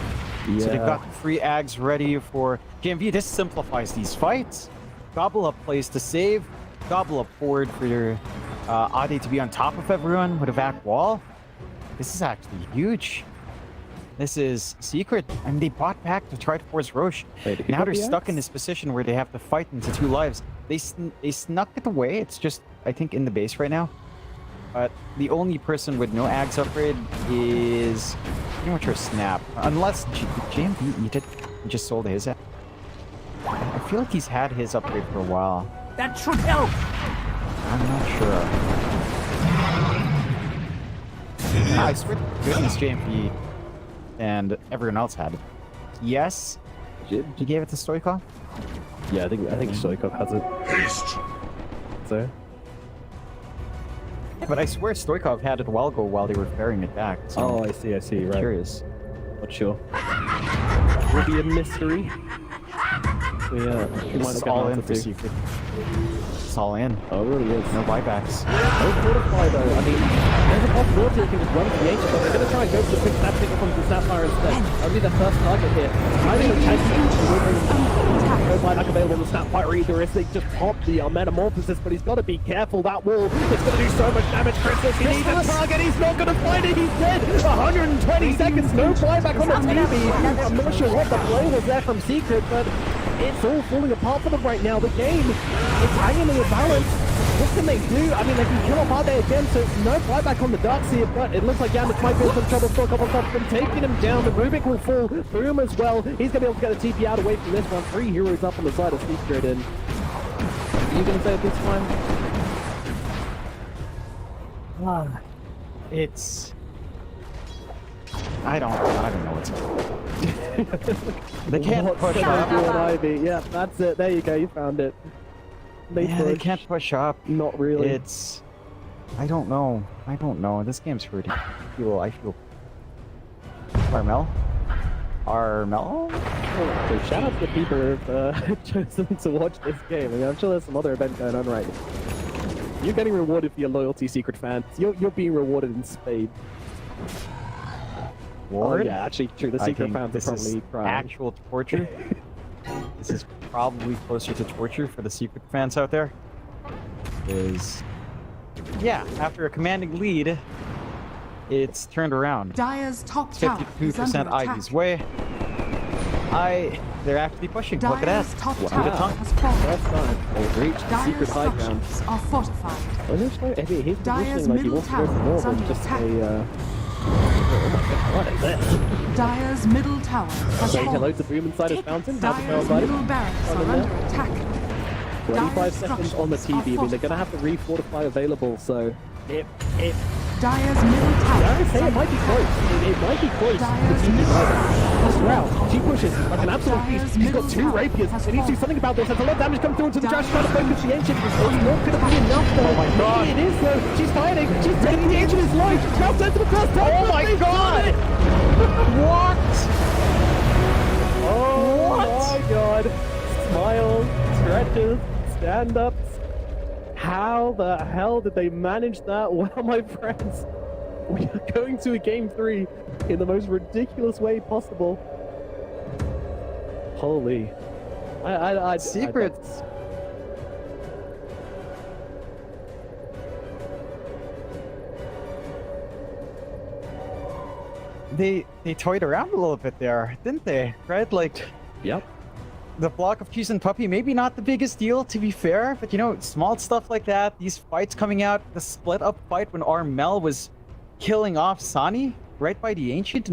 B: Yeah.
C: So they've got the free Ags ready for GMV. This simplifies these fights. Gobble up plays to save. Gobble up forward for your Ade to be on top of everyone with a vac wall. This is actually huge. This is Secret, and they bought back to try to force Roche.
B: Wait,
C: now they're stuck in this position where they have to fight into 2 lives. They snuck it away. It's just, I think, in the base right now. But the only person with no Ags upgrade is pretty much her Snap. Unless JMV eat it and just sold his. I feel like he's had his upgrade for a while.
H: That should help.
C: I'm not sure. I swear to goodness JMV and everyone else had it. Yes? You gave it to Stoikov?
B: Yeah, I think Stoikov has it.
F: Haste.
B: So.
C: But I swear Stoikov had it a while ago while they were ferrying it back. So
B: Oh, I see,
C: I'm
B: right.
C: curious.
B: Not sure. Will be a mystery. Yeah,
C: This is all in for Secret. It's all in.
B: Oh, it really is.
C: No buybacks.
B: No fortify though. I mean, there's a possibility they can just run for the Ancient, but they're going to try and go for the quick snap pick up onto the Sapphire instead. That'll be their first target here. I think the tank no buyback available on the Snapfire either if they just pop the Metamorphosis, but he's got to be careful. That wall, it's going to do so much damage. Crystal, he needs a target. He's not going to find it. He's dead. 120 seconds. No buyback on the TV. I'm not sure what the play was there from Secret, but it's all falling apart for them right now. The game is hanging in the balance. What can they do? I mean, they can kill off Ade again, so no buyback on the Darkseer, but it looks like Yandich might be in some trouble for a couple of shots from taking him down. The Rubik will fall. Boom as well. He's going to be able to get a TP out away from this one. 3 heroes up on the side of Secret, and what are you going to say at this time?
C: It's... I don't know what's going on. They can't push up.
B: Ivy. Yeah, that's it. There you go. You found it.
C: They can't push up.
B: Not really.
C: It's... I don't know. This game's hurting. I feel... Armel?
B: So shout out to the people who have chosen to watch this game. I mean, I'm sure there's some other event going on right now. You're getting rewarded for your loyalty, Secret fans. You're being rewarded in spades. Oh yeah, actually true. The Secret fans are probably crying.
C: Actual torture. This is probably closer to torture for the Secret fans out there. Yeah, after a commanding lead, it's turned around.
D: Dire's top tower is
C: 52%
D: under attack.
C: Ivy's way. They're actually pushing. Look at that.
D: Dire's top
C: Look
D: tower
C: at Tonk.
D: has fallen.
B: First time they've reached the Secret
D: Dire's
B: high ground.
D: structures are fortified.
B: Well, he's
D: Dire's
B: positioning like he
D: middle
B: wants to go for
D: tower
B: more
D: is
B: than
D: under
B: just
D: attack.
B: a Oh my god, what is this?
D: Dire's middle tower has
B: Saying hello
D: fallen.
B: to Boom inside his fountain. Now the
D: Dire's
B: side.
D: middle barracks are under attack.
B: 25
D: Dire's
B: seconds on the
D: structures
B: TV. I mean,
D: are
B: they're going to have to refortify available, so...
D: Dire's middle tower
B: I would
D: is
B: say it
D: under
B: might be
D: attack.
B: close. It might be close.
D: Dire's
B: The TV
D: middle
B: either.
D: tower
B: This round, she pushes like an absolute
D: Dire's
B: beast. He's got
D: middle
B: 2
D: tower
B: rapiers.
D: has
B: They need to do
D: fallen.
B: something about this. There's a lot of damage coming through into the Josh trying to
D: Dire's
B: focus the Ancient. It's not going to be enough, though.
C: Oh my god.
B: Maybe it is, though. She's fighting. She's taking the Ancient is low. She's now sent to the first time.
C: Oh my god! What?
B: Oh
C: What?
B: my god. Smiles, stretches, stand-ups. How the hell did they manage that? Well, my friends, we are going to a game 3 in the most ridiculous way possible. Holy.
C: Secrets. They toyed around a little bit there, didn't they? Right? Like,
B: Yep.
C: the block of Cheese and Puppy, maybe not the biggest deal, to be fair, but you know, small stuff like that, these fights coming out, the split up fight when Armel was killing off Sani right by the Ancient,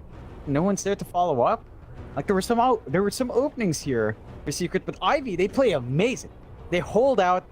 C: no one's there to follow up. Like, there were some openings here for Secret, but Ivy, they play amazing. They hold out.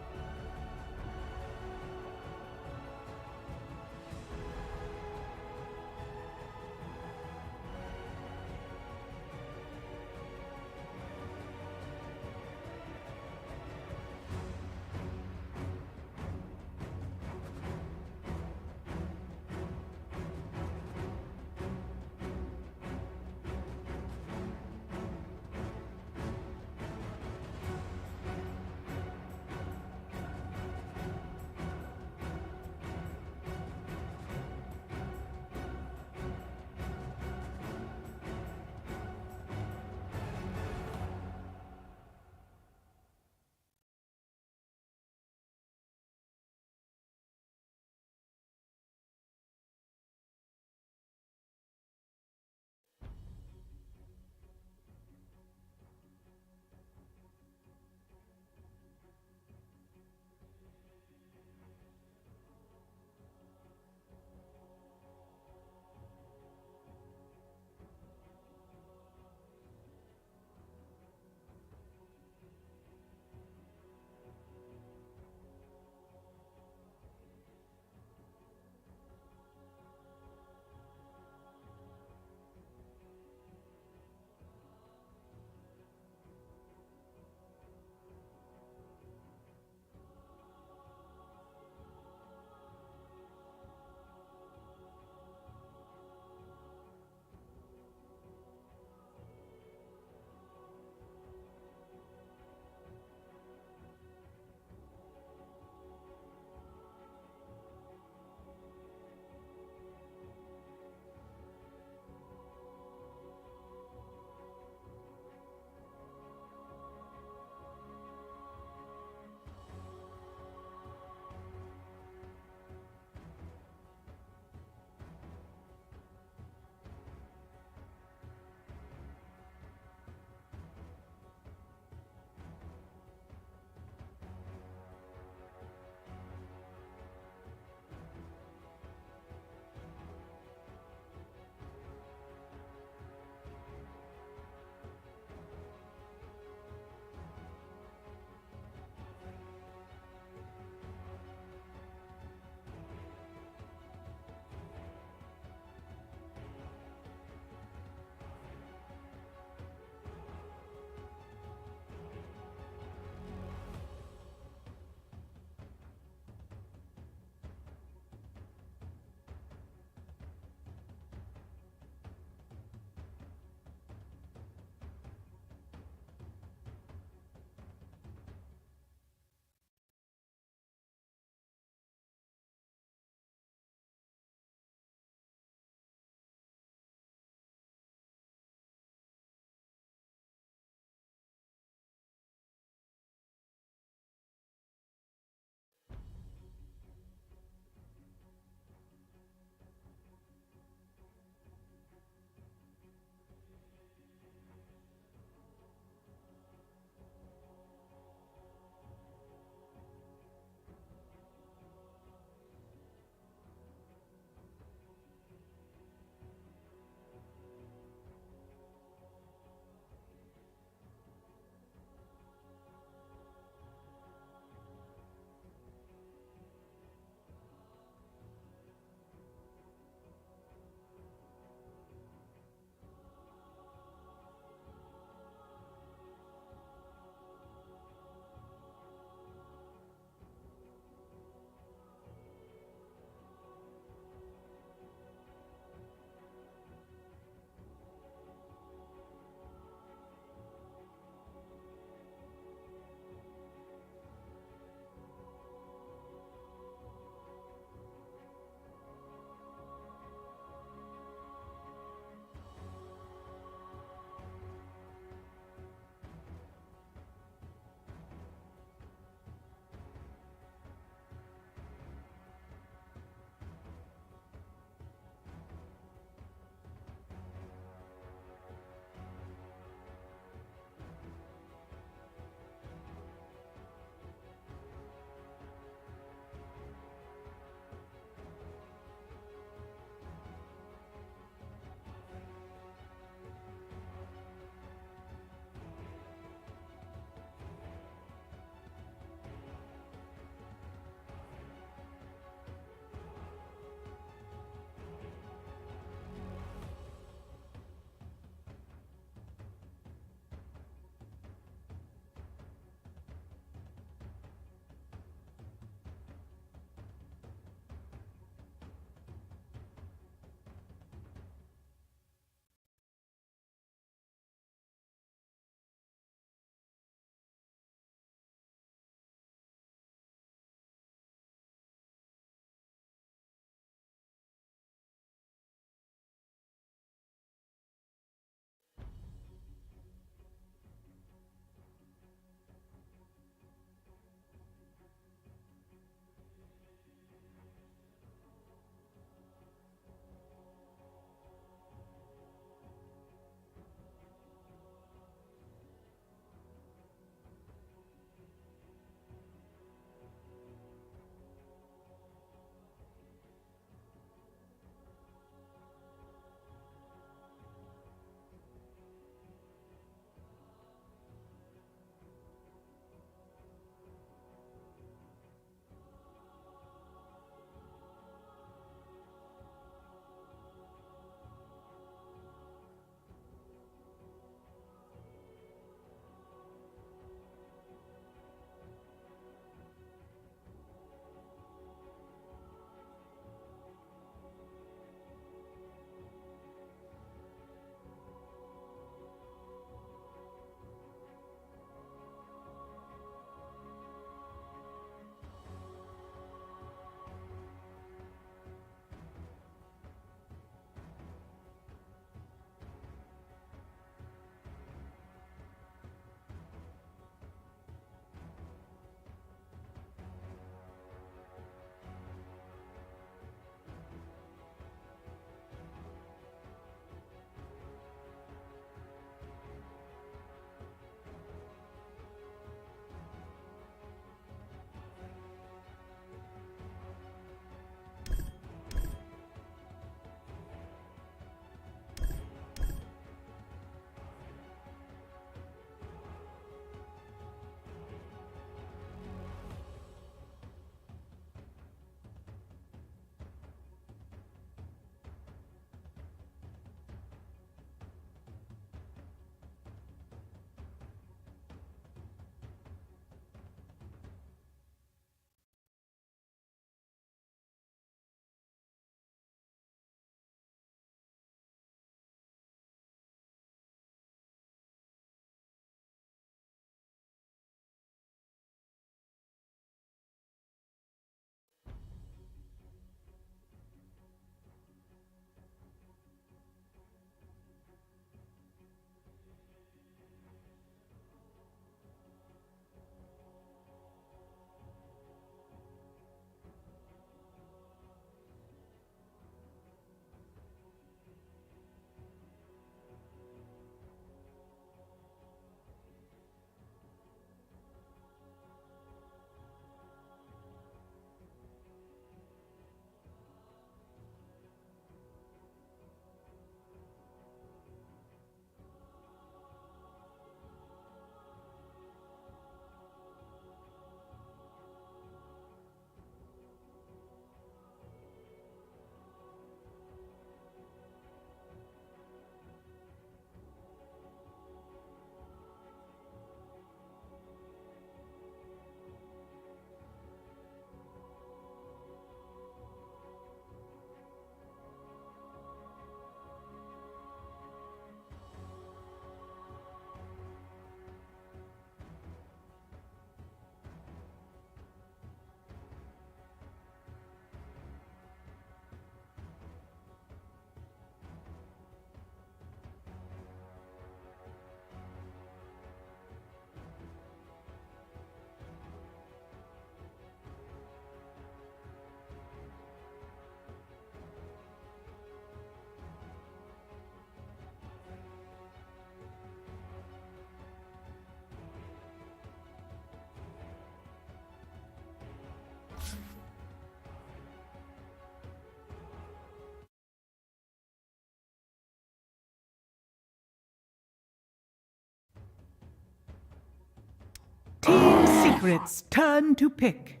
D: secrets turn to pick.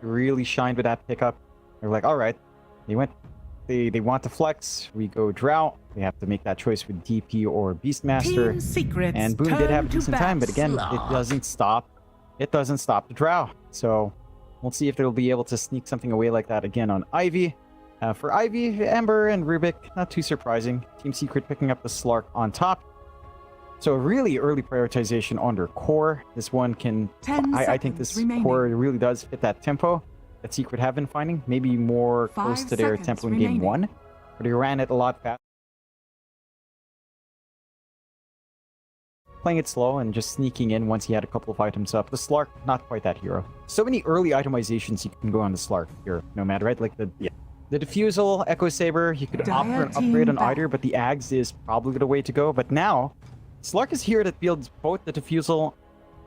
C: Really shined with that pickup. They're like, all right, they want to flex. We go Drought. They have to make that choice with DP or Beastmaster.
D: Team secrets
C: And Boom did have a decent time, but again, it doesn't stop. It doesn't stop the Drow. So we'll see if they'll be able to sneak something away like that again on Ivy. For Ivy, Ember, and Rubik, not too surprising. Team Secret picking up the Slark on top. So really early prioritization on their core. This one can...
D: 10
C: I think this core really does fit that tempo that Secret have been finding. Maybe more
D: 5
C: close to their
D: seconds
C: tempo in
D: remaining.
C: game 1. But they ran it a lot faster. Playing it slow and just sneaking in once he had a couple of items up. The Slark, not quite that hero. So many early itemizations you can go on the Slark here, no matter, right? Like the Diffusal, Echo Saber, you could opt for an upgrade on either, but the Ags is probably the way to go. But now, Slark is here that builds both the Diffusal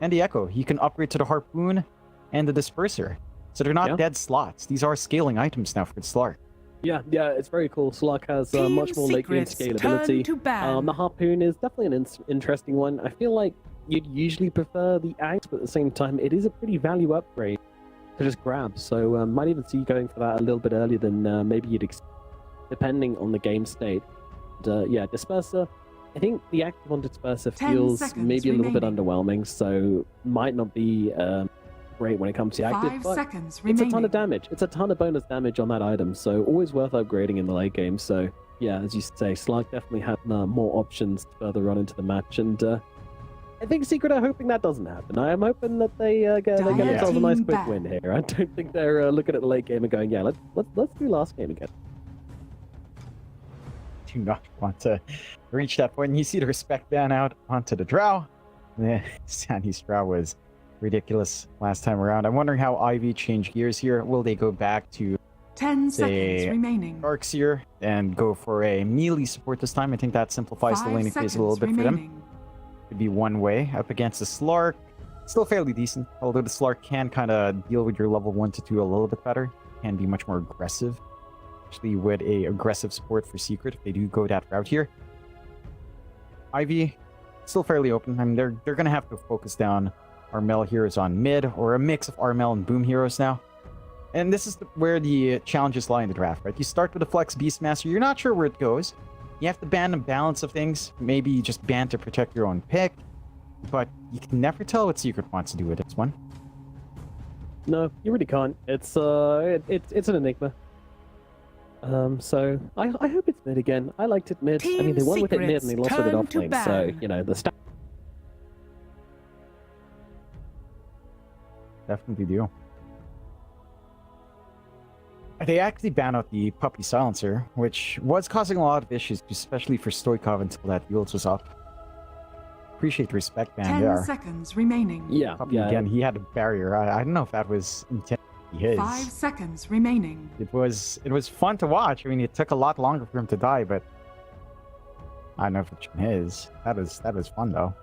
C: and the Echo. You can upgrade to the Harpoon and the Disperser. So they're not dead slots. These are scaling items now for the Slark.
B: Yeah, it's very cool. Slark has much more late game scalability. The Harpoon is definitely an interesting one. I feel like you'd usually prefer the Axe, but at the same time, it is a pretty value upgrade to just grab. So might even see you going for that a little bit earlier than maybe you'd expect, depending on the game state. Yeah, Disperser. I think the active on Disperser feels maybe a little bit underwhelming, so might not be great when it comes to active.
D: 5
B: but
D: seconds
B: it's
D: remaining.
B: a ton of damage. It's a ton of bonus damage on that item, so always worth upgrading in the late game. So yeah, as you say, Slark definitely had more options further on into the match, and I think Secret are hoping that doesn't happen. I am hoping that they get themselves a nice quick win here. I don't think they're looking at the late game and going, yeah, let's do last game again.
C: Do not want to reach that point. And you see the respect ban out onto the Drow. Yeah, Sandy's Drow was ridiculous last time around. I'm wondering how Ivy changed gears here. Will they go back to
D: 10
C: say
D: seconds remaining.
C: Darks here and go for a melee support this time? I think that simplifies the laning phase a little bit for them. Could be one way up against the Slark. Still fairly decent, although the Slark can kind of deal with your level 1 to 2 a little bit better. Can be much more aggressive, especially with a aggressive support for Secret if they do go that route here. Ivy, still fairly open. I mean, they're going to have to focus down Armel heroes on mid, or a mix of Armel and Boom heroes now. And this is where the challenges lie in the draft, right? You start with a Flex Beastmaster, you're not sure where it goes. You have to ban a balance of things. Maybe you just ban to protect your own pick. But you can never tell what Secret wants to do with this one.
B: No, you really can't. It's an enigma. So I hope it's mid again. I liked it mid. I mean, they won with it mid and they lost with it off lane. So, you know, the stat.
C: Definitely do. They actually banned out the Puppy Silencer, which was causing a lot of issues, especially for Stoikov until that Yields was up. Appreciate the respect ban
D: 10
C: there.
D: seconds remaining.
B: Yeah,
C: Puppy, again, he had a barrier. I don't know if that was intended to be his.
D: 5 seconds remaining.
C: It was fun to watch. I mean, it took a lot longer for him to die, but I don't know if it's his. That was fun though.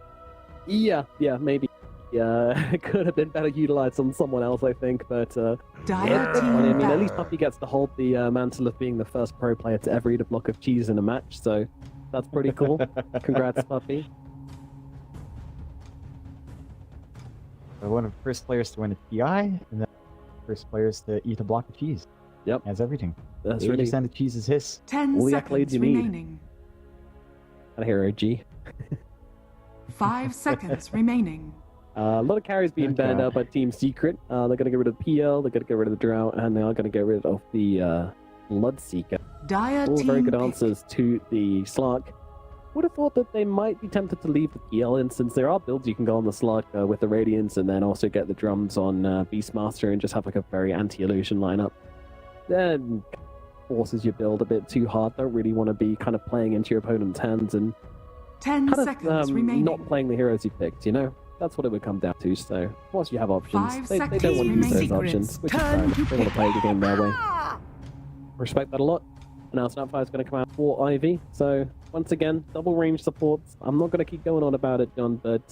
B: Yeah, maybe. Yeah, it could have been better utilized on someone else, I think, but
D: Dire
B: I mean, at least Puppy gets to hold the mantle of being the first pro player to ever eat a block of cheese in a match, so that's pretty cool. Congrats, Puppy.
C: One of the first players to win a TI, and then first players to eat a block of cheese.
B: Yep.
C: Has everything.
B: That's
C: 80%
B: really
C: of cheese is his.
D: 10
B: all the
D: seconds
B: accolades you need.
D: remaining.
B: A hero G.
D: 5 seconds remaining.
B: A lot of carries being banned out by Team Secret. They're going to get rid of the PL, they're going to get rid of the Drought, and they are going to get rid of the Bloodseeker.
D: Dire
B: All
D: team
B: very good
D: pick.
B: answers to the Slark. Would have thought that they might be tempted to leave the PL in, since there are builds you can go on the Slark with the Radiance, and then also get the drums on Beastmaster and just have like a very anti-illusion lineup. Then forces your build a bit too hard. Don't really want to be kind of playing into your opponent's hands and
D: 10
B: kind
D: seconds
B: of
D: remaining.
B: not playing the heroes you picked, you know? That's what it would come down to. So once you have options,
D: 5
B: they
D: seconds
B: don't want to use those
D: remaining.
B: options, which is
D: Turn
B: fine.
D: to
B: They want to play the game their way.
D: Ah!
B: Respect that a lot. And now Snapfire is going to come out for Ivy. So once again, double range supports. I'm not going to keep going on about it, John, but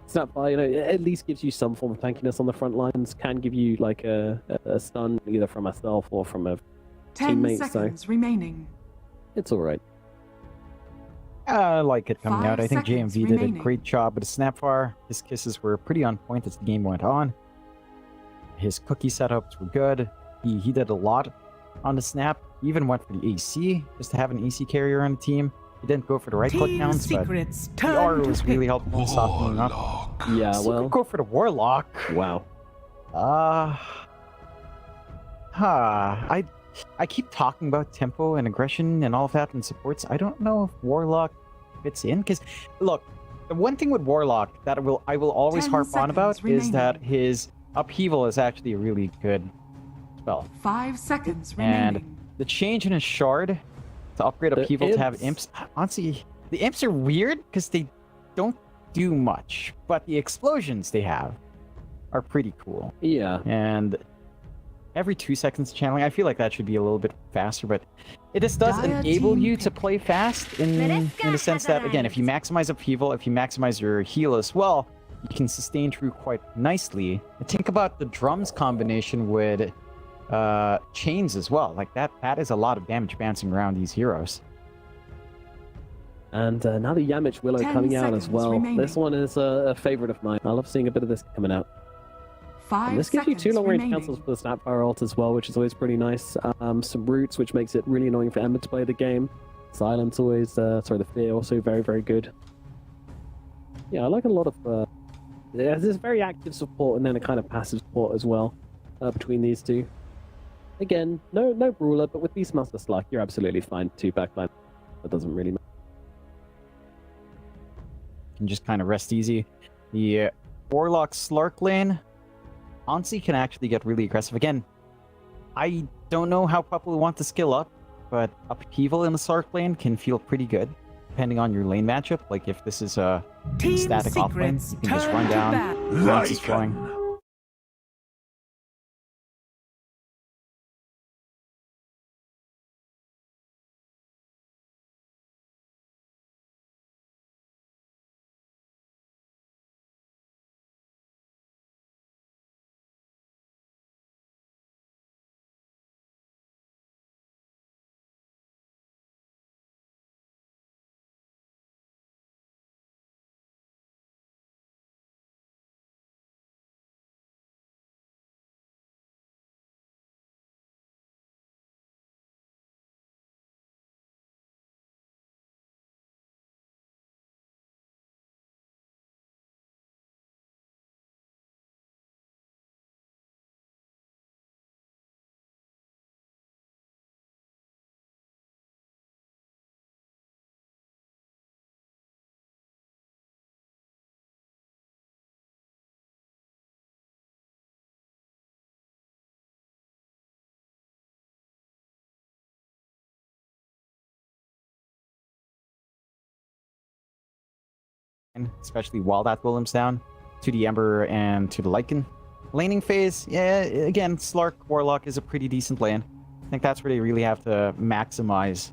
B: Snapfire, you know, it at least gives you some form of tankiness on the front lines. Can give you like a stun either from myself or from a
D: 10
B: teammate.
D: seconds remaining.
B: It's all right.
C: I like it coming
D: 5
C: out. I think
D: seconds
C: JMV did a
D: remaining.
C: great job with the Snapfire. His kisses were pretty on point as the game went on. His cookie setups were good. He did a lot on the snap. He even went for the AC, just to have an AC carrier on the team. He didn't go for the right click
D: Team
C: counts, but
D: secrets
C: the
D: turn
C: aura
D: to
C: was really helpful in softening up.
F: Warlock.
B: Yeah,
C: So
B: well,
C: go for the Warlock.
B: wow.
C: I keep talking about tempo and aggression and all of that in supports. I don't know if Warlock fits in, because look, the one thing with Warlock that I will always
D: 10
C: harp on about
D: seconds
C: is that
D: remaining.
C: his upheaval is actually a really good spell.
D: 5 seconds
C: And
D: remaining.
C: the change in his shard to upgrade
B: The
C: upheaval to have
B: imps.
C: imps. Honestly, the imps are weird because they don't do much, but the explosions they have are pretty cool.
B: Yeah.
C: And every 2 seconds channeling, I feel like that should be a little bit faster, but it just does
D: Dire
C: enable
D: team
C: you to
D: pick.
C: play fast in the sense that, again, if you maximize upheaval, if you maximize your heal as well, you can sustain through quite nicely. And think about the drums combination with chains as well. Like that is a lot of damage bouncing around these heroes.
B: And now the Yamich Willow
D: 10
B: coming out as
D: seconds
B: well.
D: remaining.
B: This one is a favorite of mine. I love seeing a bit of this coming out.
D: 5
B: And this gives you
D: seconds
B: 2 long-range
D: remaining.
B: cancels for the Snapfire ult as well, which is always pretty nice. Some roots, which makes it really annoying for Ember to play the game. Silence always, the Fear also very, very good. Yeah, I like a lot of... there's this very active support and then a kind of passive support as well between these two. Again, no brawler, but with Beastmaster Slug, you're absolutely fine. 2 backline. That doesn't really matter.
C: Can just kind of rest easy. The Warlock Slark lane, honestly, can actually get really aggressive. Again, I don't know how people want to skill up, but upheaval in the Slark lane can feel pretty good, depending on your lane matchup. Like if this is a
D: Team
C: static off lane,
D: secrets
C: you can just
D: turn
C: run
D: to
C: down,
D: battle.
C: Lance is flowing.
F: Lycan.
C: Especially while that Willem's down, to the Ember and to the Lycan. Laning phase, yeah, again, Slark Warlock is a pretty decent lane. I think that's where they really have to maximize.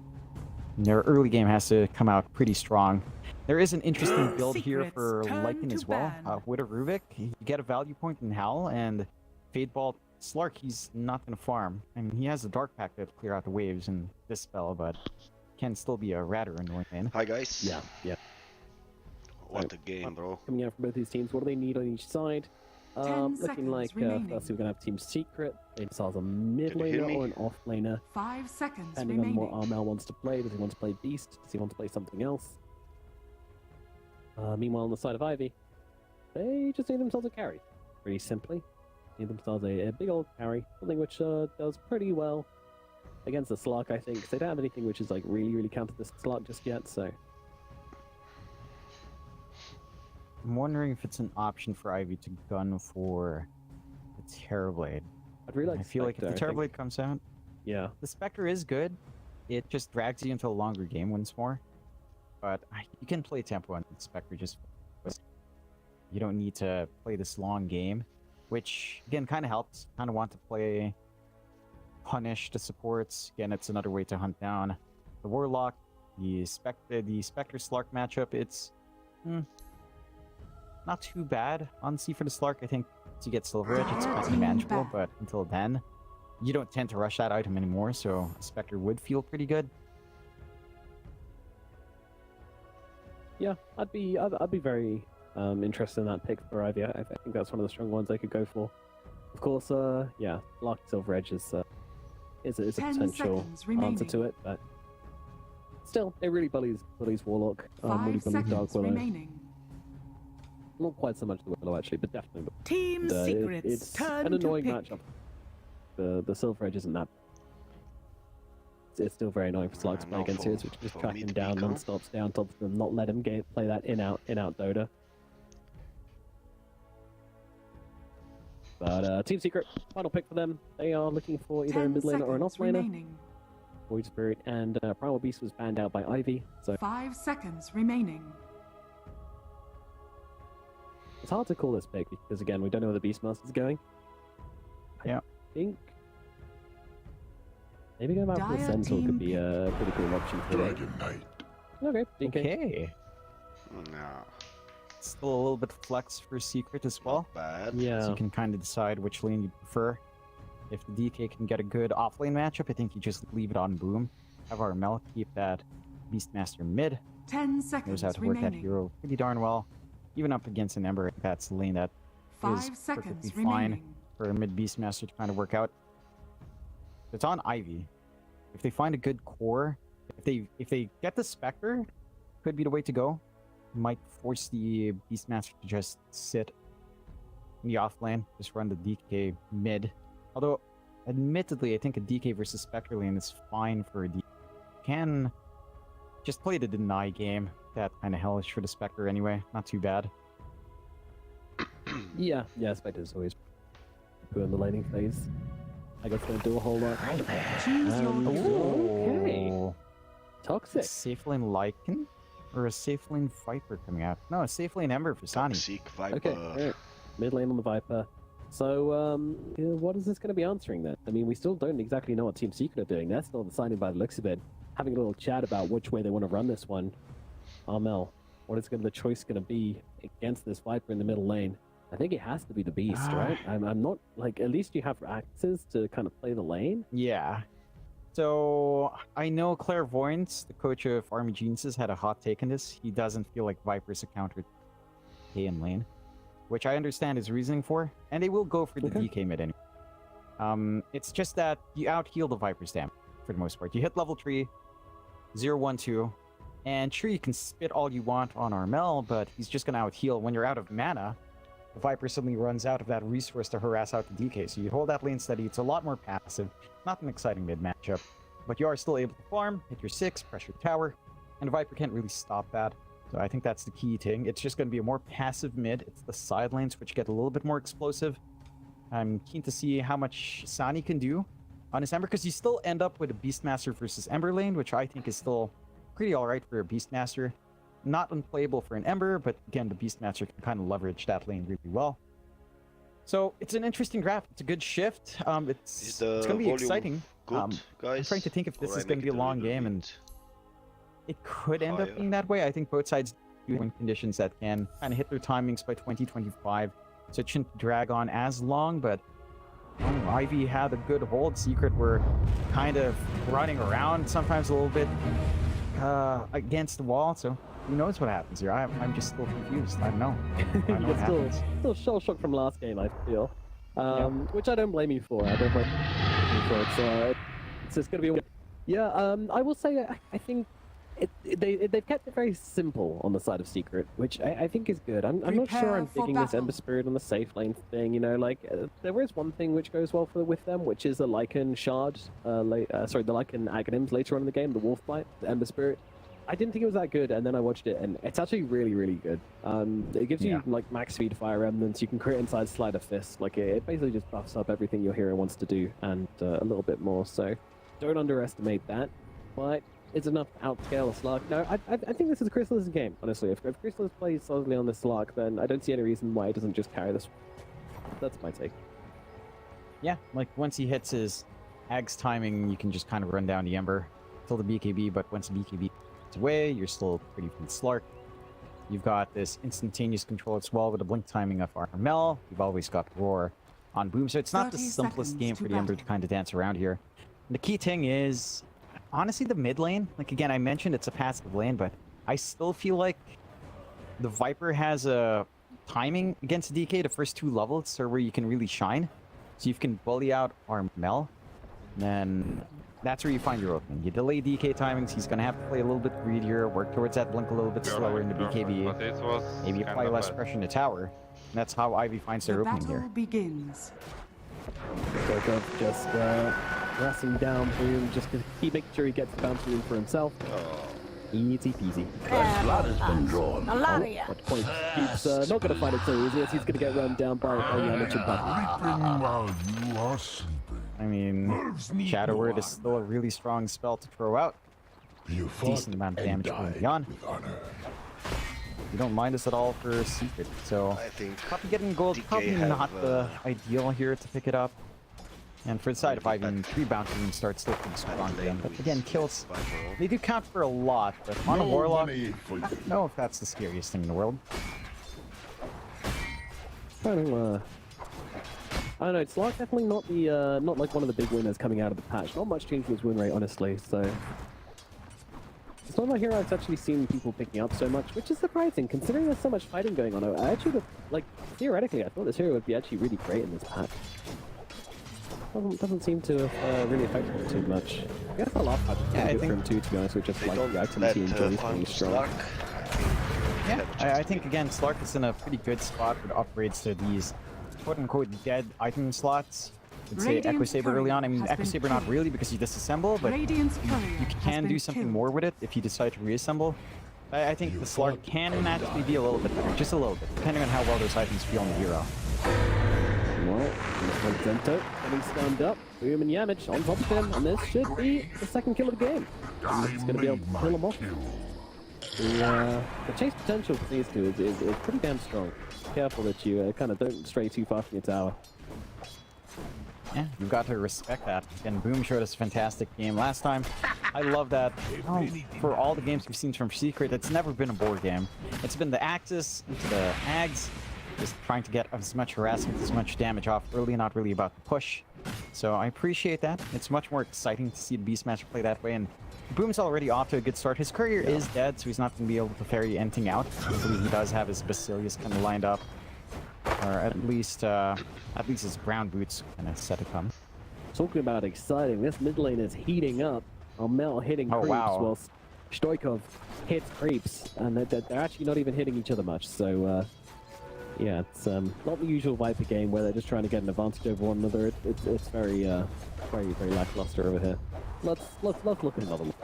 C: Their early game has to come out pretty strong. There is an interesting build here
D: Secrets
C: for
D: turn
C: Lycan
D: to
C: as well.
D: ban.
C: With a Rubik, you get a value point in Howl, and Fadeball Slark, he's not going to farm. I mean, he has a Dark Pact to clear out the waves in this spell, but can still be a rather annoying lane.
I: Hi guys.
B: Yeah.
I: What a game, bro.
B: Coming out from both these teams, what do they need on each side?
D: 10
B: Looking
D: seconds
B: like
D: remaining.
B: first we're going to have Team Secret. They decide a mid
I: Can you hear
B: laner
I: me?
B: or an off laner.
D: 5 seconds
B: Depending on
D: remaining.
B: what Armel wants to play. Does he want to play Beast? Does he want to play something else? Meanwhile, on the side of Ivy, they just need themselves a carry. Pretty simply. Need themselves a big old carry. Something which does pretty well against the Slark, I think. 'Cause they don't have anything which is like really counter this Slark just yet, so...
C: I'm wondering if it's an option for Ivy to gun for the Terrorblade.
B: I'd really like
C: I feel like if the
B: Spectre, I think.
C: Terrorblade comes out,
B: Yeah.
C: the Spectre is good. It just drags you into a longer game once more. But you can play tempo on the Spectre just... You don't need to play this long game, which, again, kind of helps. Kind of want to play Punish the supports. Again, it's another way to hunt down the Warlock. The Spectre Slark matchup, it's... not too bad, honestly, for the Slark. I think once you get Silver Edge, it's kind of manageable, but until then, you don't tend to rush that item anymore, so Spectre would feel pretty good.
B: Yeah, I'd be very interested in that pick for Ivy. I think that's one of the strong ones I could go for. Of course, yeah, Lark Silver Edge is a
D: 10
B: potential
D: seconds remaining.
B: answer to it, but still, it really bullies Warlock.
D: 5
B: Really bullies Dark
D: seconds
B: Willow.
D: remaining.
B: Not quite so much the Willow actually, but definitely.
H: Team Secrets,
B: It's
H: turn
B: an
H: to
B: annoying
H: pick.
B: matchup. The Silver Edge isn't that. It's still very annoying for Slark to play
I: no,
B: against
I: for-
B: here, so we can just
I: for
B: track
I: me
B: him
I: to
B: down
I: be
B: non-stop, stay on top of him, not let him play that in-out Dota. But Team Secret, final pick for them. They are looking for either a
D: 10
B: mid laner or an
D: seconds
B: off laner.
D: remaining.
B: Void Spirit and Primal Beast was banned out by Ivy, so
D: 5 seconds remaining.
B: it's hard to call this pick because again we don't know where the Beastmaster's going.
C: Yeah.
B: I think maybe going back for the
D: Dire
B: Centaur
D: team
B: could be a pretty cool option for them.
F: Dragon Knight.
B: Okay, DK.
C: Okay.
I: Nah,
C: Still a little bit flex for Secret as well.
I: bad.
B: Yeah.
C: So you can kind of decide which lane you prefer. If the DK can get a good offlane matchup, I think you just leave it on Boom. Have our Mel keep that Beastmaster mid.
D: 10
C: Knows
D: seconds
C: how to work that
D: remaining.
C: hero pretty darn well. Even up against an Ember, that's the lane that
D: 5
C: is
D: seconds
C: perfectly fine
D: remaining.
C: for a mid Beastmaster to kind of work out. It's on Ivy. If they find a good core, if they get the Spectre, could be the way to go. Might force the Beastmaster to just sit in the off lane, just run the DK mid. Although, admittedly, I think a DK versus Spectre lane is fine for a DK. Can just play the deny game. That kind of hellish for the Spectre anyway. Not too bad.
B: Yeah, Spectre's always good in the laning phase. I guess don't do a whole lot.
D: Choose your
B: Okay.
C: Ooh.
B: Toxic.
C: Safe lane Lycan? Or a safe lane Viper coming out? No, a safe lane Ember for Sani.
I: Toxic Viper.
B: Okay, alright. Mid lane on the Viper. So, what is this going to be answering then? I mean, we still don't exactly know what Team Secret are doing. They're still deciding by the looks of it. Having a little chat about which way they want to run this one. Armel, what is the choice going to be against this Viper in the middle lane? I think it has to be the Beast, right? I'm not, like, at least you have axes to kind of play the lane.
C: Yeah. So, I know Clairvoyance, the coach of Army Geniuses, had a hot take on this. He doesn't feel like Viper's a counter DK in lane, which I understand his reasoning for, and they will go for the
B: Okay.
C: DK mid anyway. It's just that you out-heal the Viper's damage for the most part. You hit level 3, 0, 1, 2, and sure, you can spit all you want on Armel, but he's just going to out-heal. When you're out of mana, the Viper suddenly runs out of that resource to harass out the DK, so you hold that lane steady. It's a lot more passive, not an exciting mid matchup, but you are still able to farm, hit your 6, pressure tower, and the Viper can't really stop that. So I think that's the key thing. It's just going to be a more passive mid. It's the side lanes which get a little bit more explosive. I'm keen to see how much Sani can do on his Ember, because you still end up with a Beastmaster versus Ember lane, which I think is still pretty alright for a Beastmaster. Not unplayable for an Ember, but again, the Beastmaster can kind of leverage that lane really well. So it's an interesting draft. It's a good shift. It's going to be
I: volume
C: exciting.
I: Good, guys.
C: I'm trying to think if this
I: Or I
C: is going to
I: make
C: be a
I: it
C: long
I: little
C: game, and
I: bit
C: it could end up
I: higher.
C: being that way. I think both sides do win conditions that can kind of hit their timings by 2025, so it shouldn't drag on as long, but Ivy had a good hold. Secret were kind of running around sometimes a little bit against the wall, so who knows what happens here. I'm just still confused. I don't know. I don't know what
B: You're
C: happens.
B: still shell shocked from last game, I feel.
C: Yeah.
B: Which I don't blame you for. I don't blame you for it. It's just going to be... Yeah, I will say, I think they've kept it very simple on the side of Secret, which I think is good. I'm not sure
D: Prepare
B: I'm
D: for
B: digging this
D: battle.
B: Ember Spirit on the safe lane thing, you know, like, there is one thing which goes well with them, which is the Lycan Shard, the Lycan Aghanims later on in the game, the Wolf Bite, the Ember Spirit. I didn't think it was that good, and then I watched it, and it's actually really, really good. It gives you, like, max speed fire remnants, you can create inside Sleight of Fist, like, it basically just buffs up everything your hero wants to do, and a little bit more, so don't underestimate that, but it's enough to outscale a Slark. No, I think this is a Chrysalis game, honestly. If Chrysalis plays solidly on this Slark, then I don't see any reason why it doesn't just carry this. That's my take.
C: Yeah, like once he hits his Ag's timing, you can just kind of run down the Ember till the BKB, but once the BKB is away, you're still pretty from Slark. You've got this instantaneous control as well with the blink timing of Armel. You've always got Roar on Boom, so it's not the
D: 30
C: simplest
D: seconds
C: game
D: to
C: for the Ember to
D: battle.
C: kind of dance around here. And the key thing is, honestly, the mid lane, like again, I mentioned it's a passive lane, but I still feel like the Viper has a timing against DK, the first 2 levels, so where you can really shine. So you can bully out Armel, then that's where you find your opening. You delay DK timings, he's gonna have to play a little bit greedier, work towards that blink a little bit slower in the BKB, maybe apply less pressure in the tower. And that's how Ivy finds their
D: The
C: opening
D: battle
C: here.
D: begins.
B: Stoikov just pressing down Boom, just to keep making sure he gets the bounty room for himself. Easy peasy.
F: Blood has been drawn.
B: But point keeps not going to find it so easy as he's going to get run down by Yamich and Button.
F: Sleeping while you are sleeping.
C: I mean, Shadow Word is still a really strong spell to throw out.
F: You fought
C: Decent amount of
F: and
C: damage going
F: died
C: beyond.
F: with honor.
C: You don't mind us at all for Secret, so
I: I think
C: probably getting gold,
I: DK
C: probably
I: have,
C: not the ideal here to pick it up. And for the side of Ivy, 3 bounty rooms start still pretty strong again. But again, kills, they do count for a lot, but on a
F: No
C: Warlock,
F: money for
C: I
F: you.
C: don't know if that's the scariest thing in the world.
B: Trying to, I don't know, it's like definitely not the not like one of the big winners coming out of the patch. Not much change in his win rate, honestly, so it's not a hero I've actually seen people picking up so much, which is surprising considering there's so much fighting going on. I actually would, like, theoretically I thought this hero would be actually really great in this patch. Doesn't seem to have really affected him too much. I guess the last patch was
C: Yeah, I
B: good for
C: think
B: him too, to be honest, with just
I: they
B: like
I: don't
B: the
I: let
B: activity and Joey's
I: farm
B: being strong.
I: Slark.
C: Yeah, I think again, Slark is in a pretty good spot with upgrades to these quote-unquote dead item slots. I'd say Echo
D: Radiant's
C: Saber early on. I mean,
D: courier has
C: Echo
D: been
C: Saber not
D: killed.
C: really because you disassemble, but
D: Radiant's courier
C: you
D: has
C: can
D: been
C: do something
D: killed.
C: more with it if you decide to reassemble. I think the Slark can actually be a little bit better, just a little bit, depending on how well those items feel on the hero.
B: Well, this one's Zento getting stunned up. Boom and Yamich on top of him, and this should be the second kill of the game. And he's going to be able to kill him off. The chase potential for these two is pretty damn strong. Careful that you kind of don't stray too far from your tower.
C: Yeah, you've got to respect that. And Boom showed us a fantastic game last time. I love that. For all the games we've seen from Secret, it's never been a board game. It's been the Axis into the Ags, just trying to get as much harassment, as much damage off early, not really about the push. So I appreciate that. It's much more exciting to see the Beastmaster play that way, and Boom's already off to a good start. His courier is dead, so he's not going to be able to ferry anything out. Hopefully he does have his Basilius kind of lined up. Or at least his brown boots kind of set to come.
B: Talking about exciting, this mid lane is heating up. Armel hitting
C: Oh,
B: creeps
C: wow.
B: whilst Stoikov hits creeps, and they're actually not even hitting each other much. So yeah, it's not the usual Viper game where they're just trying to get an advantage over one another. It's very very lackluster over here. Let's look at another one.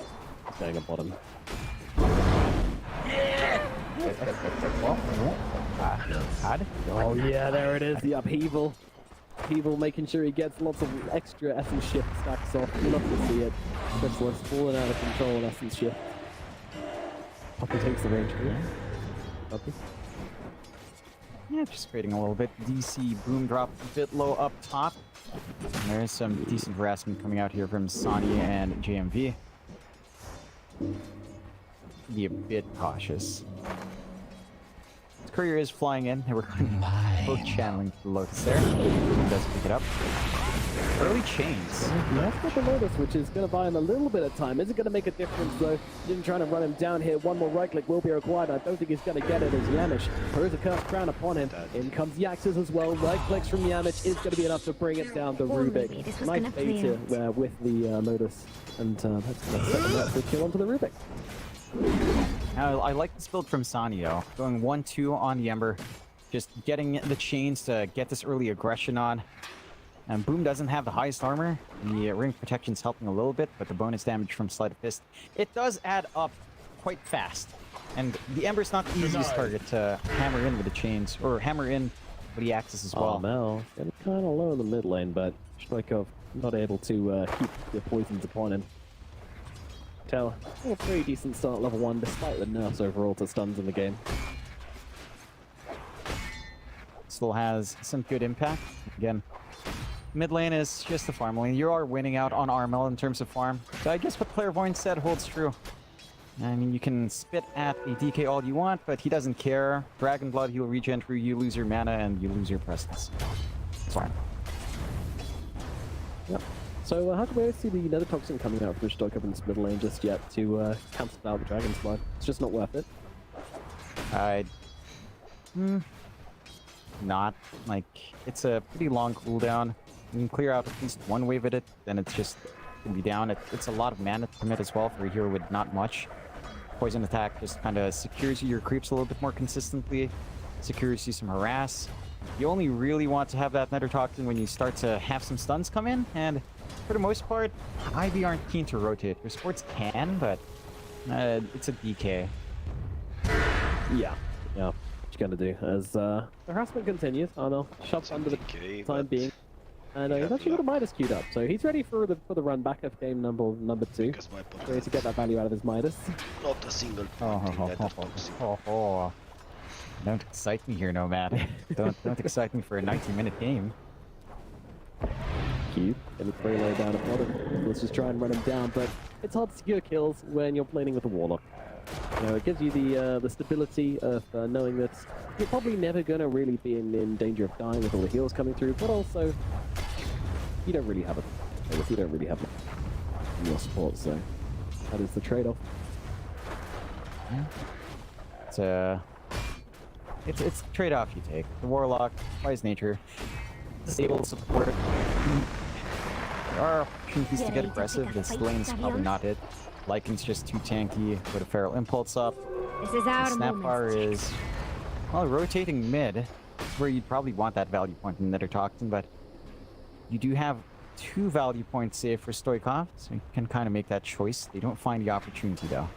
B: Staying at bottom. Oh yeah, there it is, the upheaval. Upheaval making sure he gets lots of extra essence shift stacks off. You love to see it. Chrysalis falling out of control on essence shift. Poppy takes the range here. Poppy.
C: Yeah, just creating a little bit. DC Boom drop a bit low up top. And there is some decent harassment coming out here from Sonny and JMV. Be a bit cautious. His courier is flying in, and we're both channeling the Lotus there. He does pick it up. Early chains.
B: That's got the Lotus, which is going to buy him a little bit of time. Is it going to make a difference, though? Didn't try to run him down here. One more right click will be required. I don't think he's going to get it as Yamich throws a cursed crown upon him. In comes Yaxis as well. Right clicks from Yamich is going to be enough to bring it down to Rubik. Nice beta with the Lotus. And that's going to set him up to kill onto the Rubik.
C: Now, I like this build from Sanio. Going 1-2 on the Ember. Just getting the chains to get this early aggression on. And Boom doesn't have the highest armor. The ring protection's helping a little bit, but the bonus damage from Sleight of Fist, it does add up quite fast. And the Ember's not the easiest target to hammer in with the chains, or hammer in with the Axis as well.
B: Oh, Mel, getting kind of low in the mid lane, but Stoikov not able to keep the poisons upon him. Tell, a very decent start level 1, despite the nerfs overall to stuns in the game.
C: Still has some good impact. Again, mid lane is just a farm lane. You are winning out on Armel in terms of farm. So I guess what Clairvoyant said holds true. I mean, you can spit at a DK all you want, but he doesn't care. Dragon Blood, he'll regen through, you lose your mana, and you lose your presence. It's fine.
B: Yep. So how come we don't see the Nether Toxin coming out from Stoikov in this mid lane just yet to cancel out the Dragon's Blood? It's just not worth it.
C: I Not. Like, it's a pretty long cooldown. You can clear out at least one wave at it, then it's just gonna be down. It's a lot of mana to commit as well for a hero with not much. Poison attack just kind of secures you your creeps a little bit more consistently, secures you some harass. You only really want to have that Nether Toxin when you start to have some stuns come in, and for the most part, IB aren't keen to rotate. Your sports can, but it's a DK.
B: Yeah. What you gonna do? As the harassment continues, Armel shoves under the
I: DK,
B: time
I: but
B: being. And he's
I: have
B: actually got a
I: luck.
B: Midas queued up, so he's ready for the run back of game number 2.
I: Because my
B: Ready
I: opponent
B: to get that value out of his Midas.
I: not a single point in Nether Toxin.
C: Don't excite me here, Nomad. don't excite me for a 90-minute game.
B: Q, and it's very low down at bottom. Let's just try and run him down, but it's hard to secure kills when you're playing with a Warlock. You know, it gives you the stability of knowing that you're probably never going to really be in danger of dying with all the heals coming through, but also, you don't really have it. You don't really have it in your support, so that is the trade-off.
C: It's a trade-off you take. The Warlock, by his nature, disabled support. There are opportunities to get aggressive. This lane's probably not it. Lycan's just too tanky. Put a Feral Impulse up.
H: This is our
C: Snapfire
H: moment.
C: is, well, rotating mid. Is where you'd probably want that value point in Nether Toxin, but you do have 2 value points saved for Stoikov, so you can kind of make that choice. They don't find the opportunity, though.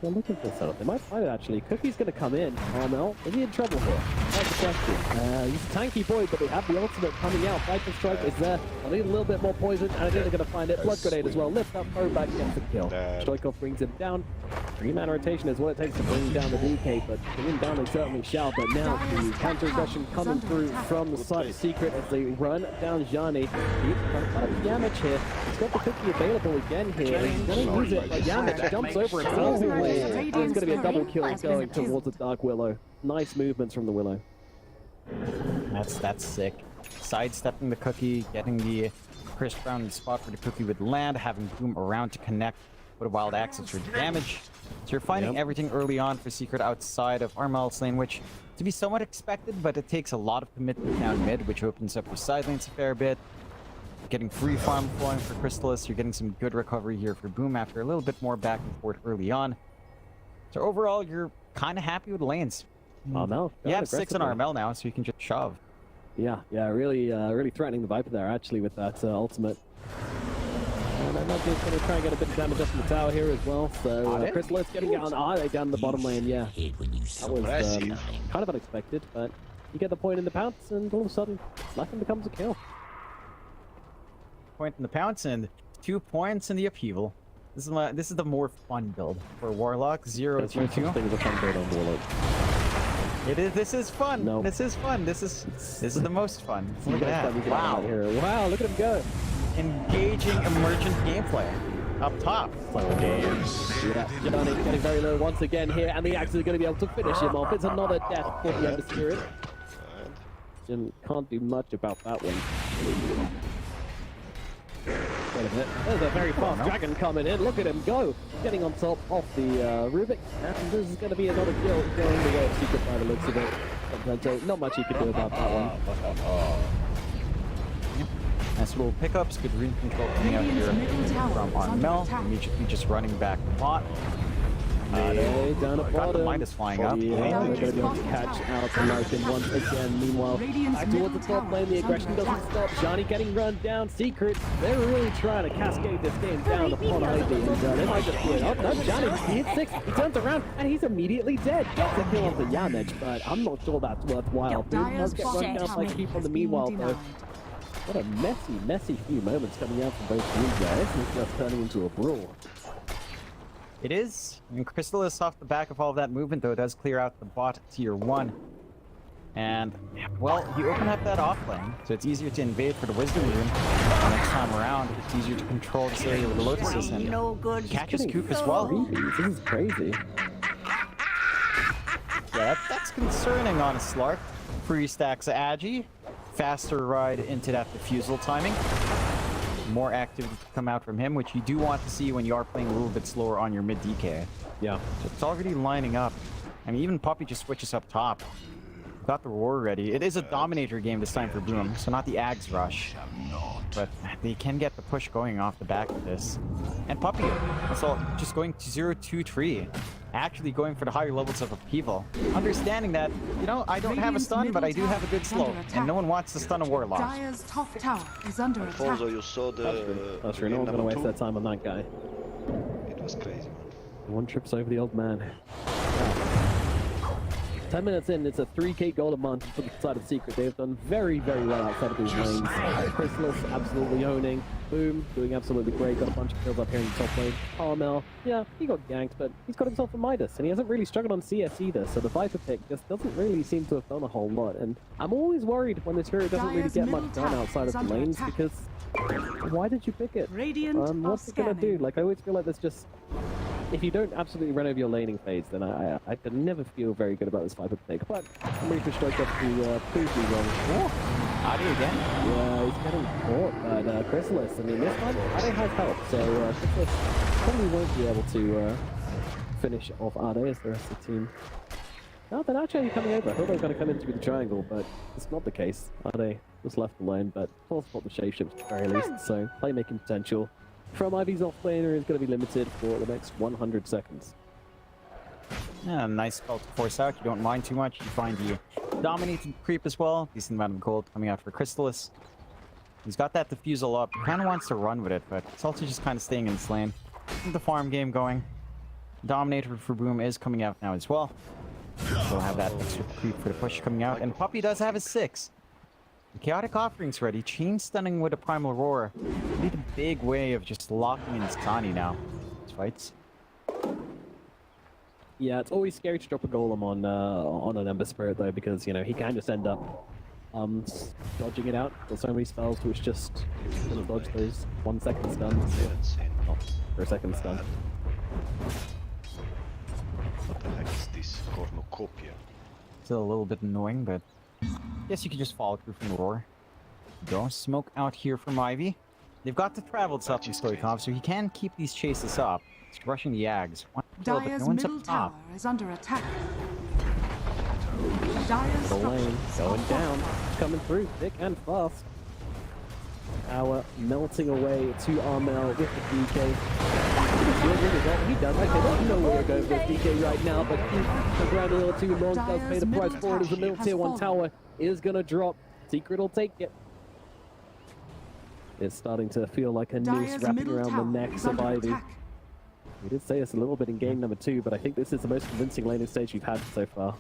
B: Look at this setup. They might find it actually. Cookie's going to come in. Armel, is he in trouble here? That's the question. He's a tanky boy, but they have the ultimate coming out. Viper Strike is there. I need a little bit more poison, and I think they're going to find it. Blood Grenade as well. Lift up, throw back, gets the kill. Stoikov brings him down. 3-man rotation is what it takes to bring down the DK, but bring him down they certainly shall. But now the counter aggression coming through from the side of Secret as they run down Jani. He's got a damage here. He's got the cookie available again here. He's going to use it, but Yamich jumps over himself. It's going to be a double kill going towards the Dark Willow. Nice movements from the Willow.
C: That's sick. Sidestepping the cookie, getting the Chris Brown spot where the cookie would land, having Boom around to connect with a Wild Axe for damage. So you're finding everything early on for Secret outside of Armel's lane, which to be somewhat expected, but it takes a lot of commitment down mid, which opens up your side lanes a fair bit. Getting free farm flowing for Crystallis, you're getting some good recovery here for Boom after a little bit more back and forth early on. So overall, you're kind of happy with the lanes.
B: Armel.
C: You have 6 on Armel now, so you can just shove.
B: Yeah, really threatening the Viper there actually with that ultimate. And I imagine it's going to try and get a bit of damage up from the tower here as well. So Crystallis getting down the bottom lane, yeah. That was kind of unexpected, but you get the point in the pounce, and all of a sudden, nothing becomes a kill.
C: Point in the pounce and 2 points in the upheaval. This is the more fun build for Warlock. 0
B: There's
C: 2
B: no
C: 2.
B: such thing as a fun build on Warlock.
C: It is. This is fun.
B: No.
C: This is fun. This is the most fun. Look at that!
B: Wow! Wow! Look at him go!
C: Engaging emergent gameplay up top.
B: Yeah, Gianni getting very low once again here, and the Axe is going to be able to finish him off. It's another death for the Ember Spirit. And can't do much about that one. Wait a minute. There's a very fast dragon coming in. Look at him go! Getting on top of the Rubik. And this is going to be another kill going the way of Secret by the looks of it. So not much you can do about that one.
C: Nice little pickups. Good rune control coming out here from Armel. Immediately just running back the bot.
B: Down at
C: Got the
B: bottom.
C: Midas flying up.
B: Yeah, they're going to be able to catch out the Larkin once again. Meanwhile, back towards the top lane, the aggression doesn't stop. Johnny getting run down. Secret, they're really trying to cascade this game down upon Ivy. And they might just do it. Oh, no, Johnny, he hits 6. He turns around, and he's immediately dead. Gets a kill on the Yamich, but I'm not sure that's worthwhile. Boom does get run down by Keep on the meanwhile, though. What a messy few moments coming out from both teams there. This is just turning into a brawl.
C: It is. And Crystallis off the back of all of that movement, though, does clear out the bot tier 1. And, well, you open up that off lane, so it's easier to invade for the Wisdom Rune. And next time around, it's easier to control this area with the Lotuses and catches Coop as well.
B: This is crazy.
C: Yeah, that's concerning on a Slark. 3 stacks of Agi. Faster ride into that defusal timing. more activity to come out from him, which you do want to see when you are playing a little bit slower on your mid DK.
B: Yeah.
C: So it's already lining up. I mean, even Puppy just switches up top. Got the roar ready. It is a Dominator game this time for Boom, so not the Ags rush. But they can get the push going off the back of this. And Puppy, that's all, just going to 0-2-3. Actually going for the higher levels of upheaval. Understanding that, you know, I don't have a stun, but I do have a good slow. And no one wants to stun a Warlock.
D: Dire's top tower is under attack.
I: Also, you saw the...
B: That's true. No one's gonna waste their time on that guy.
I: It was crazy, man.
B: One trips over the old man. 10 minutes in, it's a 3k goal a month for the side of Secret. They've done very, very well outside of these lanes. Chrysalis absolutely owning. Boom, doing absolutely great. Got a bunch of kills up here in the top lane. Carmel, yeah, he got ganked, but he's got himself a Midas, and he hasn't really struggled on CS either, so the Viper pick just doesn't really seem to have done a whole lot. And I'm always worried when this hero doesn't really get much done outside of the lanes, because why did you pick it? What's it gonna do? Like, I always feel like there's just... If you don't absolutely run over your laning phase, then I can never feel very good about this Viper pick. But I'm ready to strike up to prove me wrong. Oh,
C: Adi again?
B: yeah, he's getting caught. But Chrysalis, I mean, this time Ade has help, so Chrysalis probably won't be able to finish off Ade as the rest of the team. No, they're actually coming over. I thought they were going to come in through the triangle, but it's not the case. Ade was left alone, but full spot the shapeshifts at the very least, so playmaking potential from Ivy's off-laner is going to be limited for the next 100 seconds.
C: Yeah, nice spell to force out. You don't mind too much. You find the dominated creep as well. Decent amount of gold coming out for Chrysalis. He's got that diffusal up. Kind of wants to run with it, but it's also just kind of staying in his lane. Keep the farm game going. Dominator for Boom is coming out now as well. We'll have that extra creep for the push coming out. And Puppy does have his 6. The Chaotic Offerings ready. Chain stunning with a Primal Roar. Need a big way of just locking in Sani now. These fights.
B: Yeah, it's always scary to drop a golem on an Ember Spirit though, because you know he can just end up dodging it out. There's so many spells which just gonna dodge those 1 second stuns. Oh, for a second stun.
I: What the heck is this cornucopia?
C: Still a little bit annoying, but I guess you can just follow through from the roar. Go smoke out here from Ivy. They've got the travel up to Stoikov, so he can keep these chases up. He's rushing the Ags.
D: Dire's middle tower is under attack. Dire's
B: The lane going down, coming through thick and fast. Tower melting away to Armel with the DK. He does. Okay, there's nowhere to go with DK right now, but the ground a little too long. Does pay the price for it as the middle tier 1 tower is going to drop. Secret will take it. It's starting to feel like a noose wrapping around the necks of Ivy. We did say this a little bit in game number 2, but I think this is the most convincing laning stage we've had so far.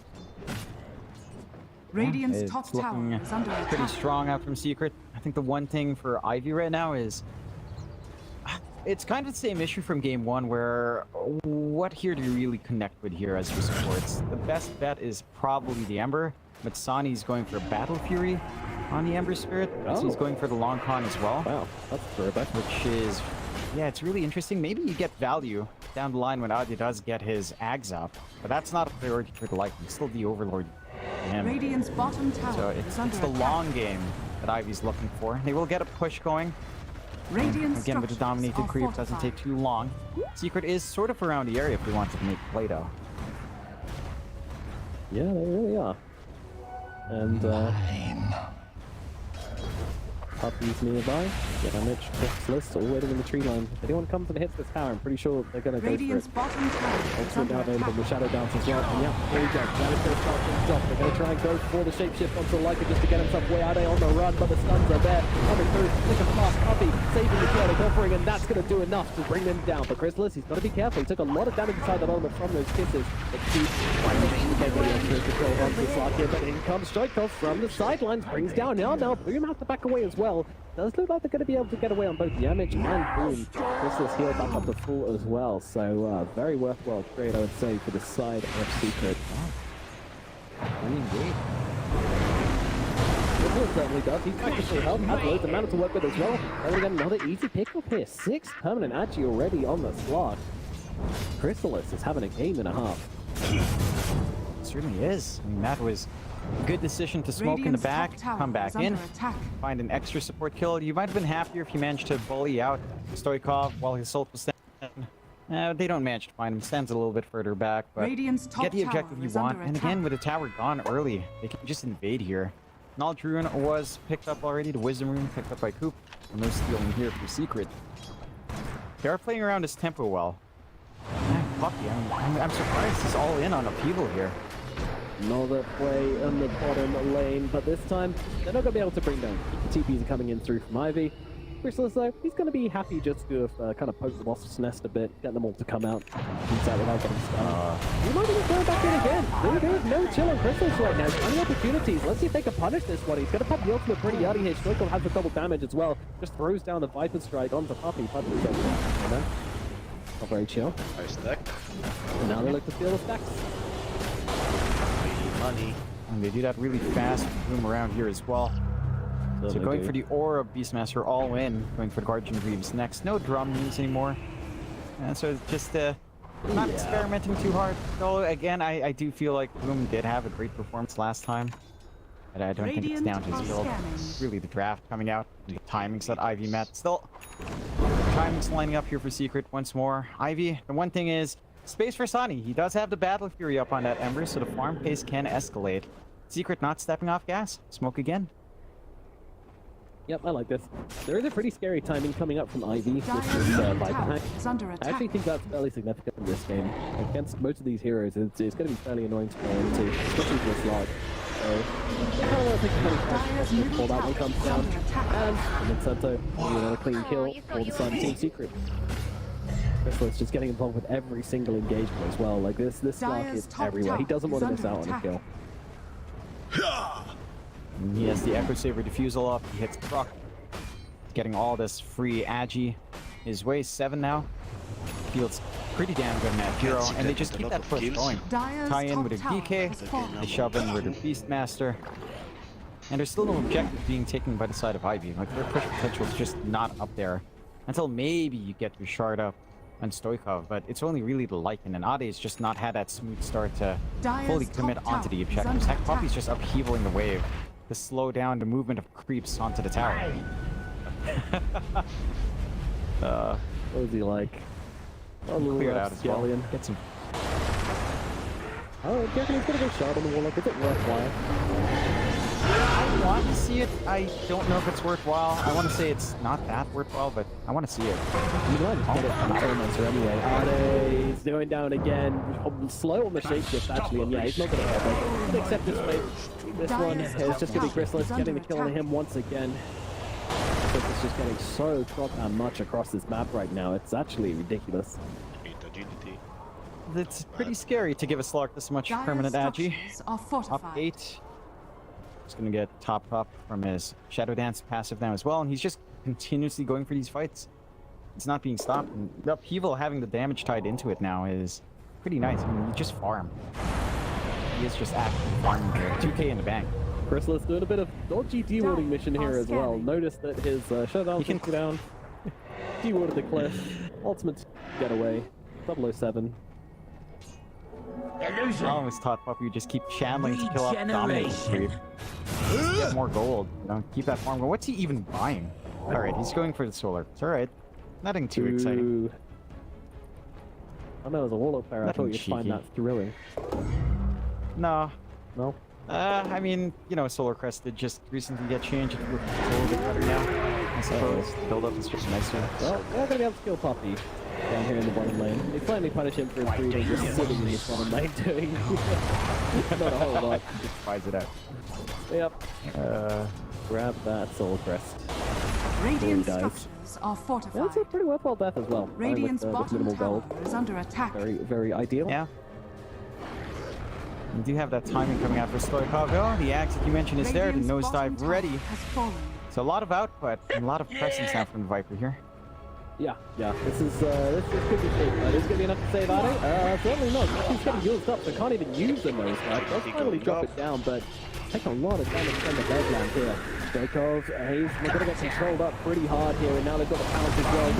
D: Radiant's top
C: it's
D: tower
C: looking
D: is under
C: pretty
D: attack.
C: strong out from Secret. I think the one thing for Ivy right now is it's kind of the same issue from game 1, where what here do you really connect with here as your supports? The best bet is probably the Ember, but Sani's going for Battle Fury on the Ember Spirit, so he's going for the Long Con as well.
B: Wow, that's throwback.
C: Which is, yeah, it's really interesting. Maybe you get value down the line when Adi does get his Ags up, but that's not a priority for the Light. He's still the Overlord for him.
D: Radiant's bottom tower
C: So
D: is
C: it's
D: under
C: the
D: attack.
C: long game that Ivy's looking for. They will get a push going.
D: Radiant's
C: Again, with the
D: structures
C: dominated
D: are
C: creep, doesn't
D: fortified.
C: take too long. Secret is sort of around the area if we wanted to make play, though.
B: Yeah, they really are. And Puppy's nearby. Damage, Chrysalis, all waiting in the tree line. If anyone comes and hits this tower, I'm pretty sure they're going to go for
D: Radiant's
B: it.
D: bottom tower is
B: Ultimate
D: under
B: now available, the
D: attack.
B: Shadow Dance as well. And yeah, here we go. That is going to start things off. They're going to try and go for the shapeshift onto Leica just to get himself way out of on the run, but the stuns are there. Coming through, look at fast Puppy, saving the chaotic offering, and that's going to do enough to bring them down. But Chrysalis, he's got to be careful. He took a lot of damage inside that element from those kisses. But he's control onto Slack here, but in comes Stoikov from the sidelines, brings down now. Boom has to back away as well. Does look like they're going to be able to get away on both Yamich and Boom. Chrysalis healed back up to full as well, so very worthwhile trade, I would say, for the side of Secret. Chrysalis certainly does. He's back to full health, has loads of mana to work with as well. And we got another easy pickup here. 6 permanent Agi already on the slot. Chrysalis is having a game and a half.
C: It certainly is. I mean, that was Good decision to smoke in the
D: Radiant's
C: back,
D: top tower
C: come back
D: is
C: in,
D: under attack.
C: find an extra support kill. You might have been happier if you managed to bully out Stoikov while his ult was standing. They don't manage to find him. Stands a little bit further back, but
D: Radiant's top
C: get the objective
D: tower
C: you
D: is
C: want.
D: under
C: And again,
D: attack.
C: with the tower gone early, they can just invade here. Knowledge Rune was picked up already. The Wisdom Rune picked up by Coop. And no stealing here for Secret. They are playing around his tempo well. Man, Puppy, I'm surprised he's all in on upheaval here.
B: Another play on the bottom lane, but this time they're not going to be able to bring down. The TPs are coming in through from Ivy. Chrysalis, though, he's going to be happy just to have kind of poked the wasp's nest a bit, get them all to come out. He's out without getting stunned. He might even go back in again. There is no chill on Chrysalis right now. Any opportunities. Let's see if they can punish this one. He's going to pop the ultimate pretty early here. Stoikov has the double damage as well. Just throws down the Viper Strike onto Puppy. Puppy goes down. Not very chill.
I: Nice stack.
B: And now they look to steal the stacks.
I: Money.
C: And they do that really fast. Boom around here as well. So going for the Aura of Beastmaster all in. Going for the Guardian Greaves next. No drum news anymore. And so it's just not experimenting too hard. Though again, I do feel like Boom did have a great performance last time. But I don't think it's down to his build. It's really the draft coming out. The timings that Ivy met. Still, timings lining up here for Secret once more. Ivy, the one thing is, space for Sonny. He does have the Battle Fury up on that Ember, so the farm pace can escalate. Secret not stepping off gas. Smoke again.
B: Yep, I like this. There is a pretty scary timing coming up from Ivy with
D: Dire's
B: this
D: middle
B: Viper
D: tower
B: hack.
D: is under
B: I
D: attack.
B: actually think that's fairly significant in this game. Against most of these heroes, it's going to be fairly annoying to play into, especially for a slog. So, I kind of want to take
D: Dire's
B: a
D: middle
B: before that one
D: tower
B: comes
D: is
B: down.
D: under attack.
B: And Vincento, another clean kill
G: you thought
B: all the
G: you
B: time.
G: were
B: Team Secret. Chrysalis just getting involved with every single engagement as well. Like this slug
D: Dire's
B: is
D: top
B: everywhere. He
D: tower
B: doesn't want
D: is
B: to miss
D: under
B: out on a
D: attack.
B: kill.
C: And he has the Echo Saber Diffusal up. He hits Proc. Getting all this free agi his way. 7 now. Feels pretty damn good in that hero. And they just keep that push going.
D: Dire's
C: Tie in
D: top
C: with a
D: tower
C: DK.
D: has fallen.
C: They shove in with a Beastmaster. And there's still no objective being taken by the side of Ivy. Like, their push potential is just not up there. Until maybe you get your shard up on Stoikov. But it's only really the Lycan. And Ade's just not had that smooth start to
D: Dire's
C: fully
D: top
C: commit onto the
D: tower is
C: objectives.
D: under
C: Heck, Poppy's
D: attack.
C: just upheavaling the wave to slow down the movement of creeps onto the tower.
B: What was he like? Oh,
C: Clear it out as well.
B: Scallion.
C: Get some.
B: Oh, do you reckon he's gonna go shard on the Warlock? Is it worthwhile?
C: I want to see it. I don't know if it's worthwhile. I want to say it's not that worthwhile, but I want to see it.
B: You might just get it from the Elementor anyway. He's going down again. Slow on the shapeshift actually, and yeah, he's not gonna hit him. But accept this fate. This one is just gonna be Chrysalis getting the kill on him once again. It's just getting so goddamn much across this map right now. It's actually ridiculous.
I: Agility.
C: It's pretty scary to give a slug this much
D: Dire's
C: permanent agi.
D: structures are
C: Up
D: fortified.
C: 8. He's gonna get top up from his Shadow Dance passive now as well, and he's just continuously going for these fights. It's not being stopped. And the upheaval having the damage tied into it now is pretty nice. I mean, you just farm. He is just actively farming here. 2k in the bank.
B: Chrysalis doing a bit of dodgy dewarding mission here as well. Notice that his shutdown
C: He can
B: can go down. Dewarded the cliff. Ultimate getaway. 007.
C: I always thought Puppy would just keep channeling to kill off Dominate Creep. Get more gold. You know, keep that farm going. What's he even buying? Alright, he's going for the solar. It's alright. Nothing too exciting.
B: I know as a Warlock player, I
C: Nothing
B: thought you'd find
C: cheeky.
B: that thrilling.
C: No.
B: No?
C: I mean, you know, Solar Crest did just recently get changed. It looks a little bit better now, I suppose. The build-up is just nicer.
B: Well, they're gonna be able to kill Poppy down here in the bottom lane. They finally punish him for his breathing, just sitting in this bottom lane doing not a whole lot.
C: Just buys it out.
B: Yep. Grab that Soul Crest.
D: Radiant
B: There he dies.
D: structures are
B: Yeah,
D: fortified.
B: it's a pretty worthwhile death as well.
D: Radiant's
B: with
D: bottom
B: minimal
D: tower
B: gold.
D: is under attack.
B: Very, very ideal.
C: Yeah. We do have that timing coming out for Stoikov. Oh, the axe that you mentioned is there. The
D: Radiant's bottom
C: nosedive
D: tower
C: ready.
D: has fallen.
C: So a lot of output and a lot of presence now from the Viper here.
B: Yeah. This could be big. Is it gonna be enough to save Ade? Certainly not. He's getting used up, so can't even use the nosedive. Does finally drop it down, but take a lot of damage from the Bedlam here. Because he's going to get controlled up pretty hard here, and now they've got the pounce as well with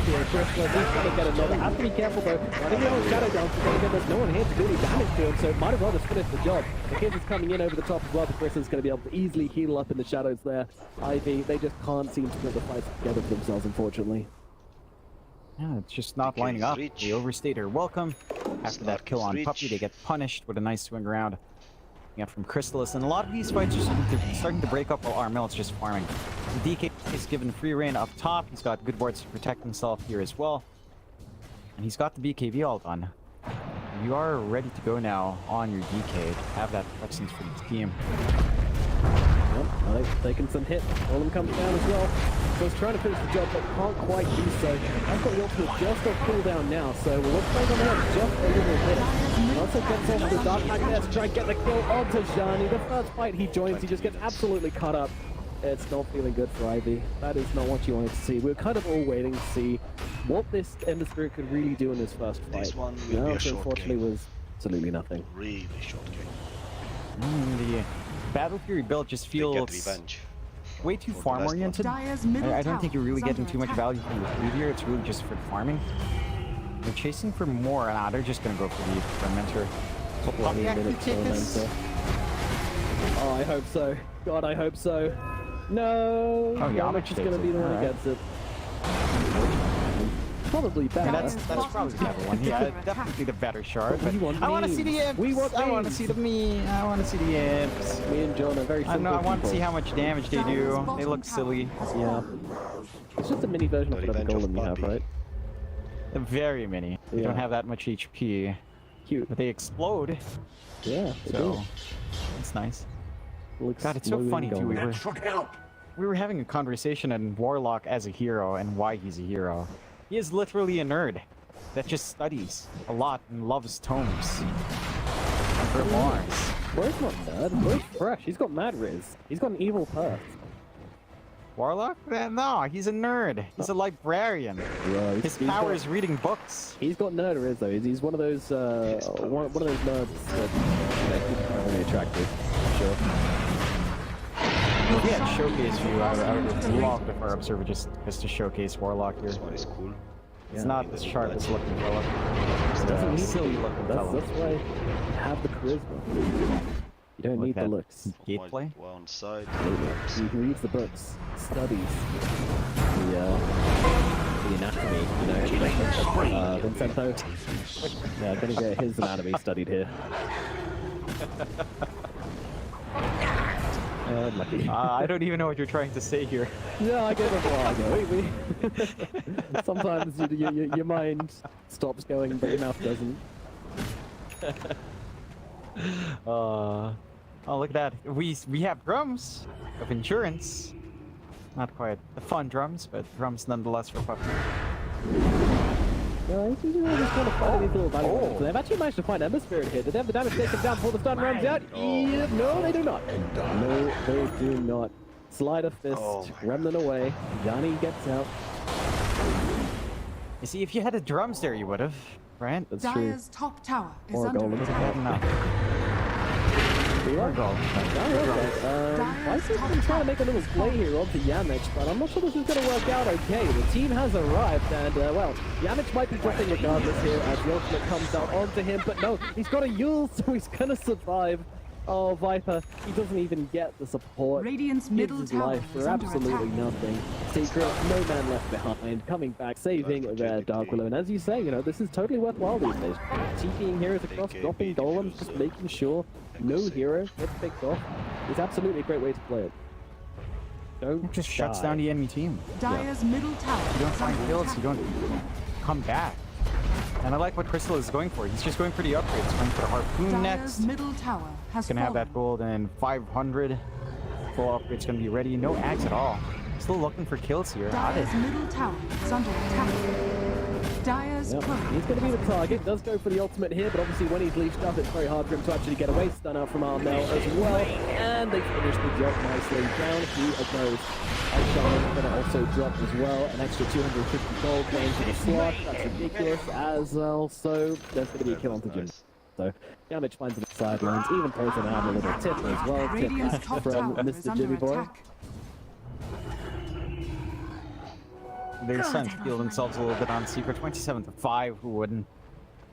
B: the Crystal. He's going to get another. Have to be careful though. I think the old Shadow Dance is going to get there's no one here to do any damage to him, so might as well just finish the job. The Kids is coming in over the top as well. The Crystal's going to be able to easily heal up in the shadows there. Ivy, they just can't seem to put the fights together for themselves, unfortunately.
C: Yeah, it's just not lining up. They overstayed her welcome. After that kill on Puppy, they get punished with a nice swing around. Yeah, from Chrysalis, and a lot of these fights are starting to break up while Armel's just farming. The DK is given free reign up top. He's got good boards to protect himself here as well. And he's got the BKB all done. You are ready to go now on your DK to have that presence for the team.
B: Well, they've taken some hit. Golem comes down as well. So he's trying to finish the job, but can't quite do so. I've got the ultimate just off cooldown now, so we'll look play on that just a little bit. He also gets off the Dark Knight there to try and get the kill onto Zhani. The first fight he joins, he just gets absolutely cut up. It's not feeling good for Ivy. That is not what you wanted to see. We're kind of all waiting to see what this Ender Spirit could really do in his first fight.
I: This one will be a short
B: unfortunately,
I: game.
B: was absolutely nothing.
I: Really short game.
C: The Battle Fury build just
I: They
C: feels
I: get revenge.
C: way too
I: for the
C: farm
I: last
C: oriented.
D: Dire's middle
C: I don't think you're really
D: tower is
C: getting too much
D: under
C: value from the food here. It's really just for farming. They're chasing for more. Nah, they're just gonna go for the Fermenter. So Poppy actually take this.
B: Oh, I hope so. God, I hope so. No!
C: Oh, Yamich
B: is going to be the one who gets it. Probably better.
C: Yeah, that's probably the better one. Yeah, definitely the better shard. But
B: We want
C: I want to see the
B: memes.
C: imps.
B: We want
C: I want to
B: memes.
C: see the me. I want to see the imps.
B: Me and John are very
C: I
B: simple
C: know. I want to
B: people.
C: see how much damage they do. They look silly.
B: Yeah. It's just a mini version of
I: The
B: whatever
I: revenge of
B: golem you have,
I: Puppy.
B: right?
C: Very many. They
B: Yeah.
C: don't have that much HP,
B: Cute.
C: but they explode.
B: Yeah, they
C: So it's nice.
B: do. Looks
C: God, it's so
B: glowing
C: funny too.
B: golden.
F: That should help.
C: We were having a conversation on Warlock as a hero and why he's a hero. He is literally a nerd that just studies a lot and loves tomes and grimoires.
B: Bro's not nerd. Bro's fresh. He's got mad riz. He's got an evil perth.
C: Warlock? No, he's a nerd. He's a librarian.
B: Yeah,
C: His power is reading books.
B: He's got nerd riz though. He's one of those one of those nerds that he's very attractive. Sure.
C: If we had showcase view, I would have logged with our observer just to showcase Warlock here.
I: This one is cool.
C: It's not as sharp as looking fella. It's
B: Doesn't
C: a
B: need
C: silly
B: to.
C: looking
B: That's
C: fella.
B: why you have the charisma. You don't
C: Look
B: need the
C: at
B: looks.
C: Gameplay.
I: One side.
B: He reads the books, studies the anatomy, you know. Vincento. Yeah, gonna get his anatomy studied here. Lucky.
C: I don't even know what you're trying to say here.
B: Yeah, I get it. Well, sometimes your mind stops going, but your mouth doesn't.
C: Oh, look at that. We have drums of insurance. Not quite the fun drums, but drums nonetheless for Puppy.
B: Yeah, he's just trying to find these little value points. They've actually managed to find Ember Spirit here. Did they have the damage taken down before the stun runs out? Yeah, no, they do not. No, they do not. Slider Fist, Remnant away. Johnny gets out.
C: You see, if you had the drums there, you would have, right?
B: That's true.
D: Dire's top tower is
B: Or a
D: under
B: golem.
D: attack.
C: No.
B: Or
C: gold.
B: Vice's been trying to make a little play here onto Yamich, but I'm not sure this is going to work out okay. The team has arrived, and, well, Yamich might be dropping regardless here as the ultimate comes out onto him, but no, he's got a Yule, so he's going to survive. Oh, Viper, he doesn't even get the support.
D: Radiant's
B: Gives
D: middle
B: his
D: tower
B: life
D: is
B: for
D: under
B: absolutely
D: attack.
B: nothing. Secret, no man left behind, coming back, saving their Dark Willow. And as you say, you know, this is totally worthwhile these days. TPing heroes across, dropping golems, just making sure no hero gets picked off is absolutely a great way to play it. Don't
C: It just shuts
B: die.
C: down the enemy team.
D: Dire's middle tower
C: You don't
D: is
C: find
D: under
C: kills,
D: attack.
C: you don't come back. And I like what Crystal is going for. He's just going for the upgrades. Going for the Harpoon
D: Dire's
C: next.
D: middle tower has
C: Gonna have that
D: fallen.
C: gold and 500. Full upgrade's gonna be ready. No axe at all. Still looking for kills here.
D: Dire's middle tower is under attack. Dire's
B: Yep,
D: turret
B: he's going to be the
D: has
B: target, does go for the ultimate here, but obviously when he's leashed up, it's very hard for him to actually get away. Stun out from Armel as well, and they finish the job nicely. Down he goes. Shaman going to also drop as well, an extra 250 gold going to the slot. That's ridiculous as well, so there's going to be a kill onto Jim. So Damage finds him at the sidelines, even throws him out a little tip as well. Tip
D: Radiant's
B: back
D: top
B: from
D: tower is
B: Mr.
D: under
B: Jimmy Boy.
D: attack.
C: they're starting to feel themselves a little bit on Secret. 27-5, who wouldn't?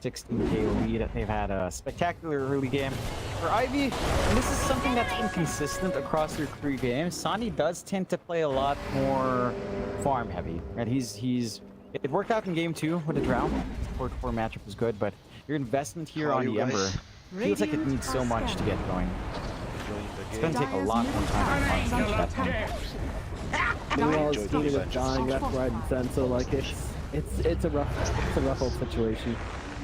C: 16k lead. They've had a spectacular early game. For Ivy, and this is something that's been consistent across their 3 games, Sonny does tend to play a lot more farm heavy. Right? It worked out in game 2 with a Drow. The 4-4 matchup was good, but your investment here
I: How are
C: on
I: you
C: the Ember
I: guys?
C: feels like it needs so much to get going. It's gonna take a lot more time to punch that one.
B: Meanwhile,
I: enjoyed
B: Steenie
I: those
B: was
I: matches.
B: dying left, right, and center. Like it's a rough old situation.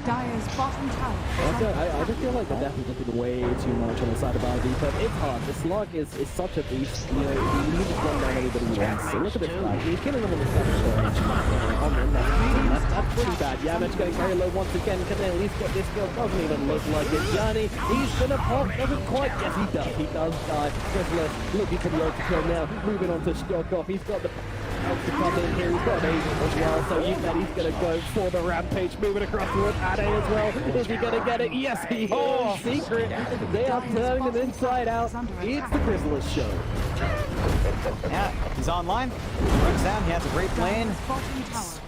D: Dire's bottom tower
B: I just feel like they're definitely looking way too much on the side of RV, but it's hard. The slug is such a beast. You know, he just run down everybody he wants. So look at this guy. He's killing them on the second that's pretty bad. Yamich getting very low once again. Can they at least get this kill? Doesn't even look like it. Johnny, he's gonna pop. Doesn't quite. Yes, he does. He does die. Grizzless looking for the ulti kill now. Moving on to Shokov. He's got the to come in here. He's got an Ace as well, so you bet he's going to go for the rampage, moving across towards Ade as well. Is he going to get it? Yes, he is. Secret. They are turning him inside out. It's the Grizzless show.
C: Yeah, he's online. Runs down. He has a great lane.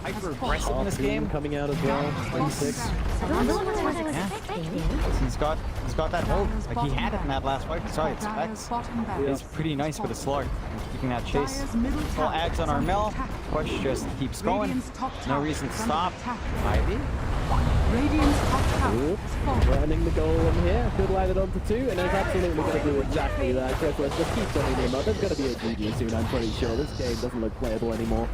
C: Hyper aggressive in this game.
B: Coming out as well. 26.
C: Yeah. He's got that hold. Like he had it in that last fight. Besides, Specs is pretty nice with a slug. Keeping that chase. Well, Ags on our mill. Push just keeps going. No reason to stop. Ivy.
D: Radiant's top tower is falling.
B: Running the golem here. Could line it onto 2, and it's absolutely going to do exactly that. Grizzless just keeps running him up. There's going to be a GG soon, I'm pretty sure. This game doesn't look playable anymore.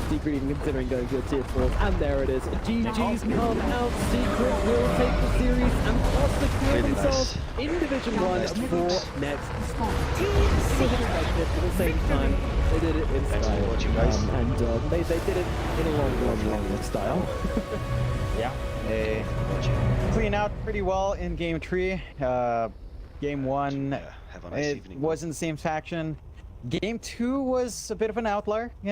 B: Secret even considering going to a tier 4, and there it is. GG's come out. Secret will take the series and plus secure themselves in Division 1 for next. It was expected, but at the same time, they did it in style. And they did it in a long style.
C: Yeah. They clean out pretty well in game 3. Game 1,
I: Have a nice
C: it
I: evening.
C: was in the same faction. Game 2 was a bit of an outlier.